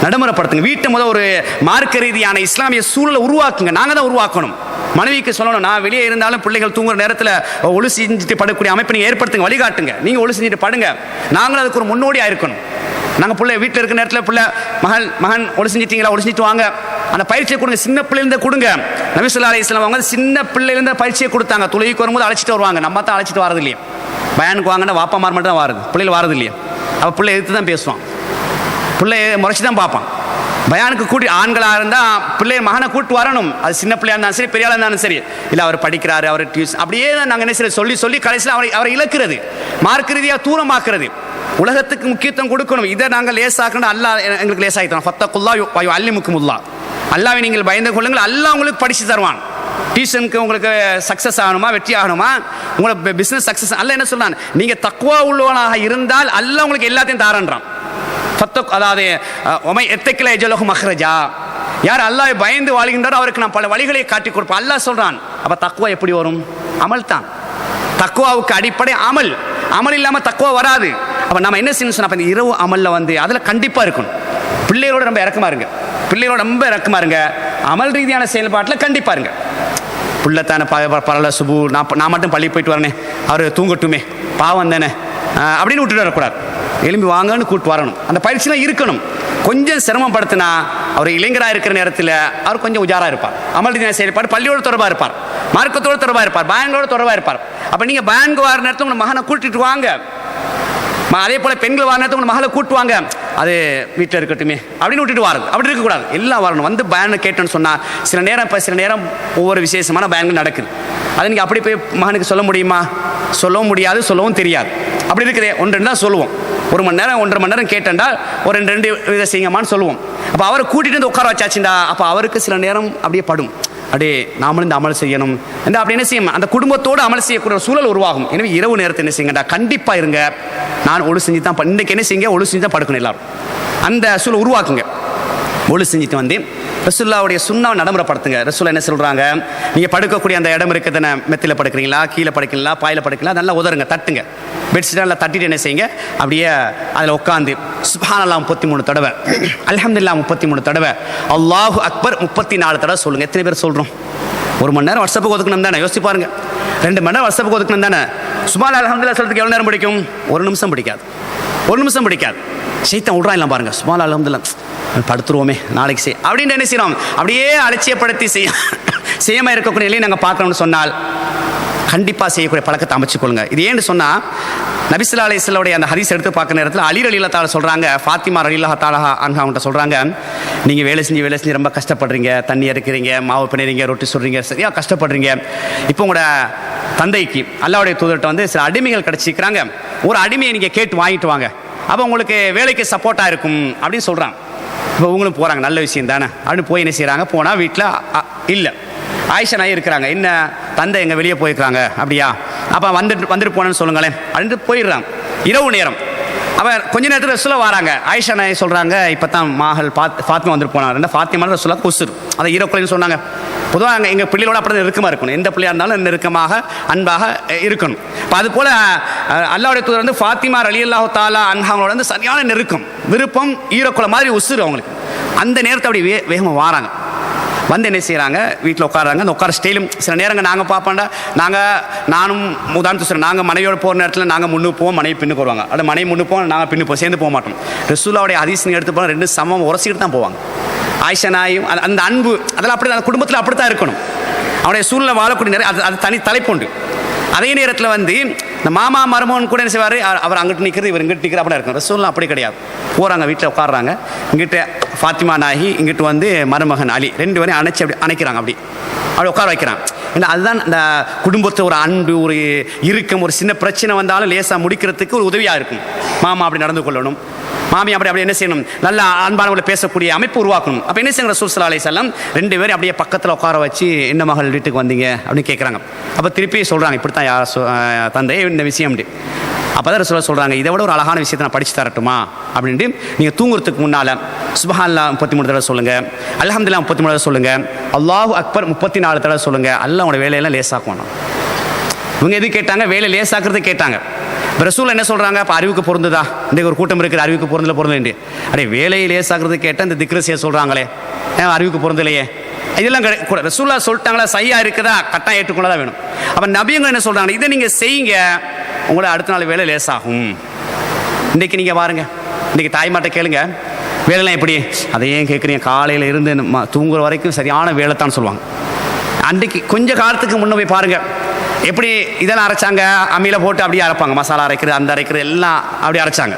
நடைமுறைப்படுத்துங்க. வீட்டை முதல் ஒரு மார்க்க ரீதியான இஸ்லாமிய சூழலை உருவாக்குங்க. நாங்கள் தான் உருவாக்கணும். மனைவிக்கு சொல்லணும், நான் வெளியே இருந்தாலும் பிள்ளைகள் தூங்குற நேரத்தில் ஒழு செஞ்சுட்டு படக்கூடிய அமைப்பை நீங்கள் ஏற்படுத்துங்க, வழிகாட்டுங்க. நீங்கள் ஒழு செஞ்சுட்டு படுங்க. நாங்களும் அதுக்கு ஒரு முன்னோடியாக இருக்கணும். நாங்கள் பிள்ளை வீட்டில் இருக்கிற நேரத்தில் பிள்ளை மகன் ஒழு செஞ்சிட்டீங்களா, ஒழு செஞ்சுட்டு வாங்க, அந்த பயிற்சியை கொடுங்க. சின்ன பிள்ளைலேருந்து கொடுங்க. நபி ஸல்லல்லாஹு அலைஹி வஸல்லம் அவங்க சின்ன பிள்ளைலேருந்து பயிற்சியை கொடுத்தாங்க. தொழுகைக்கு வரும்போது அழைச்சிட்டு வருவாங்க. நம்ம தான் அழைச்சிட்டு வரது இல்லையா. பயானுக்கு வாங்கன்னா வாப்பா மார் மட்டும் தான் வாருது, பிள்ளைகள் வாரது இல்லையா. அப்போ பிள்ளை எதிர்த்து தான் பேசுவான், பிள்ளை முறைச்சி தான் பார்ப்பான். பயானுக்கு கூட்டி ஆண்களாக இருந்தால் பிள்ளை மகனை கூட்டு வரணும். அது சின்ன பிள்ளையாக இருந்தாலும் சரி, பெரியாளாக இருந்தாலும் சரி. இல்லை அவர் படிக்கிறாரு, அவர் டியூஷன், அப்படியே தான் நாங்கள் என்ன செய்ய சொல்லி சொல்லி கடைசியில் அவரை இழக்கிறது, மார்க்க ரீதியாக தூரமாக்குறது. உலகத்துக்கு முக்கியத்துவம் கொடுக்கணும். இதை நாங்கள் லேசாக்கணும். அல்லாஹ் எங்களுக்கு லேசாகித்தோம். ஃபத்தகுல்லாஹ் அல்லிமுக்குமுல்லாஹ், அல்லாஹ்வை நீங்கள் பயந்து கொள்ளுங்கள், அல்லாஹ் உங்களுக்கு படித்து தருவான். டியூஷனுக்கு உங்களுக்கு சக்ஸஸ் ஆகணுமா, வெற்றி ஆகணுமா, உங்களை பிஸ்னஸ் சக்ஸஸ், அல்லாஹ் என்ன சொல்றான், நீங்கள் தக்வா உள்ளவனாக இருந்தால் அல்லாஹ் உங்களுக்கு எல்லாத்தையும் தாரன்றான். அதாவது எத்தக்கில எஜலஹு மஹ்ரஜா, யார் அல்லாஹ் பயந்து வாழ்கின்றாரோ அவருக்கு நான் பல வழிகளை காட்டி கொடுப்பேன் அல்லாஹ் சொல்றான். அப்ப தக்வா எப்படி வரும்? அமல் தான். தக்வாவுக்கு அடிப்படை அமல். அமல் இல்லாம தக்வா வராது. அப்ப நம்ம என்ன செய்யணும் சொன்னா, இந்த இரவு அமல்ல வந்து அதுல கண்டிப்பா இருக்கணும். பிள்ளைகளோட ரொம்ப இறக்கமா இருங்க, பிள்ளைகளோட ரொம்ப இறக்கமா இருங்க. அமல் ரீதியான செயல்பாட்டில் கண்டிப்பா இருங்க. புள்ளத்தான பரல சுபு, நான் மட்டும் பள்ளி போயிட்டு வரனே, அவர் தூங்கட்டுமே, பாவம் தானே அப்படின்னு விட்டுட்டு வரக்கூடாது. எலும்பி வாங்கன்னு கூப்பிட்டு வரணும். அந்த பயிற்சிலாம் இருக்கணும். கொஞ்சம் சிரமப்படுத்தினா அவர் இளைஞராக இருக்கிற நேரத்தில் அவர் கொஞ்சம் உஜாராக இருப்பார். அமல் ரீதியான செயல்பாடு பள்ளியோட தொடர்பாக இருப்பார், மார்க்கத்தோடு தொடர்பாக இருப்பார், பயன்களோட தொடர்பாக இருப்பார். அப்போ நீங்கள் பயன்கு வர நேரத்தில் உங்கள் மகனை கூட்டிட்டு வாங்க. அதே போல் பெண்கள் வர நேரத்தில் உங்கள் மகளை கூட்டுவாங்க. அது வீட்டில் இருக்கட்டுமே அப்படின்னு விட்டுட்டு வாருது. அப்படி இருக்கக்கூடாது, எல்லாம் வரணும். வந்து பயனை கேட்டோன்னு சொன்னால் சில நேரம் ஒவ்வொரு விசேஷமான பயன்கள் நடக்குது. அதை நீங்கள் அப்படி போய் மகனுக்கு சொல்ல முடியுமா? சொல்லவும் முடியாது, சொல்லவும் தெரியாது. அப்படி இருக்கிறே ஒன்று தான் சொல்லுவோம். 1 மணி நேரம் 1.5 மணி நேரம் கேட்டேன்டா ஒரு 2 இதை செய்யுங்கம்மான்னு சொல்லுவோம். அப்போ அவரை கூட்டிகிட்டு வந்து உட்கார வச்சாச்சுண்டா, அப்போ அவருக்கு சில நேரம் அப்படியே படும், அப்படியே நாமளும் இந்த அமல் செய்யணும் இந்த அப்படி என்ன செய்யும், அந்த குடும்பத்தோடு அமல் செய்யக்கூடிய சூழல் உருவாகும். எனவே இரவு நேரத்தை என்ன செய்யுங்கடா, கண்டிப்பாக இருங்க. நான் ஒழு செஞ்சு தான் இன்றைக்கு என்ன செய்யுங்க, ஒழு செஞ்சு தான் படுக்கணும். எல்லாரும் அந்த சூழல் உருவாக்குங்க. ஒழு செஞ்சுட்டு வந்து ரசூலுல்லாஹ்வுடைய சுன்னாவை நடைமுறைப்படுத்துங்க. ரசூலுல்லாஹ் என்ன சொல்கிறாங்க, நீங்கள் படுக்கக்கூடிய அந்த இடம் இருக்குதுன்னு, மெத்தியில் படுக்கிறீங்களா, கீழே படுக்கிறீங்களா, பாயில் படுக்கலாம், நல்லா உதருங்க, தட்டுங்க. பெட்ஷீட் நல்லா தட்டிட்டு என்ன செய்யுங்க, அப்படியே அதில் உட்காந்து சுப்ஹானல்லாஹ் 33 தடவை, அல்ஹம்துலில்லாஹ் 33 தடவை, அல்லாஹு அக்பர் 34 தடவை சொல்லுங்கள். எத்தனை பேர் சொல்கிறோம்? 1 மணி நேரம் வாட்ஸ்அப்புக்கு ஒதுக்கணும் தானே, யோசிச்சு பாருங்க. 2 மணி நேரம் வாட்ஸ்அப்புக்கு ஒதுக்கணும் தானே. சுப்ஹானல்லாஹ் அல்ஹம்துலில்லாஹ் சொல்றதுக்கு எவ்வளோ நேரம் பிடிக்கும்? 1 நிமிஷம் பிடிக்காது, 1 நிமிஷம் பிடிக்காது. ஷைத்தான் விட்றான் இல்லை பாருங்க, சுப்ஹானல்லாஹ் அல்ஹம்துலில்லாஹ் படுத்துருவோமே நாளைக்கு செய் அப்படின்னு என்ன செய்யறோம், அப்படியே அலட்சியப்படுத்தி செய்யாமல் இருக்கக்கூடிய நிலையை நாங்கள் பார்க்கணும்னு சொன்னால் கண்டிப்பாக செய்யக்கூடிய பழக்கத்தை அமைச்சுக்கொள்ளுங்க. இது ஏன்னு சொன்னால், நபி ஸல்லல்லாஹு அலைஹி வஸல்லம் அந்த ஹதீஸ் எடுத்து பார்க்குற நேரத்தில் அலி ரலியல்லாஹு தஆலா சொல்கிறாங்க, ஃபாத்திமா ரலியல்லாஹு தஆலா அன்ஹா அவங்கள்ட்ட சொல்கிறாங்க, நீங்கள் வேலை செஞ்சு ரொம்ப கஷ்டப்படுறீங்க, தண்ணி இறக்குறீங்க, மாவு பிணைறீங்க, ரொட்டி சுடுறீங்க, சரியாக கஷ்டப்படுறீங்க. இப்போ உங்களோட தந்தைக்கு அல்லாஹ்வுடைய தூதர்கிட்ட வந்து சில அடிமைகள் கிடச்சிக்கிறாங்க, ஒரு அடிமையை நீங்கள் கேட்டு வாங்கிட்டு வாங்க, அப்போ உங்களுக்கு வேலைக்கு சப்போர்ட்டாக இருக்கும் அப்படின்னு சொல்கிறாங்க. இப்போ இவங்களும் போகிறாங்க, நல்ல விஷயம் தானே அப்படின்னு போய் என்ன செய்கிறாங்க, போனால் வீட்டில் இல்லை, ஆயிஷா நாய் இருக்கிறாங்க. என்ன தந்தை எங்கே வெளியே போயிருக்கிறாங்க, அப்படியா, அப்போ வந்துட்டு போனேன்னு சொல்லுங்களேன் அப்படின்ட்டு போயிடுறாங்க. இரவு நேரம். அப்போ கொஞ்ச நேரத்தில் ரசூலா வராங்க. ஆயிஷா நாய் சொல்கிறாங்க, இப்போ தான் மகள் ஃபாத்திமா வந்துட்டு போனாங்க. ஃபாத்திமா ரசூலா கொசுரு அதை ஈரக்குலைன்னு சொன்னாங்க. பொதுவாக எங்கள் பிள்ளைகளோட அப்படி நெருக்கமாக இருக்கணும், எந்த பிள்ளையாக இருந்தாலும் நெருக்கமாக அன்பாக இருக்கணும். இப்போ அது போல் அல்லாஹ்வுடைய தூதர் வந்து ஃபாத்திமா ரலியல்லாஹு தஆலா அன்ஹாவோட வந்து சரியான நெருக்கம், விருப்பம், ஈரக்குலை மாதிரி உசுறு அவங்களுக்கு. அந்த நேரத்தை அப்படி வேகமாக வாராங்க. வந்து என்ன செய்கிறாங்க, வீட்டில் உட்காராங்க. அந்த உட்கார ஸ்டைலும் சில நேரங்கள் நாங்கள் பார்ப்போம்டா, நானும் உதாரணத்துக்கு சொல்கிறேன், நாங்கள் மனைவியோட போகிற நேரத்தில் நாங்கள் முன்னுக்கு போவோம், மனைவி பின்னுக்கு வருவாங்க. அப்படி மனைவி முன்னு போவோம், நாங்கள் பின்னு போவோம், சேர்ந்து போக மாட்டோம். ரசூலுல்லாஹ்வுடைய ஹதீஸ் எடுத்து போனால் 2 சமம் உரசிக்கிட்டு தான் போவாங்க. ஆயிஷா நாயும் அந்த அன்பு அதெல்லாம் அப்படி அந்த குடும்பத்தில் அப்படி தான் இருக்கணும். அவனுடைய சூழ்நிலை வாழக்கூடிய நேரம் அது தனி தலைப்புண்டு. அதே நேரத்தில் வந்து இந்த மாமா மருமகன் கூட என்ன செய்வார், அவர் அங்கிட்டு நிற்கிறது, இவர் இங்கிட்டு நிற்கிற அப்படி இருக்கும். ரசூலுல்லாஹ் அப்படி கிடையாது. போகிறாங்க, வீட்டில் உட்காடுறாங்க. இங்கிட்ட ஃபாத்திமா நாயகி, இங்கிட்டு வந்து மருமகன் அலி, 2 பேரையும் அப்படி அணைக்கிறாங்க, அப்படி உட்கார வைக்கிறாங்க. ஏன்னா அதுதான் இந்த குடும்பத்தை ஒரு அன்பு, ஒரு இறுக்கம், ஒரு சின்ன பிரச்சனை வந்தாலும் லேசாக முடிக்கிறதுக்கு ஒரு உதவியாக இருக்கும். மாமா அப்படி நடந்து கொள்ளணும், மாமி அப்படி என்ன செய்யணும், நல்ல அன்பானவங்களை பேசக்கூடிய அமைப்பு உருவாக்கணும். அப்போ என்ன செய்யணும், ரசூல் ஸல்லல்லாஹு அலைஹி வஸல்லம் 2 பேரும் அப்படியே பக்கத்தில் உட்கார வச்சு என்ன மகள் வீட்டுக்கு வந்தீங்க அப்படின்னு கேட்குறாங்க. அப்போ திருப்பி சொல்கிறாங்க, இப்படி தான் யார் தந்தை இந்த விஷயம் அப்படி. அப்போ தான் ரசூல் சொல்கிறாங்க, இதை விட ஒரு அழகான விஷயத்தை நான் படித்து தரட்டுமா அப்படின்ட்டு, நீங்கள் தூங்குறதுக்கு முன்னால் சுப்ஹானல்லாஹ் 33 தடவை சொல்லுங்கள், அல்ஹம்துலில்லாஹ் 33 தடவை சொல்லுங்கள், அல்லாஹு அக்பர் 34 தடவை சொல்லுங்கள். அல்லாஹ் உங்களோட வேலையெல்லாம் லேசாக்கணும். இவங்க எது கேட்டாங்க, வேலை லேசாக்குறது கேட்டாங்க. இப்போ ரசூல் என்ன சொல்கிறாங்க, இப்போ அறிவுக்கு பொருந்துதா, இன்றைக்கு ஒரு கூட்டம் இருக்குது அறிவுக்கு பொருந்தலை அப்படியே வேலையை லேசாக்குறது கேட்டால் இந்த திக்ரசியை சொல்கிறாங்களே, அறிவுக்கு பொருந்தலையே, இதெல்லாம் கூட ரசூல்லா சொல்லிட்டாங்களா, சையா இருக்குதா, கட்டாயம் ஏற்றுக்கொள்ளதான் வேணும். அப்போ நபியங்க என்ன சொல்கிறாங்க, இதை நீங்கள் செய்யுங்க, உங்களோட அடுத்த நாள் வேலை லேசாகும். இன்றைக்கி நீங்கள் பாருங்கள், இன்றைக்கி தாய்மாட்ட கேளுங்க, வேலைலாம் எப்படி, அதை ஏன் கேட்குறீங்க, காலையில் இருந்து தூங்குற வரைக்கும் சரியான வேலை தான் சொல்லுவாங்க. அன்றைக்கு கொஞ்ச காலத்துக்கு முன்னே போய் பாருங்கள், எப்படி இதெல்லாம் அரைச்சாங்க, அம்மியில் போட்டு அப்படியே அரைப்பாங்க, மசாலா அரைக்கிறது அந்த அரைக்கிறது எல்லாம் அப்படி அரைச்சாங்க.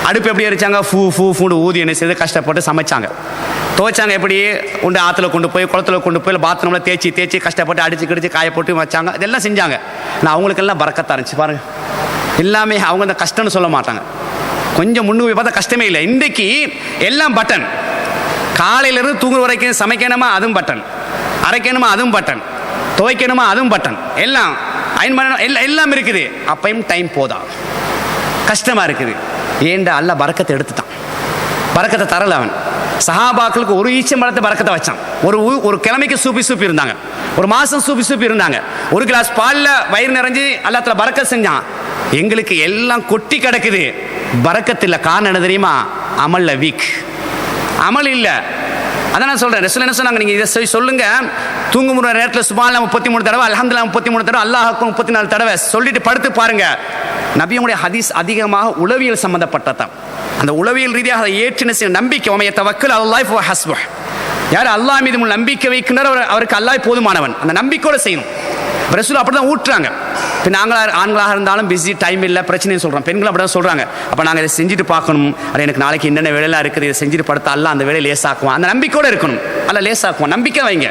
அடுப்பு எப்படி அரைச்சாங்க, ஃபூண்டு ஊதி என்ன செய்து கஷ்டப்பட்டு சமைச்சாங்க. துவைச்சாங்க எப்படி, கொண்டு ஆற்றுல கொண்டு போய் குளத்தில் கொண்டு போய் பாத்ரூமில் தேய்ச்சி கஷ்டப்பட்டு அடிச்சு காய போட்டு வச்சாங்க. இதெல்லாம் செஞ்சாங்க. ஆனால் அவங்களுக்கெல்லாம் பறக்கத்தான் இருந்துச்சு பாருங்கள். எல்லாமே அவங்க இந்த கஷ்டம்னு சொல்ல மாட்டாங்க. கொஞ்சம் முன்னுக்கு பார்த்தா கஷ்டமே இல்லை. இன்றைக்கு எல்லாம் பட்டன், காலையிலேருந்து தூங்குற வரைக்கும் சமைக்கணுமா அதுவும் பட்டன், அரைக்கணுமா அதுவும் பட்டன், துவைக்கணுமா அதுவும் பட்டன், எல்லாம் அயன் பண்ணணும், எல்லாம் இருக்குது. அப்பையும் டைம் போதா, கஷ்டமாக இருக்குது. ஏண்டா அல்லாஹ் பரக்கத்தை எடுத்துட்டான், பரக்கத்தை தரல அவன். சஹாபாக்களுக்கு ஒரு ஈச்சம்பழத்தை பரக்கத்தை வச்சான். ஒரு கிழமைக்கு சூப்பி இருந்தாங்க, ஒரு மாதம் சூப்பி இருந்தாங்க. ஒரு கிளாஸ் பாலில் வயிறு நிறைஞ்சு அல்லாஹ்ல பரக்கத் செஞ்சான். எங்களுக்கு எல்லாம் கொட்டி கிடக்குது, பரக்கத்து இல்லை. காரணம் என்ன தெரியுமா, அமல்ல வீக், அமல் இல்லை. அதான் நான் சொல்கிறேன், ரசூல் என்ன சொன்னாங்க, நீங்கள் இதை சொல்லுங்க, தூங்குமுறை நேரத்தில் சுப்ஹானல்லாஹ் 33 தடவை, அல்ஹம்துலில்லாஹ் 33 தடவை, அல்லாஹ் அக்பர் 34 தடவை சொல்லிட்டு படுத்து பாருங்க. நபியுடைய ஹதீஸ் அதிகமாக உளவியல் சம்பந்தப்பட்டதான். அந்த உளவியல் ரீதியாக அதை ஏற்றின நம்பிக்கை, உமைய தவக்கல் அல்லாஹ் ஃபஹுவ ஹஸ்புஹ். யார் அல்லாஹ் மீது நம்பிக்கை வைக்கின்றாரோ அவருக்கு அல்லாஹ் போதுமானவன். அந்த நம்பிக்கையோடு செய்யணும். ரசூல் அப்படி தான் ஊட்டுறாங்க. இப்போ நாங்களாக ஆண்களாக இருந்தாலும் பிஸி, டைம் இல்லை, பிரச்சனைன்னு சொல்கிறோம். பெண்கள் அப்படி தான் சொல்கிறாங்க. அப்போ நாங்கள் இதை செஞ்சுட்டு பார்க்கணும், அது எனக்கு நாளைக்கு என்னென்ன வேலையெல்லாம் இருக்குது, இதை செஞ்சுட்டு படுத்தா அல்லாஹ் அந்த வேலையை லேசாக்குவான். அந்த நம்பிக்கையோடு இருக்கணும். அல்ல லேசாக்குவான். நம்பிக்கை வைங்க,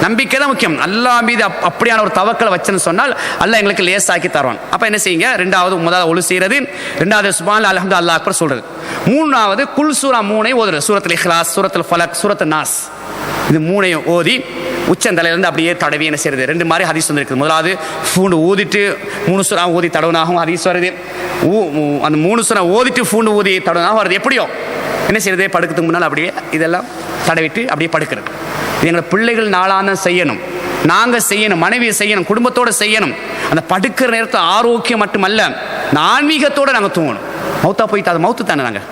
நம்பிக்கை தான் முக்கியம். அல்லாஹ் மீது அப்படியான ஒரு தவக்கலை வச்சுன்னு சொன்னால் அல்லாஹ் எங்களுக்கு லேசாக்கி தருவான். அப்போ என்ன செய்யுங்க, முதலாவது ஒழு செய்கிறது, ரெண்டாவது சுப்ஹானல்லாஹ் அல்ஹம்துலில்லாஹ் அல்லாஹ் அக்பர் சொல்கிறது, மூணாவது குல் சூரா 3 ஓதுறது, சூரத்துல் இக்லாஸ், சூரத்துல் ஃபலக், சூரத்துல் நாஸ், இது 3 ஓதி உச்சந்தலையிலேருந்து அப்படியே தடவி என்ன செய்யறது. 2 மாதிரி ஹதீஸ் வந்துருக்குது. முதலாவது பூண்டு ஊதிட்டு 3 சூறா ஓதி தடவுனாகவும் ஹதீஸ் வருது. அந்த 3 சூறா ஓதிட்டு பூண்டு ஊதி தடவுனாகவும் வருது. எப்படியோ என்ன செய்யறது, படுக்கிறதுக்கு முன்னால் அப்படியே இதெல்லாம் தடவிட்டு அப்படியே படுக்கிறது. இது எங்களை பிள்ளைகள் நாளான செய்யணும், நாங்கள் செய்யணும், மனைவியை செய்யணும், குடும்பத்தோடு செய்யணும். அந்த படுக்கிற நேரத்தில் ஆரோக்கியம் மட்டுமல்ல, ஆன்மீகத்தோடு நாங்கள் தூங்கணும். மௌத்தா போயிட்டு அது மௌத்து தானே, நாங்கள்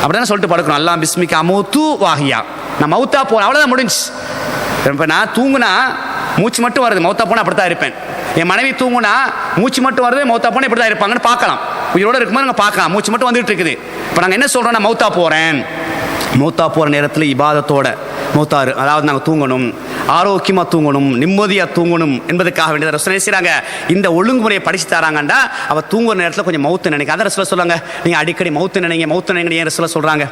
அப்படி தானே சொல்லிட்டு படுக்கணும். அல்லாஹ் பிஸ்மிகா அமூத்து வாஹியா, நான் மௌத்தா போகிறேன், அவ்வளோதான் முடிஞ்சு. இப்போ நான் தூங்குனா மூச்சு மட்டும் வருது, மௌத்தா போனால் அப்படி தான் இருப்பேன். என் மனைவி தூங்குனா மூச்சு மட்டும் வருது, மௌத்தா போனால் இப்படி தான் இருப்பாங்கன்னு பார்க்கலாம். உயிரோடு இருக்கும்போது நாங்கள் பார்க்கலாம், மூச்சு மட்டும் வந்துட்டு இருக்குது. இப்போ நாங்கள் என்ன சொல்கிறோம், நான் மௌத்தா போகிறேன். மௌத்தா போகிற நேரத்தில் இபாதத்தோட மௌத்தாரு, அதாவது நாங்கள் தூங்கணும், ஆரோக்கியமாக தூங்கணும், நிம்மதியாக தூங்கணும் என்பதுக்காக வேண்டியதை ரசூல் செய்கிறாங்க. இந்த ஒழுங்குமுறையை படித்து தராங்கண்டா அவள் தூங்குற நேரத்தில் கொஞ்சம் மௌத்து நினைக்க. அதை ரசூல் சொல்லுவாங்க, நீங்கள் அடிக்கடி மௌத்து நினைங்க ஏன் ரசூல் சொல்கிறாங்க.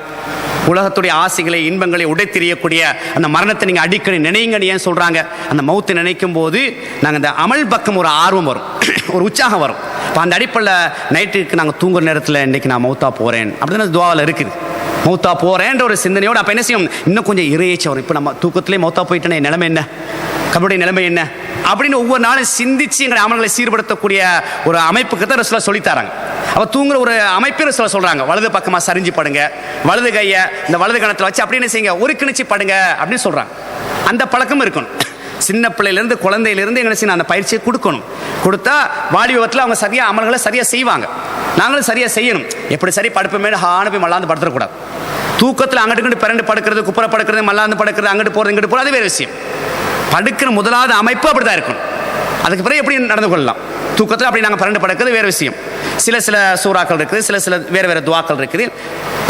உலகத்துடைய ஆசைகளை இன்பங்களை உடைத்தெறியக்கூடிய அந்த மரணத்தை நீங்கள் அடிக்கடி நினைங்கன்னு ஏன் சொல்கிறாங்க. அந்த மௌத்து நினைக்கும் போது நாங்கள் இந்த அமல் பக்கம் ஒரு ஆர்வம் வரும், ஒரு உற்சாகம் வரும். இப்போ அந்த அடிப்படையில் நைட்டுக்கு நாங்கள் தூங்குற நேரத்தில் இன்றைக்கி நான் மௌத்தா போகிறேன் அப்படின்னு துவாவில் இருக்குது. மௌத்தா போகிறேன்ற ஒரு சிந்தனையோடு அப்போ என்ன செய்யும், இன்னும் கொஞ்சம் இறையேச்சி வரும். இப்போ நம்ம தூக்கத்திலே மௌத்தா போயிட்டேன்னா நிலைமை என்ன, கபருடைய நிலைமை என்ன அப்படின்னு ஒவ்வொரு நாளும் சிந்திச்சு எங்களை அமல்களை சீர்படுத்தக்கூடிய ஒரு அமைப்புக்கு தான் ரசூலா சொல்லித்தராங்க. அவள் தூங்குற ஒரு அமைப்பை ரசூலா சொல்கிறாங்க. வலது பக்கமாக சரிஞ்சு படுங்க, வலது கையை இந்த வலது கணத்தில் வச்சு அப்படின்னு செய்யுங்க, ஒரு கிணிச்சு படுங்க அப்படின்னு சொல்கிறாங்க. அந்த பழக்கம் இருக்கணும். சின்ன பிள்ளையிலேருந்து குழந்தையிலேருந்து எங்களை செய்யணும், அந்த பயிற்சியை கொடுக்கணும். கொடுத்தா வாலிபத்தில் அவங்க சரியாக அமல்களை சரியாக செய்வாங்க. நாங்களும் சரியாக செய்யணும். எப்படி சரி படுப்புமே ஹானு போய் மல்லாந்து படுத்துடக்கூடாது. தூக்கத்தில் அங்கிட்டு பிறண்டு படுக்கிறது, குப்புற படுக்கிறது, மல்லாந்து படுக்கிறது, அங்கிட்டு போகிறது இங்கிட்டு போகிறது, அது வேறு விஷயம். படுக்கிற முதலாவது அமைப்பு அப்படி தான் இருக்கணும். அதுக்கு பிறகு எப்படி நடந்து கொள்ளலாம். தூக்கத்தில் அப்படி நாங்கள் பரண்டு படுக்கிறது வேறு விஷயம். சில சூறாக்கள் இருக்குது, சில வேறு துவாக்கள் இருக்குது.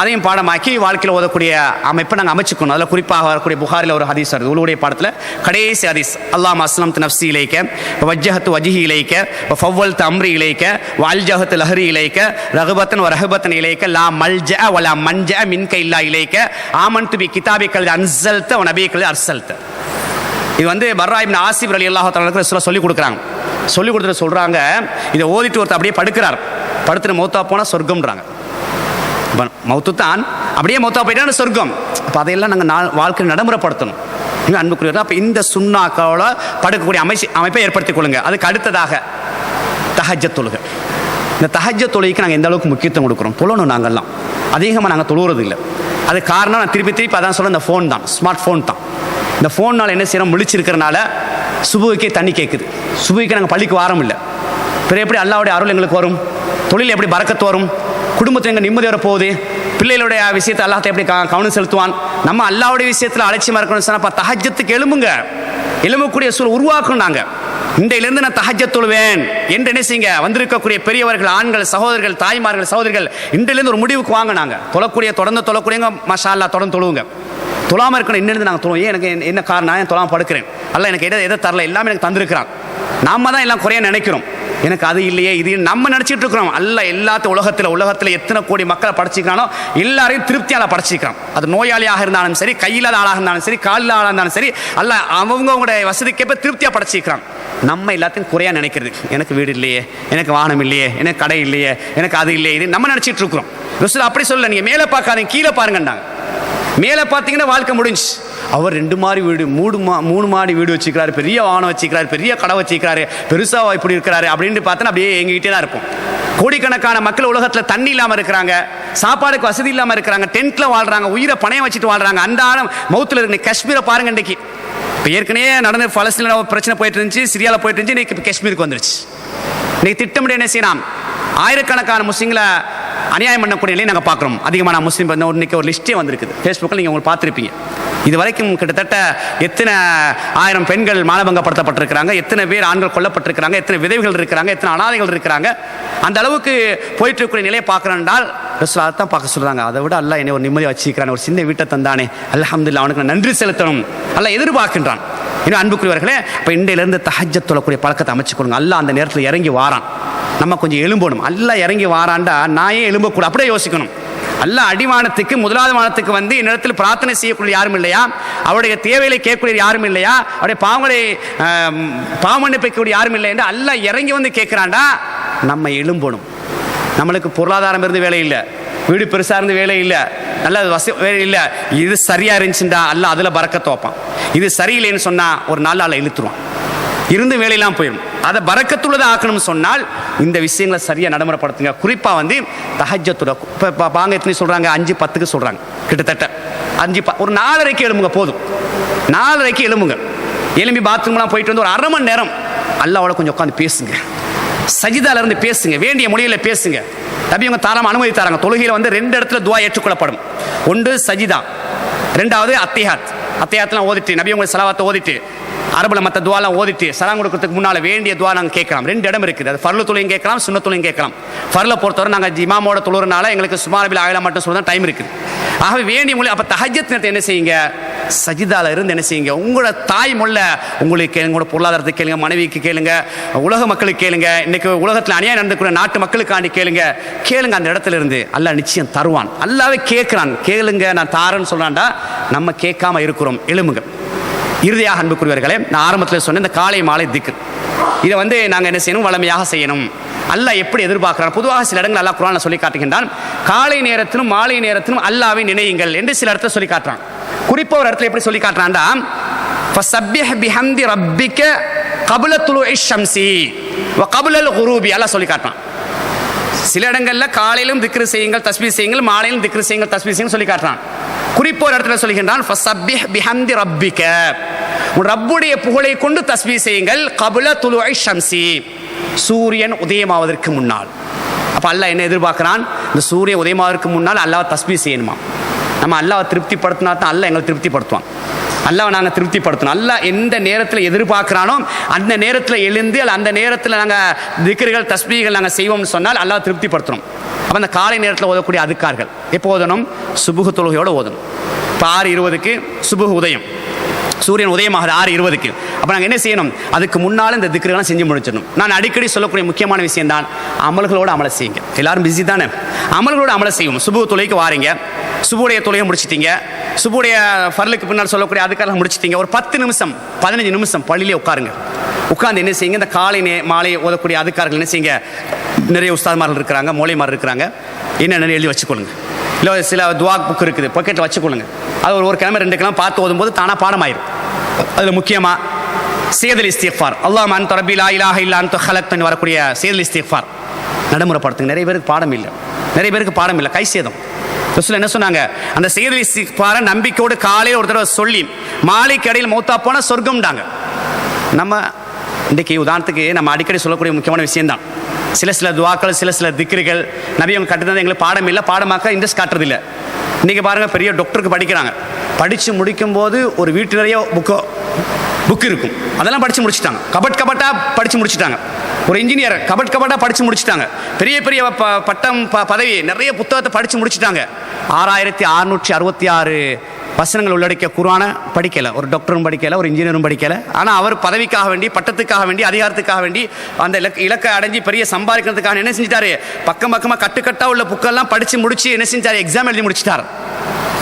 அதையும் பாடமாக்கி வாழ்க்கையில் ஓதக்கூடிய அமைப்பை நாங்கள் அமைச்சுக்கணும். அதில் குறிப்பாக வரக்கூடிய புகாரில் ஒரு ஹதீஸ் வருது, உங்களுடைய பாடத்தில் கடைசி ஹதீஸ், அல்லாஹ் அஸ்லம்து நஃப்ஸி இலைக்க வஜ்ஜஹத்து வஜ்ஹி இலைக்க ஃபவ்வல்து அம்ரி இலைக்க வஅல்ஜஹத்து லஹ்ரி இலைக்க ரஹபத்தன் வரஹபத்தன் இலைக்க லா மல்ஜஅ வலா மன்ஜஅ மின்க இல்லா இலைக்க ஆமன்து பி கிதாபிக்கல் அன்ஸல்த வ நபிக்கல் அர்ஸல்த. இது வந்து பர்ரா இப்னு ஆசிப் ரலியல்லாஹு தஆலா ரசூலுல்லாஹ் சொல்லி கொடுக்குறாங்க. சொல்லி கொடுத்துட்டு சொல்கிறாங்க, இதை ஓதிட்டு ஒருத்தர் அப்படியே படுக்கிறார். படுத்துட்டு மௌத்தா போனால் சொர்க்கம்ன்றாங்க. மௌத்து தான், அப்படியே மௌத்தா போயிட்டா சொர்க்கம். அப்போ அதையெல்லாம் நாங்கள் வாழ்க்கையில் நடைமுறைப்படுத்தணும். அன்புக்குரியவர்கள், அப்போ இந்த சுன்னாக்களோட படுக்கக்கூடிய அமைப்பை ஏற்படுத்திக் கொள்ளுங்க. அதுக்கு அடுத்ததாக தஹஜ்ஜத் தொழுகை. இந்த தஹஜ்ஜத் தொழுகைக்கு நாங்கள் எந்த அளவுக்கு முக்கியத்துவம் கொடுக்குறோம்? தொழணும். நாங்கள்லாம் அதிகமாக நாங்கள் தொழுகிறது இல்லை. அது காரணம் நான் திருப்பி அதான் சொல்ல, இந்த ஃபோன் தான், ஸ்மார்ட் ஃபோன் தான். இந்த ஃபோன்னால் என்ன செய்யறோம்? முழிச்சிருக்கிறனால சுபுவுக்கே தண்ணி கேட்குது. சுபுவுக்கு நாங்கள் பள்ளிக்கு வாரம் இல்லை. பிறகு எப்படி அல்லாவுடைய அருள் எங்களுக்கு வரும்? தொழில் எப்படி பரக்கத்து வரும்? குடும்பத்தில் எங்கள் நிம்மதி வர போகுது? பிள்ளைகளுடைய விஷயத்தை அல்லாஹ் எப்படி கவனம் செலுத்துவான்? நம்ம அல்லாவுடைய விஷயத்தில் அலட்சியமாக இருக்கணும்னு சொன்னால் தஹஜ்ஜத்துக்கு எழும்புங்க. எழும்பக்கூடிய சூழல் உருவாக்கணும். நாங்கள் இன்றையிலிருந்து நான் தஹஜ்ஜத் தொழுவேன் என்று என்ன செய்யுங்க? வந்திருக்கக்கூடிய பெரியவர்கள், ஆண்கள், சகோதரர்கள், தாய்மார்கள், சகோதரிகள், இன்றையிலிருந்து ஒரு முடிவுக்கு வாங்க. நாங்கள் தொடர்ந்து தொழக்கூடியவங்க மாஷா அல்லாஹ் தொடர்ந்து தொழுவுங்க. தொழாமல் இருக்கணும். இன்னிருந்து நாங்கள் தொழுவோம். எனக்கு என்ன காரணம்? நான் தொழாமல் படுக்கிறேன். அல்ல எனக்கு எதை தரல, எல்லாமே எனக்கு தந்திருக்கிறான். நாம தான் எல்லாம் குறைய நினைக்கிறோம். எனக்கு அது இல்லையே, இது நம்ம நினச்சிட்டு இருக்கிறோம். அல்ல எல்லாத்தையும் உலகத்தில் எத்தனை கோடி மக்களை படைச்சிக்கிறானோ எல்லாரையும் திருப்தியால் படைச்சிக்கிறான். அது நோயாளியாக இருந்தாலும் சரி, கையில்லாத ஆளாக இருந்தாலும் சரி, காலில் ஆளாக இருந்தாலும் சரி, அல்ல அவங்களுடைய வசதிக்கேற்ப திருப்தியாக படைச்சிக்கிறான். நம்ம எல்லாத்தையும் குறையா நினைக்கிறது. எனக்கு வீடு இல்லையே, எனக்கு வாகனம் இல்லையே, எனக்கு கடை இல்லையே, எனக்கு அது இல்லையே, இது நம்ம நினச்சிட்டு இருக்கிறோம். ரசூல் அப்படி சொல்ல, நீங்கள் மேலே பார்க்காதீங்க, கீழே பாருங்கன்னாங்க. மேலே பார்த்தீங்கன்னா வாழ்க்கை முடிஞ்சு. அவர் 2 மாடி வீடு, 3 மாடி வீடு வச்சுக்கிறாரு, பெரிய வாகனம் வச்சுக்கிறாரு, பெரிய கடை வச்சுக்கிறாரு, பெருசாக இப்படி இருக்கிறாரு அப்படின்னு பார்த்தோன்னா அப்படியே எங்ககிட்டே தான் இருப்போம். கோடிக்கணக்கான மக்கள் உலகத்தில் தண்ணி இல்லாமல் இருக்கிறாங்க, சாப்பாடுக்கு வசதி இல்லாமல் இருக்கிறாங்க, டென்ட்டில் வாழ்கிறாங்க, உயிரை பணையம் வச்சுட்டு வாழ்கிறாங்க. அந்த ஆழம் மௌத்தில் இருக்கு. காஷ்மீரை பாருங்க. இன்றைக்கு இப்போ ஏற்கனவே நடந்த பலஸ்தீன பிரச்சனை போயிட்டு இருந்துச்சு, சிரியாவில் போயிட்டு இருந்துச்சு, இன்றைக்கி இப்போ காஷ்மீருக்கு வந்துருச்சு. இன்றைக்கி திட்டமிட என்ன செய்யலாம்? ஆயிரக்கணக்கான முஸ்லீம்களை அநியாயம் பண்ணக்கூடிய நிலையை நாங்கள் பார்க்குறோம். அதிகமான முஸ்லீம் இன்றைக்கி ஒரு லிஸ்ட்டே வந்திருக்குது. ஃபேஸ்புக்கில் நீங்கள் உங்களுக்கு பார்த்துருப்பீங்க. இது வரைக்கும் கிட்டத்தட்ட எத்தனை 1000 பெண்கள் மானபங்கப்படுத்தப்பட்டிருக்கிறாங்க, எத்தனை பேர் ஆண்கள் கொல்லப்பட்டிருக்கிறாங்க, எத்தனை விதவைகள் இருக்கிறாங்க, எத்தனை அனாதைகள் இருக்கிறாங்க. அந்த அளவுக்கு போயிட்டு இருக்கக்கூடிய நிலையை பார்க்குறேன்னால் ரசூல் தான் பார்க்க சொல்கிறாங்க. அதை விட அல்லாஹ் என்னை ஒரு நிம்மதியாக வச்சுக்கிறான், ஒரு சின்ன வீட்டை தந்தானே, அல்ஹம்துலில்லாஹ், அவனுக்கு நான் நன்றி செலுத்தணும், அல்லாஹ் எதிர்பார்க்கின்றான். இன்னும் அன்புக்குரியவர்களே, இப்போ இன்றையிலேருந்து தஹஜ்ஜத் தொழக்கூடிய பழக்கத்தை அமைச்சு கொடுங்க. அல்லாஹ் அந்த நேரத்தில் இறங்கி வாரான், நம்ம கொஞ்சம் எழும்பணும். அல்லாஹ் இறங்கி வாரான்டா நான் ஏன் எழும்பக்கூடாது? அப்படியே யோசிக்கணும். அல்லாஹ் அடிவானத்துக்கு, முதலாவது வானத்துக்கு வந்து என்னிடத்தில் பிரார்த்தனை செய்யக்கூடிய யாரும் இல்லையா? அவருடைய தேவைகளை கேட்கக்கூடிய யாரும் இல்லையா? அவருடைய பாவங்களை பாவமன்னிப்பிக்கக்கூடிய யாரும் இல்லை என்று அல்லாஹ் இறங்கி வந்து கேட்குறான்டா. நம்ம எழும்பணும். நம்மளுக்கு பொருளாதாரம் இருந்து வேலை இல்லை, வீடு பெருசாக இருந்து வேலை இல்லை, நல்ல வேலை இல்லை. இது சரியாக இருந்துச்சுண்டா அல்லாஹ் அதில் பரக்கத்தை வைப்பான். இது சரியில்லைன்னு சொன்னால் ஒரு நாள் அல்ல இழுத்துருவான், இருந்து வேலையெல்லாம் போயிடும். அதை பரக்கத்துள்ளதை ஆக்கணும்னு சொன்னால் இந்த விஷயங்களை சரியாக நடைமுறைப்படுத்துங்க. குறிப்பாக வந்து தஹஜ்ஜத்துட இப்போ பாங்க எத்தனை சொல்கிறாங்க? 5:10 சொல்கிறாங்க. கிட்டத்தட்ட 5 ஒரு 4:30 எழும்புங்க போதும். 4:30 எழும்புங்க. எலும்பி பாத்ரூம்லாம் போயிட்டு வந்து ஒரு அரை மணி நேரம் அல்லாஹ்வோட கொஞ்சம் உட்காந்து பேசுங்க. சஜிதால இருந்து பேசுங்க, வேண்டிய மொழியில் பேசுங்க. நபி அவங்க தாராளமாக அனுமதி தராங்க. தொழுகையில் வந்து 2 இடத்துல துவா ஏற்றுக்கொள்ளப்படும். ஒன்று சஜிதா, 2வது அத்தியாத். அத்தியாத்லாம் ஓதிட்டு நபி அவங்க சலாவாத்தை ஓதிட்டு அரபுல மற்ற துவாலாம் ஓதிட்டு சலாம் கொடுக்கறதுக்கு முன்னால் வேண்டிய துவா நாங்கள் கேட்கலாம். 2 இடம் இருக்குது. அது ஃபர்லு தொழுகையும் கேட்கலாம், சுன்னத் தொழுகையும் கேட்கலாம். ஃபர்லை பொறுத்தவரை நாங்கள் இமாமோட தொழுறனால எங்களுக்கு சுப்ஹானல்லாஹில் ஆயிலாம் மட்டும் சொல்ல தான் டைம் இருக்குது. ஆகவே வேண்டிய மொழி. அப்போ தஹஜ்ஜத் நேரத்தை என்ன செய்யுங்க? சஜிதால இருந்து என்ன செய்யுங்க? உங்களோட தாய் மொழில உங்களுக்கு கேளுங்க, உங்களோட பொருளாதாரத்தை கேளுங்க, மனைவிக்கு கேளுங்க, உலக மக்களுக்கு கேளுங்க, இன்னைக்கு உலகத்தில் அநியாயம் நடந்துக்கூடிய நாட்டு மக்களுக்காண்டி கேளுங்க. அந்த இடத்துல இருந்து அல்லாஹ் நிச்சயம் தருவான். அல்லாவே கேட்கிறான். கேளுங்க நான் தாரேன்னு சொல்றான்டா. நம்ம கேட்காம இருக்கிறோம். எழுமுங்க. இறுதியாக அன்புக்குரியவர்களே, நான் ஆரம்பத்தில் சொன்ன இந்த காலை மாலை திக்ர், இதை வந்து நாங்கள் என்ன செய்யணும்? வளமையாக செய்யணும். அல்லாஹ் எப்படி எதிர்பார்க்கிறான்? பொதுவாக சில இடங்கள் அல்லாஹ் குர்ஆனில் சொல்லி காட்டுகின்றான். காலை நேரத்திலும் மாலை நேரத்திலும் அல்லாஹ்வை நினையுங்கள் என்று சில இடத்துல சொல்லி காட்டுறான். குறிப்பாக ஒரு இடத்துல எப்படி சொல்லி காட்டுறான்டா, ஃபஸப்பிஹ் பிஹம்தி ரப்பிக கப்ல துலூஇ ஷம்ஸி வ கப்லல் குரூபி, அல்லாஹ் சொல்லி காட்டுறான். சில இடங்களில் காலையிலும் திக்ரு செய்யுங்கள், தஸ்பீஹ் செய்யுங்கள், மாலையிலும் திக்ரு செய்யுங்கள், தஸ்பீஹ் செய்யுங்கள் சொல்லி காட்டுறான். குறிப்போர் இடத்துல சொல்லுகின்றான், ஃபஸப்பிஹ் பிஹம்தி ரப்பிக, உன் ரப்புடைய புகழை கொண்டு தஸ்பீஹ் செய்யுங்கள், கப்ல துலூஇ ஷம்ஸி, சூரியன் உதயமாவதற்கு முன்னால். அப்போ அல்லாஹ் என்ன எதிர்பார்க்கிறான்? இந்த சூரியன் உதயமாவதற்கு முன்னால் அல்லாஹ் தஸ்பீஹ் செய்யணுமா? நம்ம அல்லாஹ் திருப்திப்படுத்தினா தான் அல்லாஹ் எங்களை திருப்திப்படுத்துவான். அல்லாஹ் நாங்கள் திருப்திப்படுத்தணும். அல்லாஹ் எந்த நேரத்தில் எதிர்பார்க்கிறானோ அந்த நேரத்தில் எழுந்து அந்த நேரத்தில் நாங்கள் திக்ருகள் தஸ்பீஹ்கள் நாங்கள் செய்வோம்னு சொன்னால் அல்லாஹ் திருப்திப்படுத்தணும். அப்போ அந்த காலை நேரத்தில் ஓதக்கூடிய அதுக்கார்கள் எப்போ ஓதணும்? சுபுஹ் தொழுகையோடு ஓதணும். இப்போ 6:20 சுபுஹ் உதயம், சூரியன் உதயமாகுது 6:20. அப்போ நாங்கள் என்ன செய்யணும்? அதுக்கு முன்னால் இந்த திக்ருகள்லாம் செஞ்சு முடிச்சிடணும். நான் அடிக்கடி சொல்லக்கூடிய முக்கியமான விஷயம் தான், அமல்களோடு அமலை செய்யுங்க. எல்லாரும் பிஸி தானே, அமல்களோடு அமலை செய்வோம். சுபுஹ் தொழுகைக்கு வாரீங்க, சுபுடைய தொழுகை முடிச்சிட்டீங்க, சுபுடைய ஃபர்லுக்கு பின்னால் சொல்லக்கூடிய அதுக்காக முடிச்சிட்டீங்க. ஒரு 10 நிமிஷம் 15 நிமிஷம் பள்ளியிலே உட்காருங்க. உட்காந்து என்ன செய்யுங்க? இந்த காலை மாலை ஓதக்கூடிய அதுக்காரர்கள் என்ன செய்யுங்க? நிறைய உஸ்தாத்மார்கள் இருக்கிறாங்க, மௌலைமார் இருக்கிறாங்க, என்னென்ன எழுதி வச்சுக்கொள்ளுங்க. இல்லை சில துவா புக் இருக்குது, பாக்கெட்டில் வச்சுக்கொள்ளுங்க. அது ஒரு கிழமை 2 கிழமை பார்த்து ஓதும்போது தானாக பாடமாயிரும். அதில் முக்கியமாக சையதுல் இஸ்திக்ஃபார், அல்லாஹும்ம அன்த ரப்பி லா இலாஹ இல்லா அன்த ஹலக்தனி வரக்கூடிய சையதுல் இஸ்திக்ஃபார் நடைமுறைப்படுத்துங்க. நிறைய பேருக்கு பாடம் இல்லை, கை சேதம். ரசூல் என்ன சொன்னாங்க, அந்த சையதுல் இஸ்திக்ஃபாரை நம்பிக்கையோடு காலையில் ஒரு தடவை சொல்லி மாலைக்கு இடையில் மௌத்தா போனால் சொர்க்கம்டாங்க. நம்ம இன்றைக்கி உதாரணத்துக்கு நம்ம அடிக்கடி சொல்லக்கூடிய முக்கியமான விஷயம்தான், சில துவாக்கள், சில திக்ருகள் நபி அவங்க கட்டுறது எங்களுக்கு பாடம் இல்லை, பாடமாக்க இன்ட்ரெஸ்ட் காட்டுறதில்லை. இன்றைக்கி பாருங்கள், பெரிய டாக்டருக்கு படிக்கிறாங்க, படித்து முடிக்கும்போது ஒரு வீட்டு நிறைய புக் இருக்கும், அதெல்லாம் படித்து முடிச்சுட்டாங்க. கபட்டாக படித்து முடிச்சுட்டாங்க. ஒரு இன்ஜினியர் கபட்டாக படித்து முடிச்சுட்டாங்க. பெரிய பட்டம் பதவி நிறைய புத்தகத்தை படித்து முடிச்சுட்டாங்க. 6666 வசனங்கள் உள்ளடக்கிய குர்ஆனை படிக்கலை. ஒரு டாக்டரும் படிக்கலை, ஒரு இன்ஜினியரும் படிக்கலை. ஆனால் அவர் பதவிக்காக வேண்டி, பட்டத்துக்காக வேண்டி, அதிகாரத்துக்காக வேண்டி, அந்த இலக்கை அடைஞ்சி பெரிய சம்பாதிக்கிறதுக்காக என்ன செஞ்சிட்டாரு, பக்கமாக கட்டுக்கட்டாக உள்ள புக்கெல்லாம் படித்து முடிச்சு என்ன செஞ்சார், எக்ஸாம் எழுதி முடிச்சிட்டார்.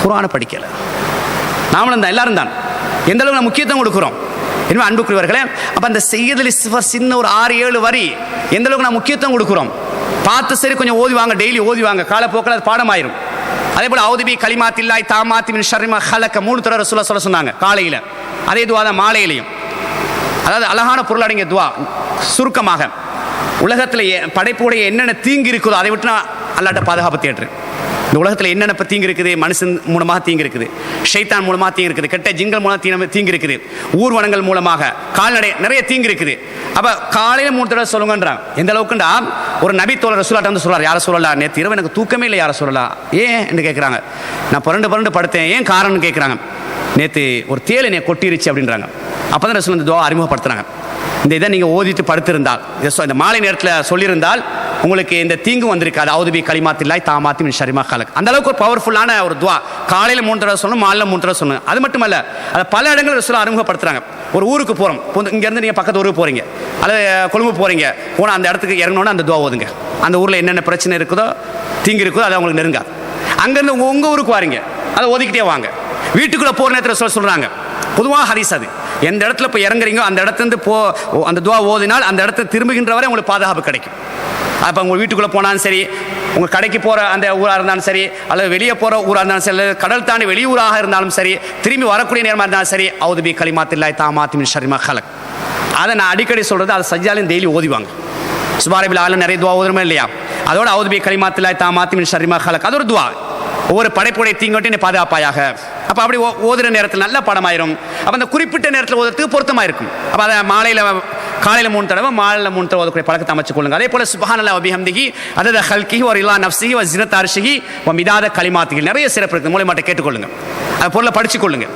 குர்ஆனை படிக்கலை. நாமளும் தான், எல்லாரும் தான். எந்த அளவுக்கு நம்ம முக்கியத்துவம் கொடுக்குறோம் எனவே அன்புக்குரியவர்களே, அப்போ அந்த சையதுல் இஸ்திக்ஃபார் சின்ன ஒரு 6-7 வரி எந்த அளவுக்கு நான் முக்கியத்துவம் கொடுக்குறோம். பார்த்து சரி கொஞ்சம் ஓதிவாங்க, டெய்லி ஓதிவாங்க, காலப்போக்கில் அது பாடமாயிரும். அதே போல் அவுது பி கலிமாத்தில்லாஹி தாம்மாத்தி மின் ஷர்ரி மா ஹலக 3 தடவை ரசூலுல்லாஹ் சொல்ல சொன்னாங்க காலையில். அதே துவா தான் மாலையிலையும். அதாவது அழகான பொருள் அடங்கிய துவா. சுருக்கமாக உலகத்தில் படைப்புடைய என்னென்ன தீங்கு இருக்குதோ அதை விட்டு நான் அல்லாட்ட பாதுகாப்பு தேடுறேன். இந்த உலகத்தில் என்னென்ன தீங்கு இருக்குது, மனுஷன் மூலமாக தீங்கு இருக்குது, ஷைத்தான் மூலமாக தீங்கு இருக்குது, கெட்ட ஜிங்கல் மூலமாக தீங்கு இருக்குது, ஊர்வனங்கள் மூலமாக, கால்நடை நிறைய தீங்கு இருக்குது. அப்போ காலையில் 3 தடவை சொல்லுங்கன்றாங்க. எந்த அளவுக்குண்டா ஒரு நபி தோழர் ரசூலுல்லாஹ் வந்து சொல்றார், யாரை சொல்லலாம், நேற்று இரவு எனக்கு தூக்கமே இல்லை, யாரை சொல்லலாம், ஏன் என்று கேட்குறாங்க. நான் புரண்டு படுத்தேன், ஏன் காரணம்னு கேட்குறாங்க. நேற்று ஒரு தேள் என்னை கொட்டிருச்சு அப்படின்றாங்க. அப்போ தான் ரசூல் இந்த துவா அறிமுகப்படுத்துறாங்க. இந்த இதை நீங்கள் ஓதிட்டு படுத்திருந்தால், இந்த மாலை நேரத்தில் சொல்லியிருந்தால் உங்களுக்கு இந்த தீங்கு வந்திருக்காது. அவுது பி கலிமாத்தில்லாஹி தாம்மாத்தி மின் ஷர்ரி மா ஹலக். அந்த அளவுக்கு ஒரு பவர்ஃபுல்லான ஒரு துவா. காலையில் 3 தடவை சொல்லணும், மாலையில் 3 தடவை சொல்லணும். அது மட்டுமல்ல, அதை பல இடங்களில் ரசூலுல்லாஹ் அறிமுகப்படுத்துறாங்க. ஒரு ஊருக்கு போகிறோம், இங்கேருந்து நீங்கள் பக்கத்து ஊருக்கு போகிறீங்க, அல்லது கொழும்பு போகிறீங்க, போனால் அந்த இடத்துக்கு இறங்கணுன்னா அந்த துவா ஓதுங்க. அந்த ஊரில் என்னென்ன பிரச்சனை இருக்குதோ, தீங்கு இருக்குதோ, அது அவங்களுக்கு நெருங்காது. அங்கேருந்து உங்கள் ஊருக்கு வாரீங்க, அதை ஓதிக்கிட்டே வாங்க. வீட்டுக்குள்ளே போகிற நேரத்தில் சொல்கிறாங்க, பொதுவாக ஹதீஸ் அது, எந்த இடத்துல போய் இறங்குறீங்க அந்த இடத்துலேருந்து அந்த துவா ஓதினால் அந்த இடத்துல திரும்புகின்ற வரை உங்களுக்கு பாதுகாப்பு கிடைக்கும். அப்போ உங்கள் வீட்டுக்குள்ளே போனாலும் சரி, உங்கள் கடைக்கு போகிற அந்த ஊராக இருந்தாலும் சரி, அல்லது வெளியே போகிற ஊராக இருந்தாலும் சரி, அல்லது கடல் தாண்டி வெளியூராக இருந்தாலும் சரி, திரும்பி வரக்கூடிய நேரமாக இருந்தாலும் சரி, அவுது பி கலிமாத்தில்லாஹி தாம்மாத்தி மின் ஷர்ரி மா ஹலக். அதை நான் அடிக்கடி சொல்கிறது, அதை சஜ்ஜாலையும் டெய்லி ஓதிவாங்க. சுப்ஹானல்லாஹி ஆல நிறைய துவா ஓதுறோமே இல்லையா, அதோட அவுது பி கலிமாத்தில்லாஹி தாம்மாத்தி மின் ஷர்ரி மா ஹலக், அது ஒரு துவா. ஒவ்வொரு படைப்புடைய தீங்கோட்டி நீ பாதுகாப்பாயாக. அப்போ அப்படி ஓதுற நேரத்தில் நல்ல படமாயிரும். அப்போ அந்த குறிப்பிட்ட நேரத்தில் ஓதுறதுக்கு பொருத்தமாக இருக்கும். அப்போ அதை காலையில் 3 தடவை, மாலையில் 3 தடவை ஓதக்கூடிய பழக்கத்தை அமைச்சுக் கொள்ளுங்க. அதே போல் சுப்ஹானல்லாஹி வ பிஹம்திஹி அதத ஹல்கிஹி வ ரிலா நஃப்ஸிஹி வ ஸினத அர்ஷிஹி வ மிதாத கலிமாத்திஹி, நிறைய சிறப்பு இருக்குது. மூலமாட்ட கேட்டுக்கொள்ளுங்க, அது பொருளை படிச்சு கொள்ளுங்க.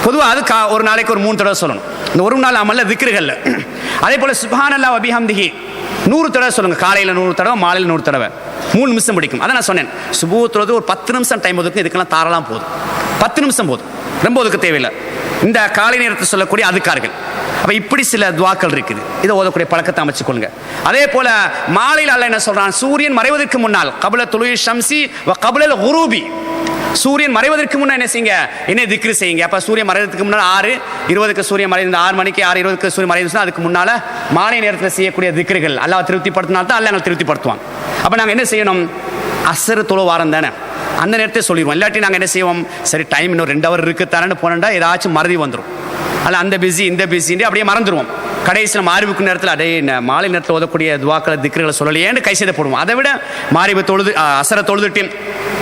பொதுவாக அது ஒரு நாளைக்கு ஒரு 3 தடவை சொல்லணும். இந்த ஒரு நாள் அமல்ல திக்ருகள்ல. அதே போல் சுப்ஹானல்லாஹி வ பிஹம்திஹி 100 தடவை சொல்லுங்க. காலையில் 100 தடவை, மாலையில் 100 தடவை. 3 நிமிஷம் பிடிக்கும். அதான் நான் சொன்னேன், சுபூத்துறது ஒரு 10 நிமிஷம் டைம் ஒதுக்கும். இதுக்கெல்லாம் தாராளம் போதும், 10 நிமிஷம் போதும், ரொம்ப ஒதுக்க தேவையில்லை. இந்த காலை நேரத்தில் சொல்லக்கூடிய அதுக்கார்கள். அப்போ இப்படி சில துவாக்கள் இருக்குது, இதை ஓதக்கூடிய பழக்கத்தை அமைச்சுக்கொள்ளுங்க. அதே போல மாலையில் அல்லாஹ் என்ன சொல்றான், சூரியன் மறைவதற்கு முன்னால் கபல துலுஇ ஷம்ஸி வ கபலல் குரூபி, சூரியன் மறைவதற்கு முன்னாடி என்ன செய்யுங்க, என்ன திக்ரு செய்யுங்க. அப்போ சூரியன் மறைவதற்கு முன்னால் 6:20 சூரியன் மறைந்து 6 மணிக்கு 6:20 சூரியன் மறைந்து, அதுக்கு முன்னால் மாலை நேரத்தில் செய்யக்கூடிய திக்ருகள் அல்லாஹ் திருப்திப்படுத்தினா தான் அல்லாஹ் எங்களை திருப்திப்படுத்துவான். அப்போ நாங்கள் என்ன செய்யணும், அஸ்ர் தொழு வாரம் தானே, அந்த நேரத்தை சொல்லிடுவோம். இல்லாட்டி நாங்கள் என்ன செய்வோம், சரி டைம் இன்னும் 2 ஹவர் இருக்குது தரேன்னு போனோம்டா ஏதாச்சும் மறதி வந்துடும், அல்ல அந்த பிஸி இந்த பிஸின்னு அப்படியே மறந்துடுவோம். கடைசியில் மாரிபுக்கு நேரத்தில் அடே மாலை நேரத்தில் ஓதக்கூடிய துவாக்களை திக்ருகளை சொல்லலையேன்னு கை செய்த போடுவோம். அதை விட மாரிபு தொழுது அசரை தொழுதுட்டு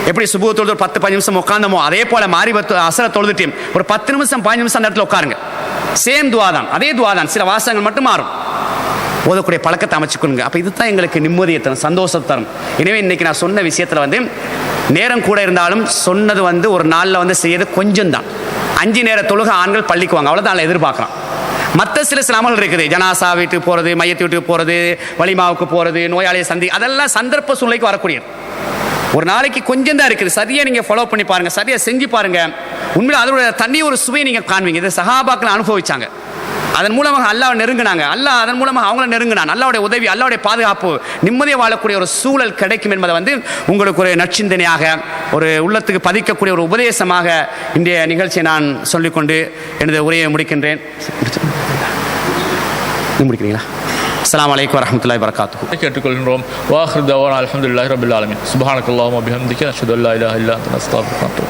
எப்படி சுபுஹ் தொழுது ஒரு 10-15 நிமிஷம் உட்காந்தமோ, அதே போல் மாரிபு அசரை தொழுதுட்டு ஒரு 10 நிமிஷம் 15 நிமிஷம் அந்த இடத்துல உட்காருங்க. சேம் துவா தான், அதே துவா தான், சில வாசகங்கள் மட்டும் மாறும். ஓதக்கூடிய பழக்கத்தை அமைச்சுக்கொள்ளுங்க. அப்போ இதுதான் எங்களுக்கு நிம்மதியை தரும், சந்தோஷத்தை தரும். எனவே இன்றைக்கி நான் சொன்ன விஷயத்தில் நேரம் கூட இருந்தாலும் சொன்னது ஒரு நாளில் செய்யறது கொஞ்சம் தான். 5 நேர தொழுகை ஆண்கள் பள்ளிக்கு வாங்க, அவ்வளோதான் எதிர்பார்க்குறோம். மற்ற சில அமல்கள் இருக்குது, ஜனாசா வீட்டுக்கு போகிறது, மையத்து வீட்டுக்கு போகிறது, வலிமாவுக்கு போகிறது, நோயாளியை அதெல்லாம் சந்தர்ப்ப சூழ்நிலைக்கு வரக்கூடியது. ஒரு நாளைக்கு கொஞ்சம் தான் இருக்குது. சரியாக நீங்கள் ஃபாலோ பண்ணி பாருங்கள், சரியாக செஞ்சு பாருங்கள். உண்மையில் அதோட தண்ணி ஒரு சுவையை நீங்கள் காண்பீங்க. இதை சஹாபாக்கள் அனுபவிச்சாங்க. அதன் மூலமாக அல்லாஹ் நெருங்கினாங்க, அல்லாஹ் அதன் மூலமாக அவங்கள நெருங்கினான். அல்லாஹ்வுடைய உதவி, அல்லாஹ்வுடைய பாதுகாப்பு, நிம்மதியாக வாழக்கூடிய ஒரு சூழல் கிடைக்கும் என்பதை உங்களுக்கு ஒரு நற்சிந்தனையாக, ஒரு உள்ளத்துக்கு பதிக்கக்கூடிய ஒரு உபதேசமாக இன்றைய நிகழ்ச்சியை நான் சொல்லிக்கொண்டு எனது உரையை முடிக்கின்றேன். முடிக்கிறீங்களா? அஸ்ஸலாமு அலைக்கும் வரஹ்மத்துல்லாஹி வபரகாத்துஹு. கேட்டுக்கொள்கின்றோம். வாஹிர் தவானா அல்ஹம்துலில்லாஹி ரப்பில் ஆலமீன். சுப்ஹானக்கல்லாஹும்ம வபிஹம்திக அஷ்ஹது அல்லா இலாஹா இல்லா அன்த அஸ்தக்ஃபிருக வ அத்தூபு